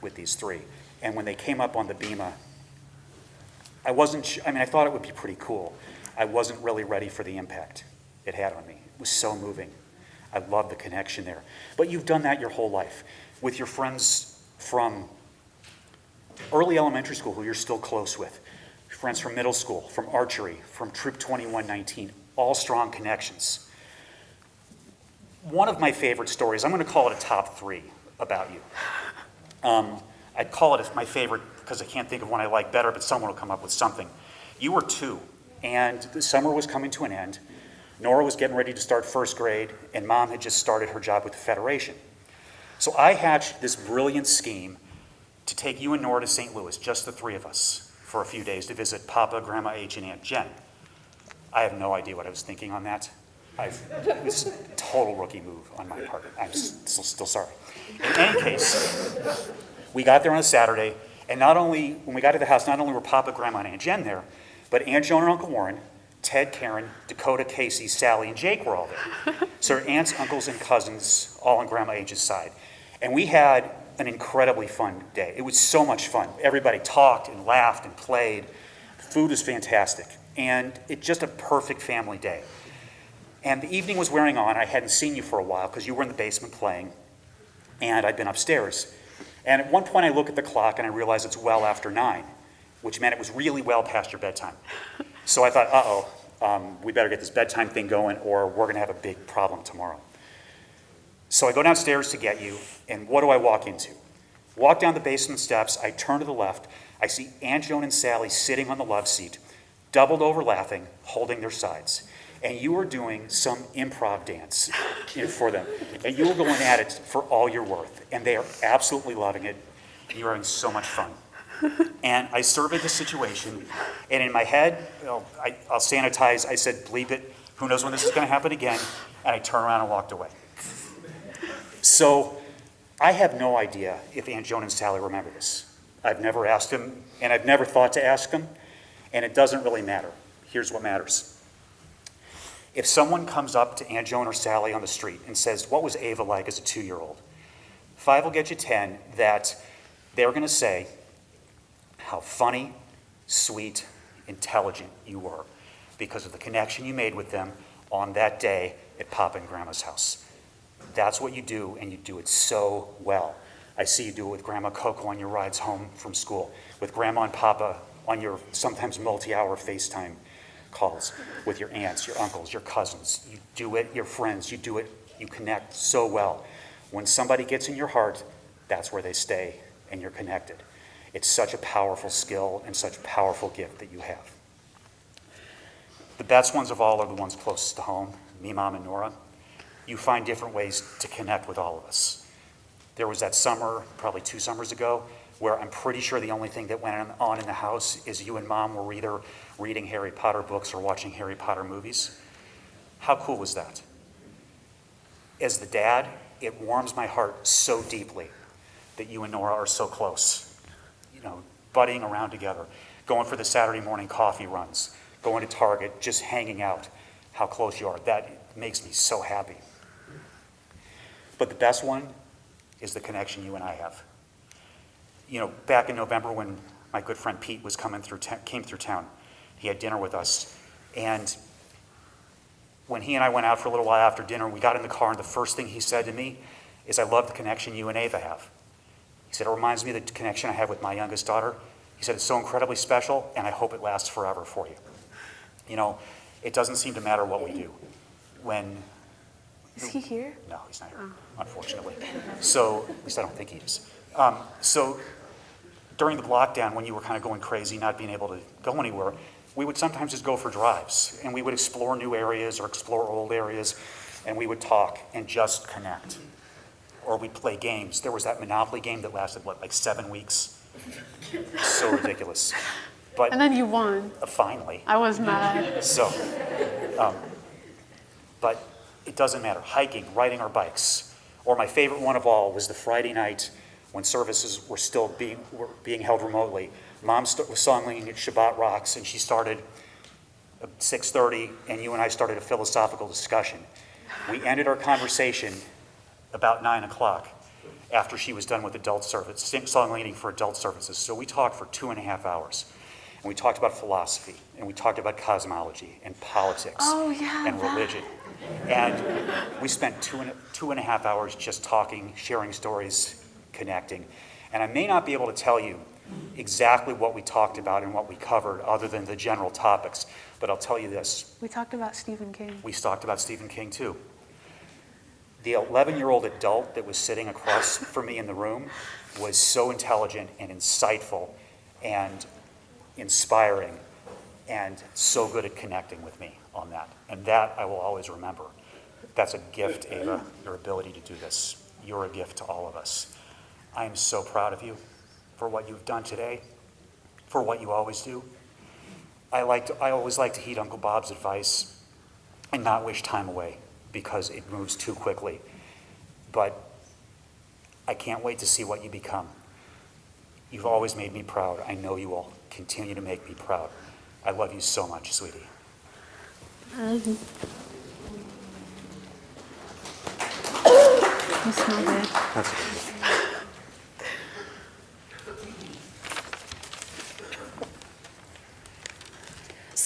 with these 3. And when they came up on the bima, I thought it would be pretty cool. I wasn't really ready for the impact it had on me. It was so moving. I love the connection there. But you've done that your whole life with your friends from early elementary school who you're still close with, friends from middle school, from archery, from Troop 2119, all strong connections. One of my favorite stories, I'm going to call it a top 3 about you. I'd call it my favorite because I can't think of one I like better, but someone will come up with something. You were 2, and the summer was coming to an end. Nora was getting ready to start first grade, and Mom had just started her job with the Federation. So I hatched this brilliant scheme to take you and Nora to St. Louis, just the 3 of us, for a few days to visit Papa, Grandma H, and Aunt Jen. I have no idea what I was thinking on that. It was a total rookie move on my part. I'm still sorry. In any case, we got there on a Saturday, and when we got to the house, not only were Papa, Grandma, and Aunt Jen there, but Aunt Joan and Uncle Warren, Ted, Karen, Dakota, Casey, Sally, and Jake were all there. So our aunts, uncles, and cousins all on Grandma H's side. And we had an incredibly fun day. It was so much fun. Everybody talked and laughed and played. The food was fantastic. And it's just a perfect family day. And the evening was wearing on. I hadn't seen you for a while because you were in the basement playing, and I'd been upstairs. And at one point I look at the clock and I realize it's well after 9, which meant it was really well past your bedtime. So I thought, we better get this bedtime thing going or we're going to have a big problem tomorrow. So I go downstairs to get you, and what do I walk into? Walk down the basement steps, I turn to the left, I see Aunt Joan and Sally sitting on the love seat, doubled over laughing, holding their sides. And you were doing some improv dance for them. And you were going at it for all you're worth. And they are absolutely loving it. And you're having so much fun. And I surveyed the situation, and in my head, I'll sanitize, I said, bleep it, who knows when this is going to happen again, and I turned around and walked away. So I have no idea if Aunt Joan and Sally remember this. I've never asked them, and I've never thought to ask them, and it doesn't really matter. Here's what matters. If someone comes up to Aunt Joan or Sally on the street and says, what was Ava like as a 2-year-old? 5 will get you 10 that they're going to say how funny, sweet, intelligent you were because of the connection you made with them on that day at Papa and Grandma's house. That's what you do, and you do it so well. I see you do it with Grandma Coco on your rides home from school, with Grandma and Papa on your sometimes multi-hour FaceTime calls, with your aunts, your uncles, your cousins. You do it, your friends, you do it, you connect so well. When somebody gets in your heart, that's where they stay, and you're connected. It's such a powerful skill and such a powerful gift that you have. The best ones of all are the ones closest to home, me, Mom, and Nora. You find different ways to connect with all of us. There was that summer, probably 2 summers ago, where I'm pretty sure the only thing that went on in the house is you and Mom were either reading Harry Potter books or watching Harry Potter movies. How cool was that? As the dad, it warms my heart so deeply that you and Nora are so close. You know, buddying around together, going for the Saturday morning coffee runs, going to Target, just hanging out, how close you are. That makes me so happy. But the best one is the connection you and I have. You know, back in November when my good friend Pete was came through town, he had dinner with us, and when he and I went out for a little while after dinner, we got in the car, and the first thing he said to me is, I love the connection you and Ava have. He said, it reminds me of the connection I have with my youngest daughter. He said, it's so incredibly special, and I hope it lasts forever for you. You know, it doesn't seem to matter what we do. Is he here? No, he's not here, unfortunately. So, at least I don't think he is. So during the lockdown, when you were kind of going crazy, not being able to go anywhere, we would sometimes just go for drives, and we would explore new areas or explore old areas, and we would talk and just connect. Or we'd play games. There was that Monopoly game that lasted, like 7 weeks? So ridiculous. But and then you won. Finally. I was mad. So, but it doesn't matter. Hiking, riding our bikes. Or my favorite one of all was the Friday night when services were still being held remotely. Mom was songing at Shabbat Rocks, and she started at 6:30, and you and I started a philosophical discussion. We ended our conversation about 9 o'clock after she was done with adult service, song leading for adult services. So we talked for 2.5 hours. And we talked about philosophy, and we talked about cosmology and politics and religion. And we spent two and a half hours just talking, sharing stories, connecting. And I may not be able to tell you exactly what we talked about and what we covered other than the general topics, but I'll tell you this. We talked about Stephen King. We talked about Stephen King too. The 11-year-old adult that was sitting across from me in the room was so intelligent and insightful and inspiring and so good at connecting with me on that. And that I will always remember. That's a gift, Ava, your ability to do this. You're a gift to all of us. I am so proud of you for what you've done today, for what you always do. I always like to heed Uncle Bob's advice and not wish time away because it moves too quickly. But I can't wait to see what you become. You've always made me proud. I know you will continue to make me proud. I love you so much, sweetie. You smell good. That's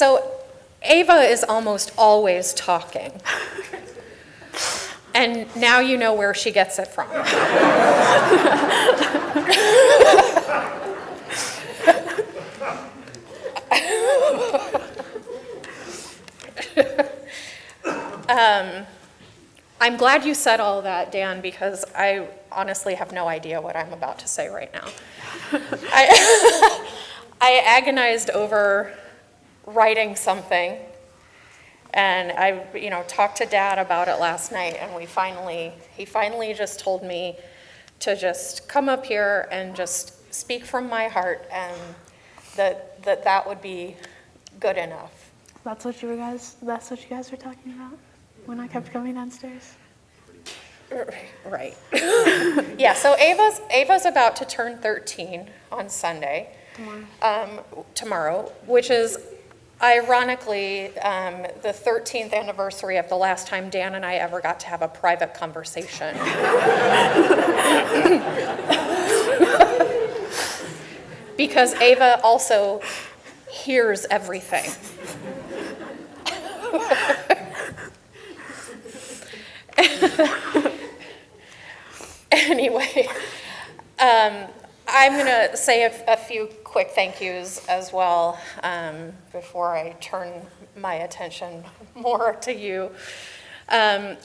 So Ava is almost always talking. And now you know where she gets it from. I'm glad you said all that, Dan, because I honestly have no idea what I'm about to say right now. I agonized over writing something, and I, talked to Dad about it last night, and he finally just told me to just come up here and just speak from my heart, and that would be good enough. That's what you guys were talking about when I kept coming downstairs? Right. Yeah, so Ava's about to turn 13 on Sunday. Tomorrow, which is ironically the 13th anniversary of the last time Dan and I ever got to have a private conversation. Because Ava also hears everything. Anyway, I'm going to say a few quick thank yous as well before I turn my attention more to you. Dan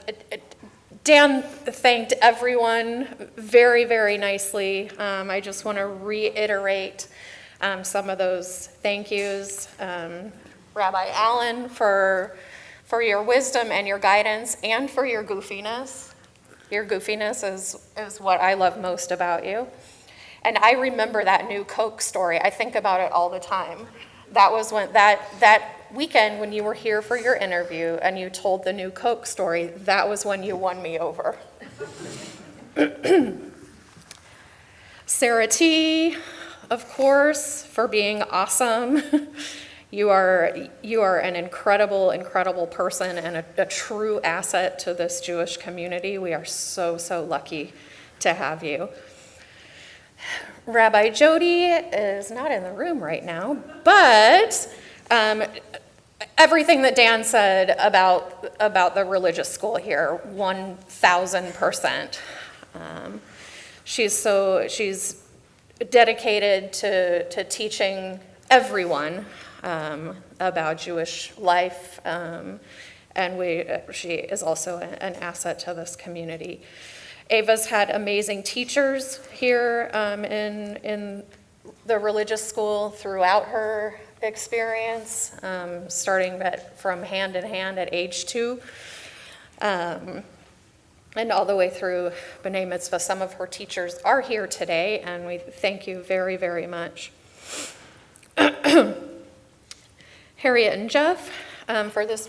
thanked everyone very, very nicely. I just want to reiterate some of those thank yous. Rabbi Allen for your wisdom and your guidance and for your goofiness. Your goofiness is what I love most about you. And I remember that new Coke story. I think about it all the time. That was when that weekend when you were here for your interview and you told the new Coke story, that was when you won me over. Sarah T, of course, for being awesome. You are an incredible, incredible person and a true asset to this Jewish community. We are so, so lucky to have you. Rabbi Jody is not in the room right now, but everything that Dan said about the religious school here, 1,000%. She's dedicated to teaching everyone about Jewish life, and she is also an asset to this community. Ava's had amazing teachers here in the religious school throughout her experience, starting from hand in hand at age 2, and all the way through B'nai Mitzvah. Some of her teachers are here today, and we thank you very, very much. Harriet and Jeff for this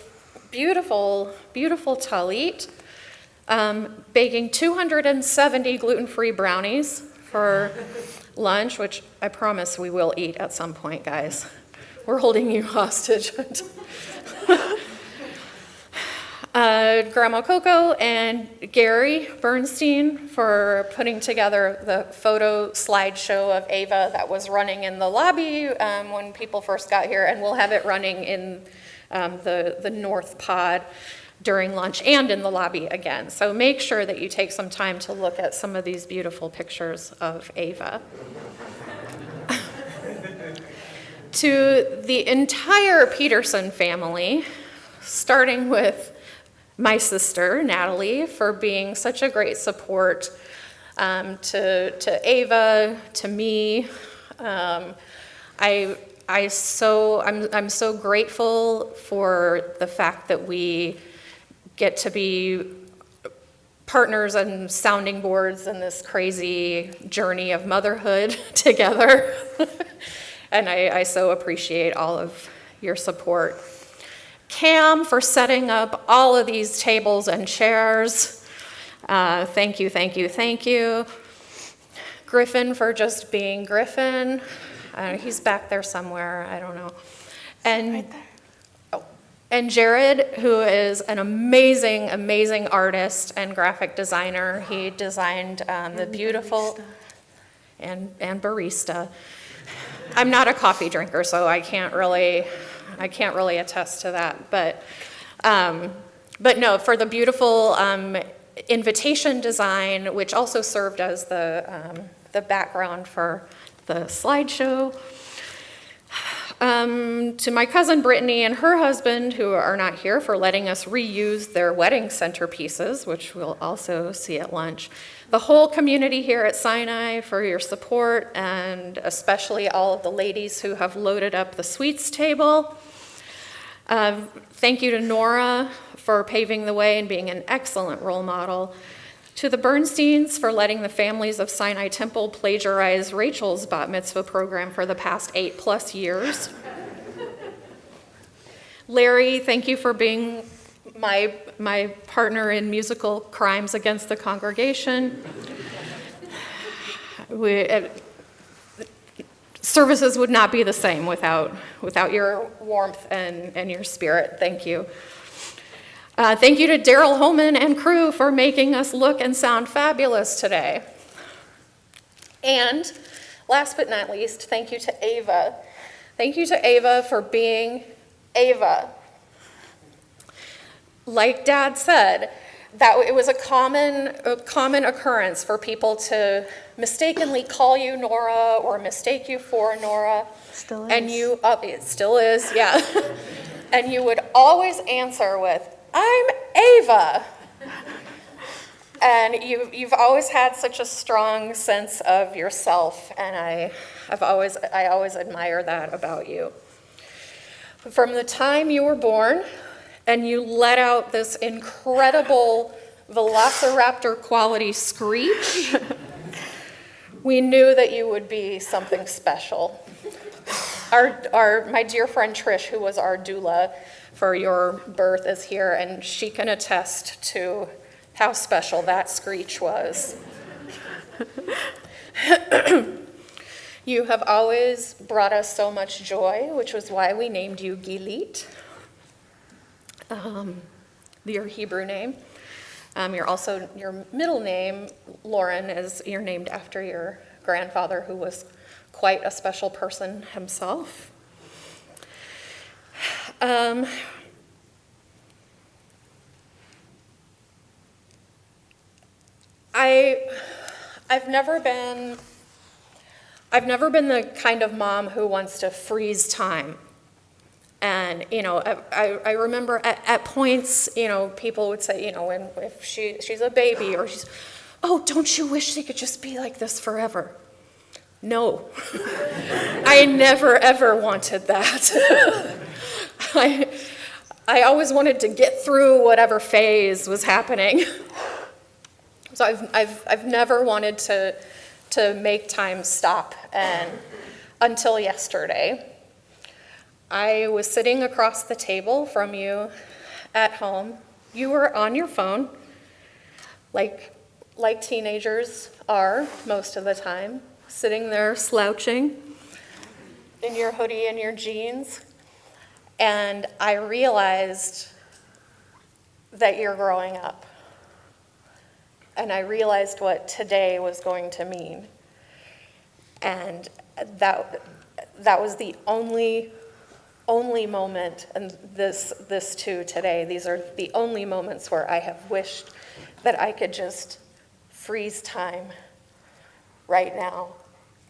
beautiful, beautiful talit. Baking 270 gluten-free brownies for lunch, which I promise we will eat at some point, guys. We're holding you hostage. Grandma Coco and Gary Bernstein for putting together the photo slideshow of Ava that was running in the lobby when people first got here, and we'll have it running in the north pod during lunch and in the lobby again. So make sure that you take some time to look at some of these beautiful pictures of Ava. To the entire Peterson family, starting with my sister, Natalie, for being such a great support to Ava, to me. I'm so grateful for the fact that we get to be partners and sounding boards in this crazy journey of motherhood together. And I so appreciate all of your support. Cam for setting up all of these tables and chairs. Thank you, thank you, thank you. Griffin for just being Griffin. He's back there somewhere, I don't know. And right there. And Jared, who is an amazing, amazing artist and graphic designer. He designed the beautiful and barista. I'm not a coffee drinker, so I can't really attest to that. But no, for the beautiful invitation design, which also served as the background for the slideshow. To my cousin Brittany and her husband, who are not here, for letting us reuse their wedding centerpieces, which we'll also see at lunch. The whole community here at Sinai for your support, and especially all of the ladies who have loaded up the sweets table. Thank you to Nora for paving the way and being an excellent role model. To the Bernsteins for letting the families of Sinai Temple plagiarize Rachel's Bat Mitzvah program for the past 8+ years. Larry, thank you for being my partner in musical crimes against the congregation. Services would not be the same without your warmth and your spirit. Thank you. Thank you to Daryl Holman and crew for making us look and sound fabulous today. And last but not least, thank you to Ava. Thank you to Ava for being Ava. Like Dad said, that it was a common occurrence for people to mistakenly call you Nora or mistake you for Nora. Still is. And it still is, yeah. And you would always answer with, "I'm Ava." And you've always had such a strong sense of yourself, and I always admire that about you. From the time you were born, and you let out this incredible velociraptor quality screech, we knew that you would be something special. My dear friend Trish, who was our doula for your birth, is here, and she can attest to how special that screech was. You have always brought us so much joy, which was why we named you Gilit, your Hebrew name. Your middle name, Lauren, you're named after your grandfather, who was quite a special person himself. I've never been the kind of mom who wants to freeze time. And, I remember at points, people would say, if she's a baby or oh, don't you wish she could just be like this forever? No, I never, ever wanted that. I always wanted to get through whatever phase was happening. So I've never wanted to make time stop, and until yesterday. I was sitting across the table from you at home. You were on your phone, like teenagers are most of the time, sitting there slouching in your hoodie and your jeans. And I realized that you're growing up. And I realized what today was going to mean. And that was the only only moment, and this too today, these are the only moments where I have wished that I could just freeze time right now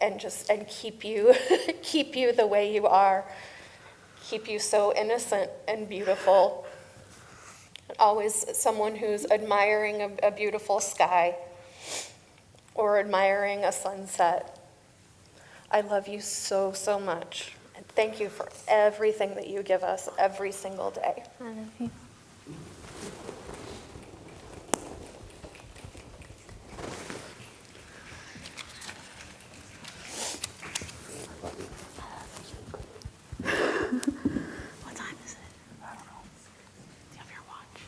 and keep you keep you the way you are, keep you so innocent and beautiful, always someone who's admiring a beautiful sky or admiring a sunset. I love you so, so much. And thank you for everything that you give us every single day. I love you. What time is it? I don't know. Do you have your watch?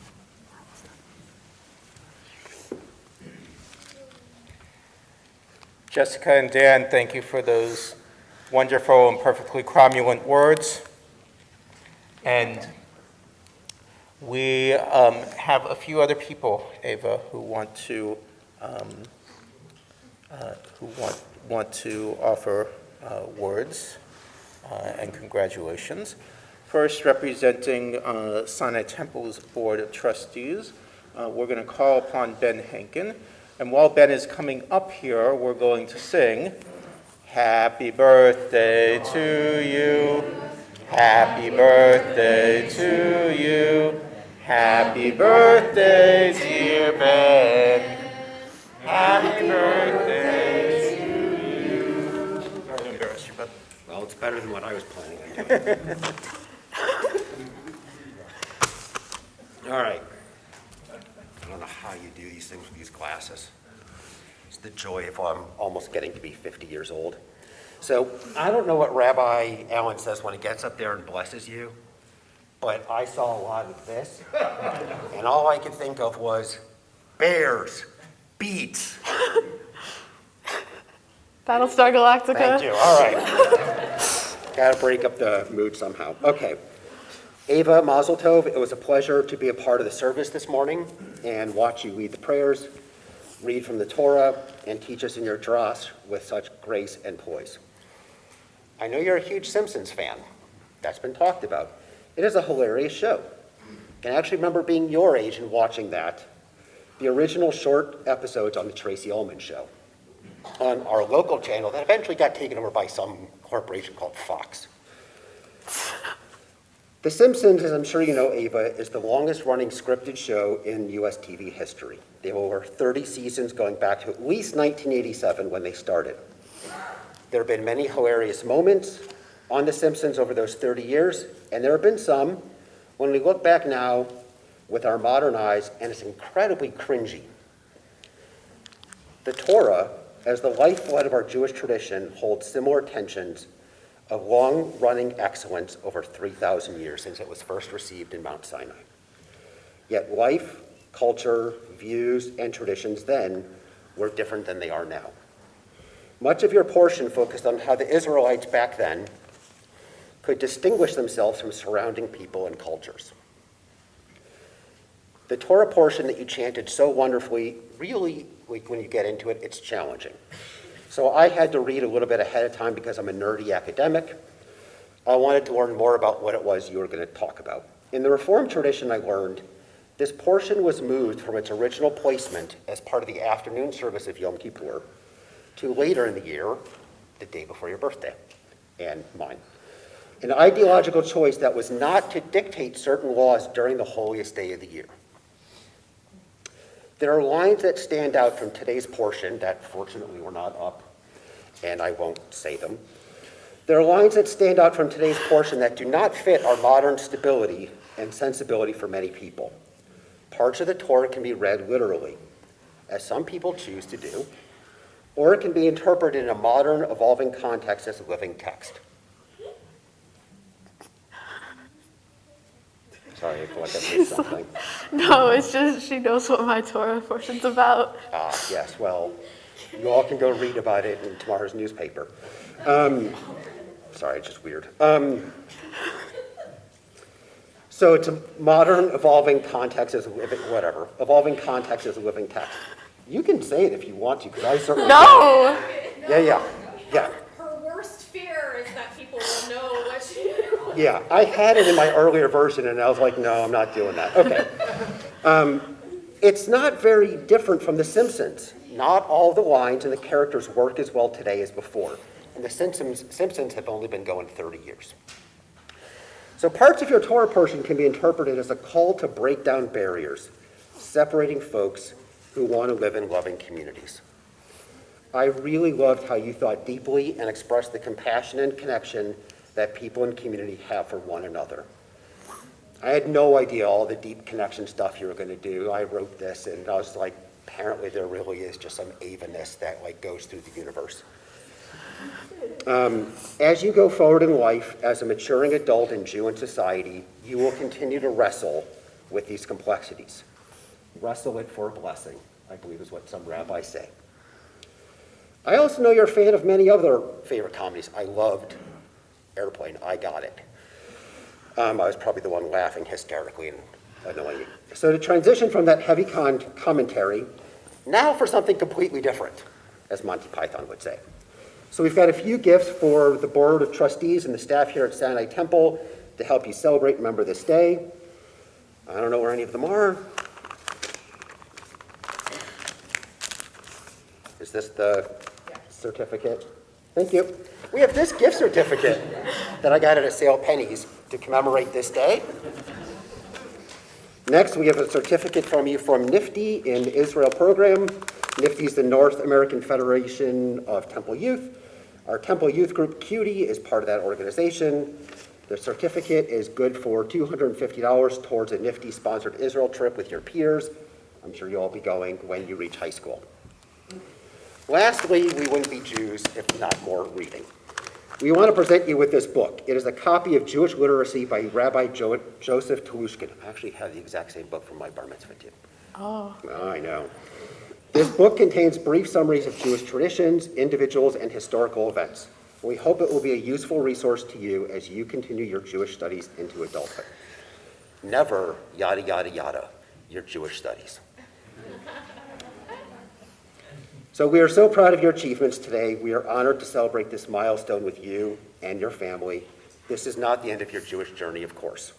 Jessica and Dan, thank you for those wonderful and perfectly cromulent words. And we have a few other people, Ava, who want to offer words and congratulations. First, representing Sinai Temple's Board of Trustees, we're going to call upon Ben Henkin. And while Ben is coming up here, we're going to sing, "Happy birthday to you, happy birthday to you, happy birthday, dear Ben, happy birthday to you." Sorry to embarrass you, but... Well, it's better than what I was planning on doing. All right. I don't know how you do these things with these glasses. It's the joy of I'm almost getting to be 50 years old. So I don't know what Rabbi Allen says when he gets up there and blesses you, but I saw a lot of this, and all I could think of was bears, beets. Battlestar Galactica. Thank you. All right. Got to break up the mood somehow. Okay. Ava, Mazel Tov, it was a pleasure to be a part of the service this morning and watch you lead the prayers, read from the Torah, and teach us in your drash with such grace and poise. I know you're a huge Simpsons fan. That's been talked about. It is a hilarious show. And I actually remember being your age and watching that, the original short episodes on the Tracy Ullman Show, on our local channel that eventually got taken over by some corporation called Fox. The Simpsons, as I'm sure you know, Ava, is the longest-running scripted show in U.S. TV history. They have over 30 seasons going back to at least 1987 when they started. There have been many hilarious moments on The Simpsons over those 30 years, and there have been some, when we look back now with our modern eyes, and it's incredibly cringy. The Torah, as the lifeblood of our Jewish tradition, holds similar tensions of long-running excellence over 3,000 years since it was first received in Mount Sinai. Yet life, culture, views, and traditions then were different than they are now. Much of your portion focused on how the Israelites back then could distinguish themselves from surrounding people and cultures. The Torah portion that you chanted so wonderfully, really, when you get into it, it's challenging. So I had to read a little bit ahead of time because I'm a nerdy academic. I wanted to learn more about what it was you were going to talk about. In the Reformed tradition, I learned this portion was moved from its original placement as part of the afternoon service of Yom Kippur to later in the year, the day before your birthday, and mine. An ideological choice that was not to dictate certain laws during the holiest day of the year. There are lines that stand out from today's portion that fortunately were not up, and I won't say them. There are lines that stand out from today's portion that do not fit our modern stability and sensibility for many people. Parts of the Torah can be read literally, as some people choose to do, or it can be interpreted in a modern, evolving context as a living text. Sorry, I feel like I missed something. No, it's just she knows what my Torah portion's about. Yes, well, you all can go read about it in tomorrow's newspaper. Sorry, it's just weird. So it's a modern, evolving context as a living, whatever. Evolving context as a living text. You can say it if you want to, because I certainly No! Yeah. Her worst fear is that people will know what she Yeah, I had it in my earlier version, and I was like, no, I'm not doing that. Okay. It's not very different from The Simpsons. Not all the lines and the characters work as well today as before. And The Simpsons have only been going 30 years. So parts of your Torah portion can be interpreted as a call to break down barriers, separating folks who want to live in loving communities. I really loved how you thought deeply and expressed the compassion and connection that people in community have for one another. I had no idea all the deep connection stuff you were going to do. I wrote this and I was like, apparently there really is just some Ava-ness that like goes through the universe. As you go forward in life as a maturing adult and Jew in society, you will continue to wrestle with these complexities. Wrestle it for a blessing, I believe is what some rabbis say. I also know you're a fan of many other favorite comedies. I loved Airplane, I Got It. I was probably the one laughing hysterically and annoying you. So to transition from that heavy commentary, now for something completely different, as Monty Python would say. So we've got a few gifts for the Board of Trustees and the staff here at Sinai Temple to help you celebrate and remember this day. I don't know where any of them are. Is this the certificate? Thank you. We have this gift certificate that I got at a sale pennies to commemorate this day. Next, we have a certificate from you from NIFTY in the Israel program. NIFTY is the North American Federation of Temple Youth. Our Temple Youth group, CUTY, is part of that organization. The certificate is good for $250 towards a NIFTY-sponsored Israel trip with your peers. I'm sure you'll all be going when you reach high school. Lastly, we wouldn't be Jews if not more reading. We want to present you with this book. It is a copy of Jewish Literacy by Rabbi Joseph Telushkin. I actually have the exact same book from my bar mitzvah too. Oh. I know. This book contains brief summaries of Jewish traditions, individuals, and historical events. We hope it will be a useful resource to you as you continue your Jewish studies into adulthood. Never yada, yada, yada, your Jewish studies. So we are so proud of your achievements today. We are honored to celebrate this milestone with you and your family. This is not the end of your Jewish journey, of course.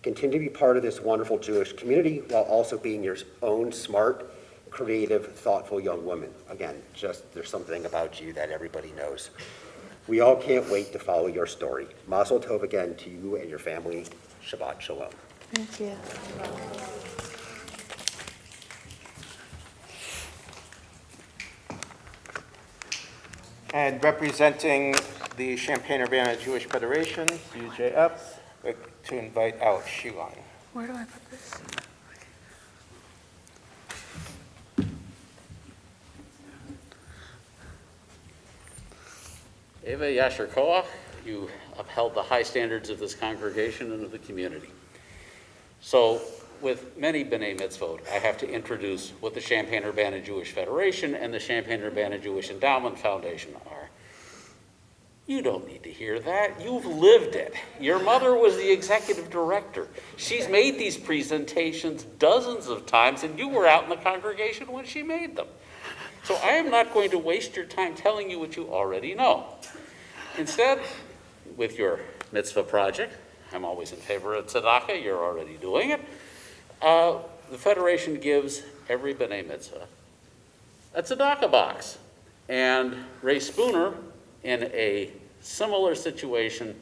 Continue to be part of this wonderful Jewish community while also being your own smart, creative, thoughtful young woman. Again, just there's something about you that everybody knows. We all can't wait to follow your story. Mazel tov again to you and your family. Shabbat shalom. Thank you. And representing the Champaign-Urbana Jewish Federation, UJF, I'd like to invite out Shilan. Where do I put this? Ava, Yasher Koach, you upheld the high standards of this congregation and of the community. So, with many B'nai Mitzvot, I have to introduce what the Champaign-Urbana Jewish Federation and the Champaign-Urbana Jewish Endowment Foundation are. You don't need to hear that. You've lived it. Your mother was the executive director. She's made these presentations dozens of times, and you were out in the congregation when she made them. So I am not going to waste your time telling you what you already know. Instead, with your mitzvah project, I'm always in favor of tzedakah, you're already doing it. The Federation gives every B'nai Mitzvah a tzedakah box. And Ray Spooner, in a similar situation,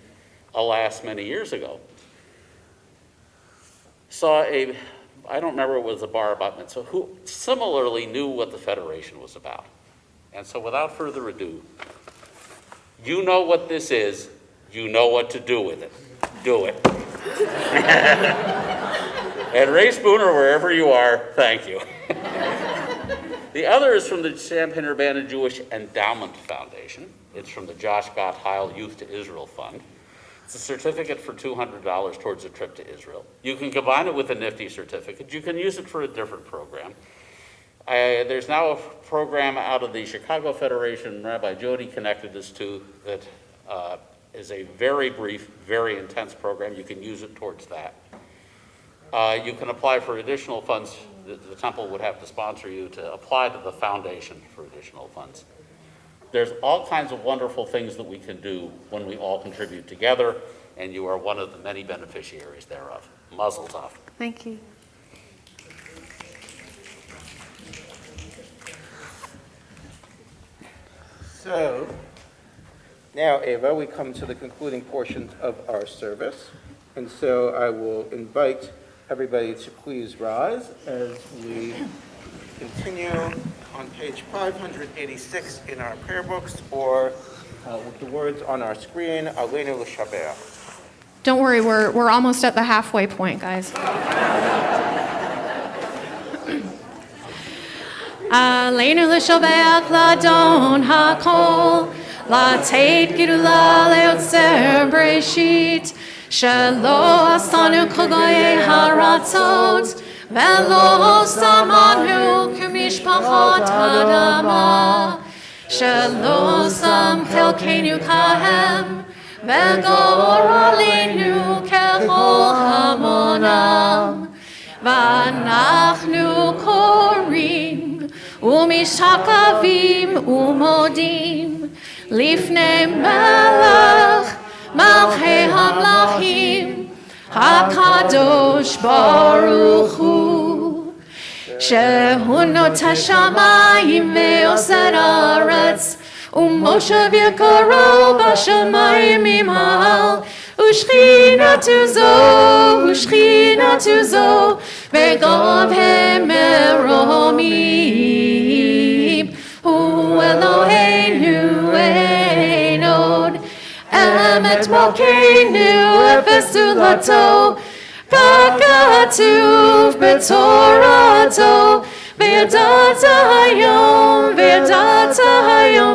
alas, many years ago, saw I don't remember it was a bar bat mitzvah, who similarly knew what the Federation was about. And so without further ado, you know what this is, you know what to do with it. Do it. And Ray Spooner, wherever you are, thank you. The other is from the Champaign-Urbana Jewish Endowment Foundation. It's from the Josh Gott Heil Youth to Israel Fund. It's a certificate for $200 towards a trip to Israel. You can combine it with a NIFTY certificate. You can use it for a different program. There's now a program out of the Chicago Federation Rabbi Jody connected us to that is a very brief, very intense program. You can use it towards that. You can apply for additional funds. The temple would have to sponsor you to apply to the foundation for additional funds. There's all kinds of wonderful things that we can do when we all contribute together. and you are one of the many beneficiaries thereof. Mazel tov. Thank you. So, now, Ava, we come to the concluding portions of our service. And so I will invite everybody to please rise as we continue on page 586 in our prayer books, or with the words on our screen, Aleinu l'shabeach. Don't worry, we're almost at the halfway point, guys. Aleinu l'shabeach l'adon hakol, l'teit gidula leotzer breshit, shelo asanu kol goyei haratzot, velo samanu k'mishpachot hadama, shelo sam chelkeinu kahem, v'gor aleinu kechol hamonam, v'anachnu korim, ומשתקבים ומודים לפני מלך מלכי המלכים הקדוש ברוך הוא שהוא נוטה שמיים ועושה ארץ ומושב יקרו בשמיים ממעל ושכינתו זו בגבהי מרומים הוא אלוהינו אין עוד אמת מלכנו אפס זולתו ככתוב בתורתו וידעת היום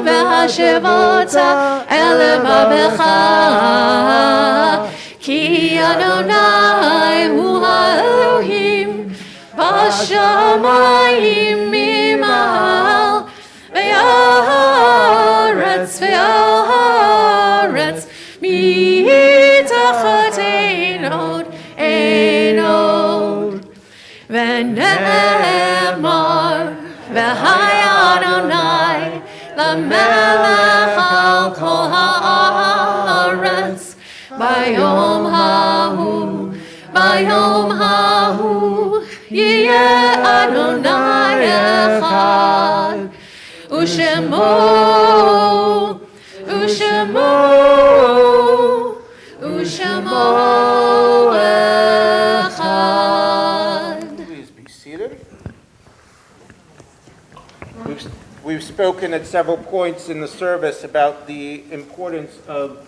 והשבת אל לבבך כי אדוני הוא האלוהים בשמיים ממעל והארץ מתחת אין עוד ונאמר והיה אדוני למלך על כל הארץ ביום ההוא יהיה אדוני אחד ושמו אחד. Please be seated. We've spoken at several points in the service about the importance of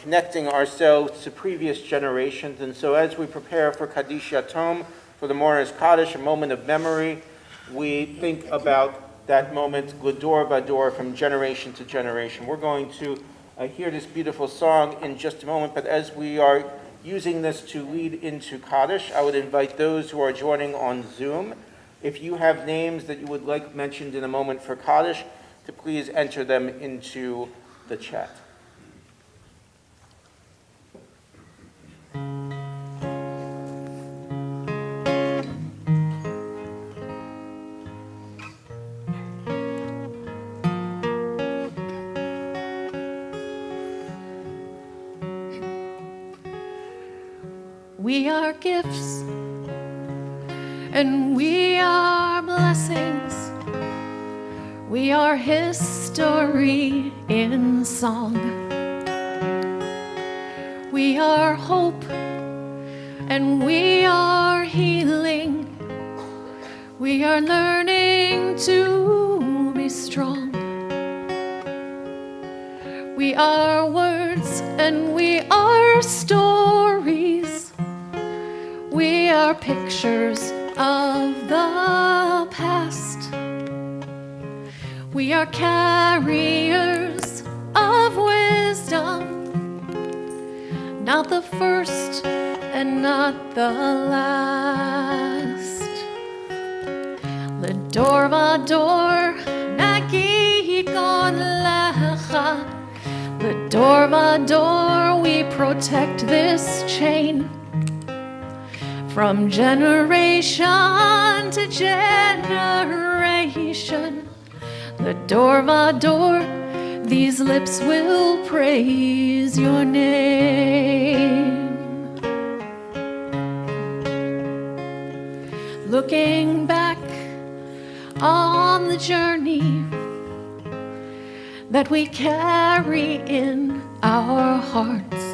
connecting ourselves to previous generations. And so as we prepare for Kaddish Yatom, for the Mourner's Kaddish, a moment of memory, we think about that moment, Glador Vador, from generation to generation. We're going to hear this beautiful song in just a moment, but as we are using this to lead into Kaddish, I would invite those who are joining on Zoom, if you have names that you would like mentioned in a moment for Kaddish, to please enter them into the chat. We are gifts and we are blessings. We are history in song. We are hope and we are healing. We are learning to be strong. We are words and we are stories. We are pictures of the past. We are carriers of wisdom, not the first and not the last. L'dor vador nagid gon lecha. L'dor vador we protect this chain. From generation to generation, L'dor vador These lips will praise your name. Looking back on the journey that we carry in our hearts,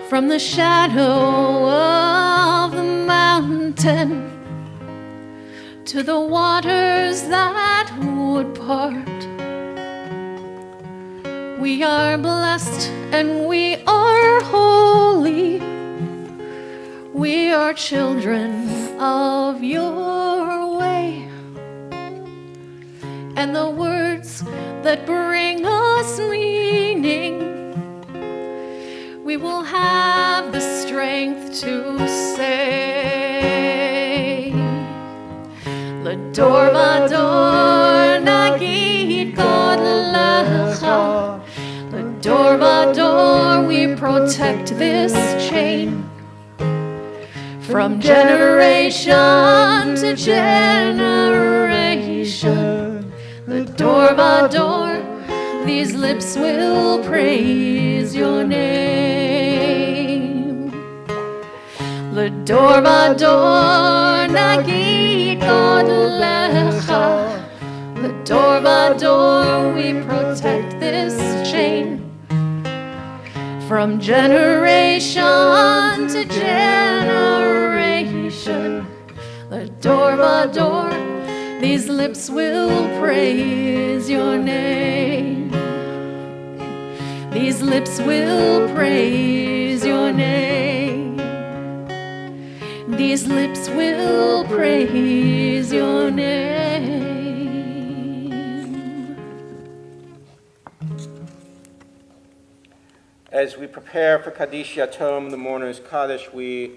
from the shadow of the mountain to the waters that would part. We are blessed and we are holy. We are children of your way. And the words that bring us meaning, we will have the strength to say. L'dor vador nagid God lecha. L'dor vador we protect this chain. From generation to generation, L'dor vador, these lips will praise your name. L'dor vador nagid God lecha. L'dor vador we protect this chain. From generation to generation, L'dor vador, these lips will praise your name. These lips will praise your name. These lips will praise your name. As we prepare for Kaddish Yatom, the mourner's Kaddish, we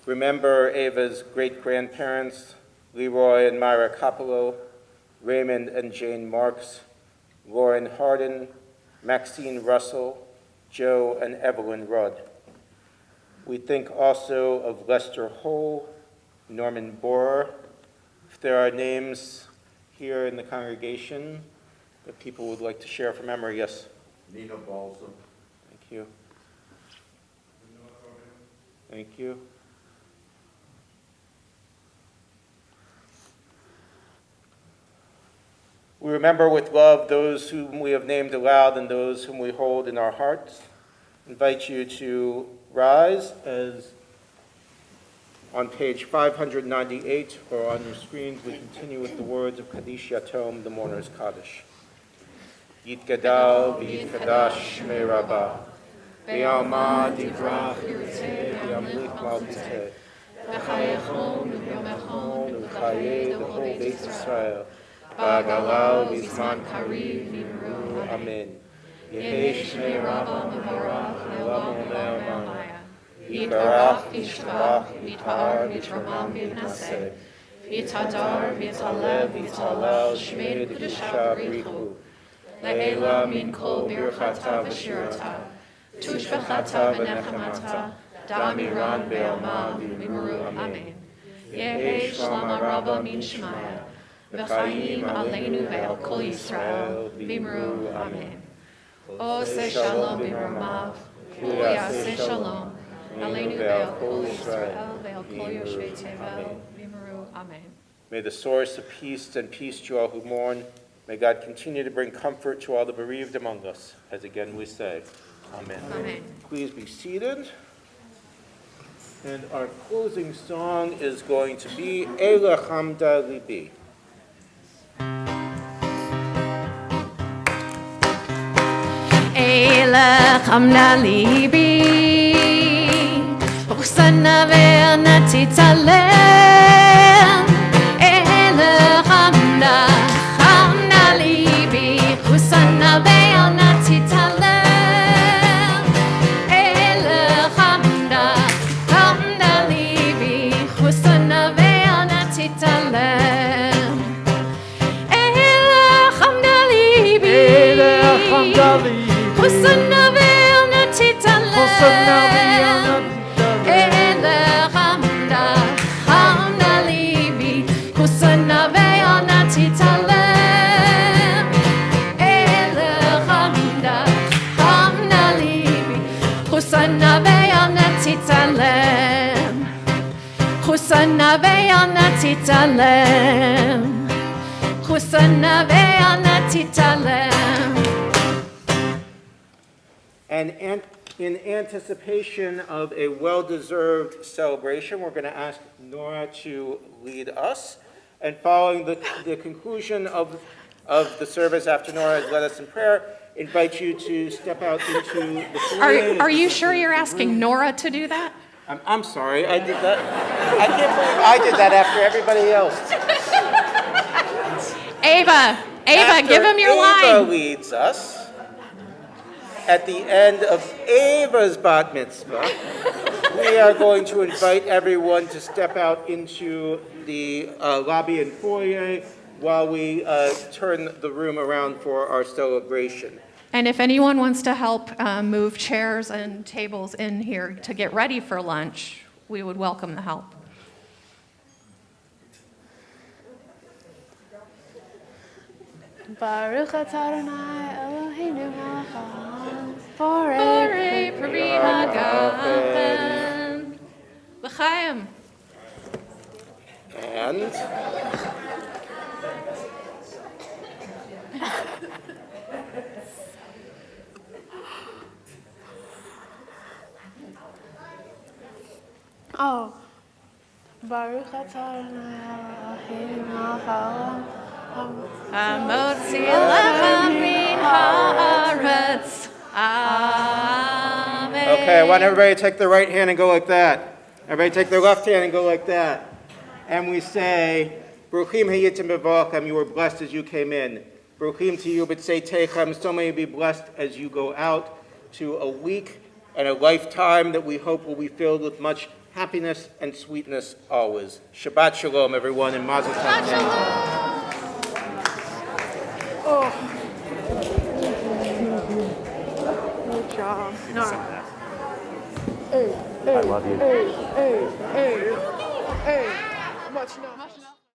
remember Ava's great-grandparents, Leroy and Myra Kopolow, Raymond and Jane Marks, Lauren Hardin, Maxine Russell, Joe and Evelyn Rudd. We think also of Lester Hole, Norman Borer. If there are names here in the congregation that people would like to share from memory, yes? Nina Balsam. Thank you. Thank you. We remember with love those whom we have named aloud and those whom we hold in our hearts. I invite you to rise as on page 598 or on your screens we continue with the words of Kaddish Yatom, the mourner's Kaddish. Yitgadal v'yitkadash shmei Rabbah, v'yalma divrach yirtzeh v'yamlik malkuteh, v'chayechon v'yomechon v'chayeh the whole Beit Yisrael, v'agalal v'zman kariv v'imru amen. Yehei shmei Rabbah mevarach le'olam u'me'amaya, Yitbarach v'yishtabach v'yitar v'yitramam v'yivnaseh, v'yitadar v'yitalev v'yitalel shmei kedusha b'richu, Le'ela min kol birchata v'shirata, tushbechata v'nechamata, damiran be'alma v'imru amen. Yehei shlama rabba min shmaya, v'chayim aleinu ve'al kol Yisrael v'imru amen. Oseh shalom b'mromav, v'yaseh shalom, aleinu ve'al kol Yisrael ve'al kol yoshvei tevel v'imru amen. May the source of peace and peace to all who mourn. May God continue to bring comfort to all the bereaved among us, as again we say, amen. Amen. Please be seated. And our closing song is going to be Eila Chamda Libi. Eila Chamda Libi, Ruchsana ve'anati talem. Eila Chamda Husana ve'anati talem, ele chamda libi. Husana ve'anati talem, ele chamda libi. Husana ve'anati talem, ele chamda libi. Husana ve'anati talem. ve'al natitalem. Chusana ve'al natitalem. And in anticipation of a well-deserved celebration, we're going to ask Nora to lead us. And following the conclusion of the service after Nora has led us in prayer, invite you to step out into the foyer. Are you sure you're asking Nora to do that? I'm sorry, I did that. I can't believe I did that after everybody else. Ava, After give him your Ava line. leads us, at the end of Ava's bat mitzvah, we are going to invite everyone to step out into the lobby and foyer while we turn the room around for our celebration. And if anyone wants to help move chairs and tables in here to get ready for lunch, we would welcome the help. Baruch atah Adonai Eloheinu melech haolam, Borei peri hagafen, l'chaim. And oh, Baruch atah Adonai Eloheinu melech haolam, Hamotzi lechem min haaretz. Amen. okay, I want everybody to take their right hand and go like that. Everybody take their left hand and go like that. And we say, Bruchim hayitim b'va'achem, you were blessed as you came in. Bruchim to you, but say techem, so may you be blessed as you go out to a week and a lifetime that we hope will be filled with much happiness and sweetness always. Shabbat shalom, everyone, and mazel tov. Oh. Good job. No. I love you. Hey. Much no.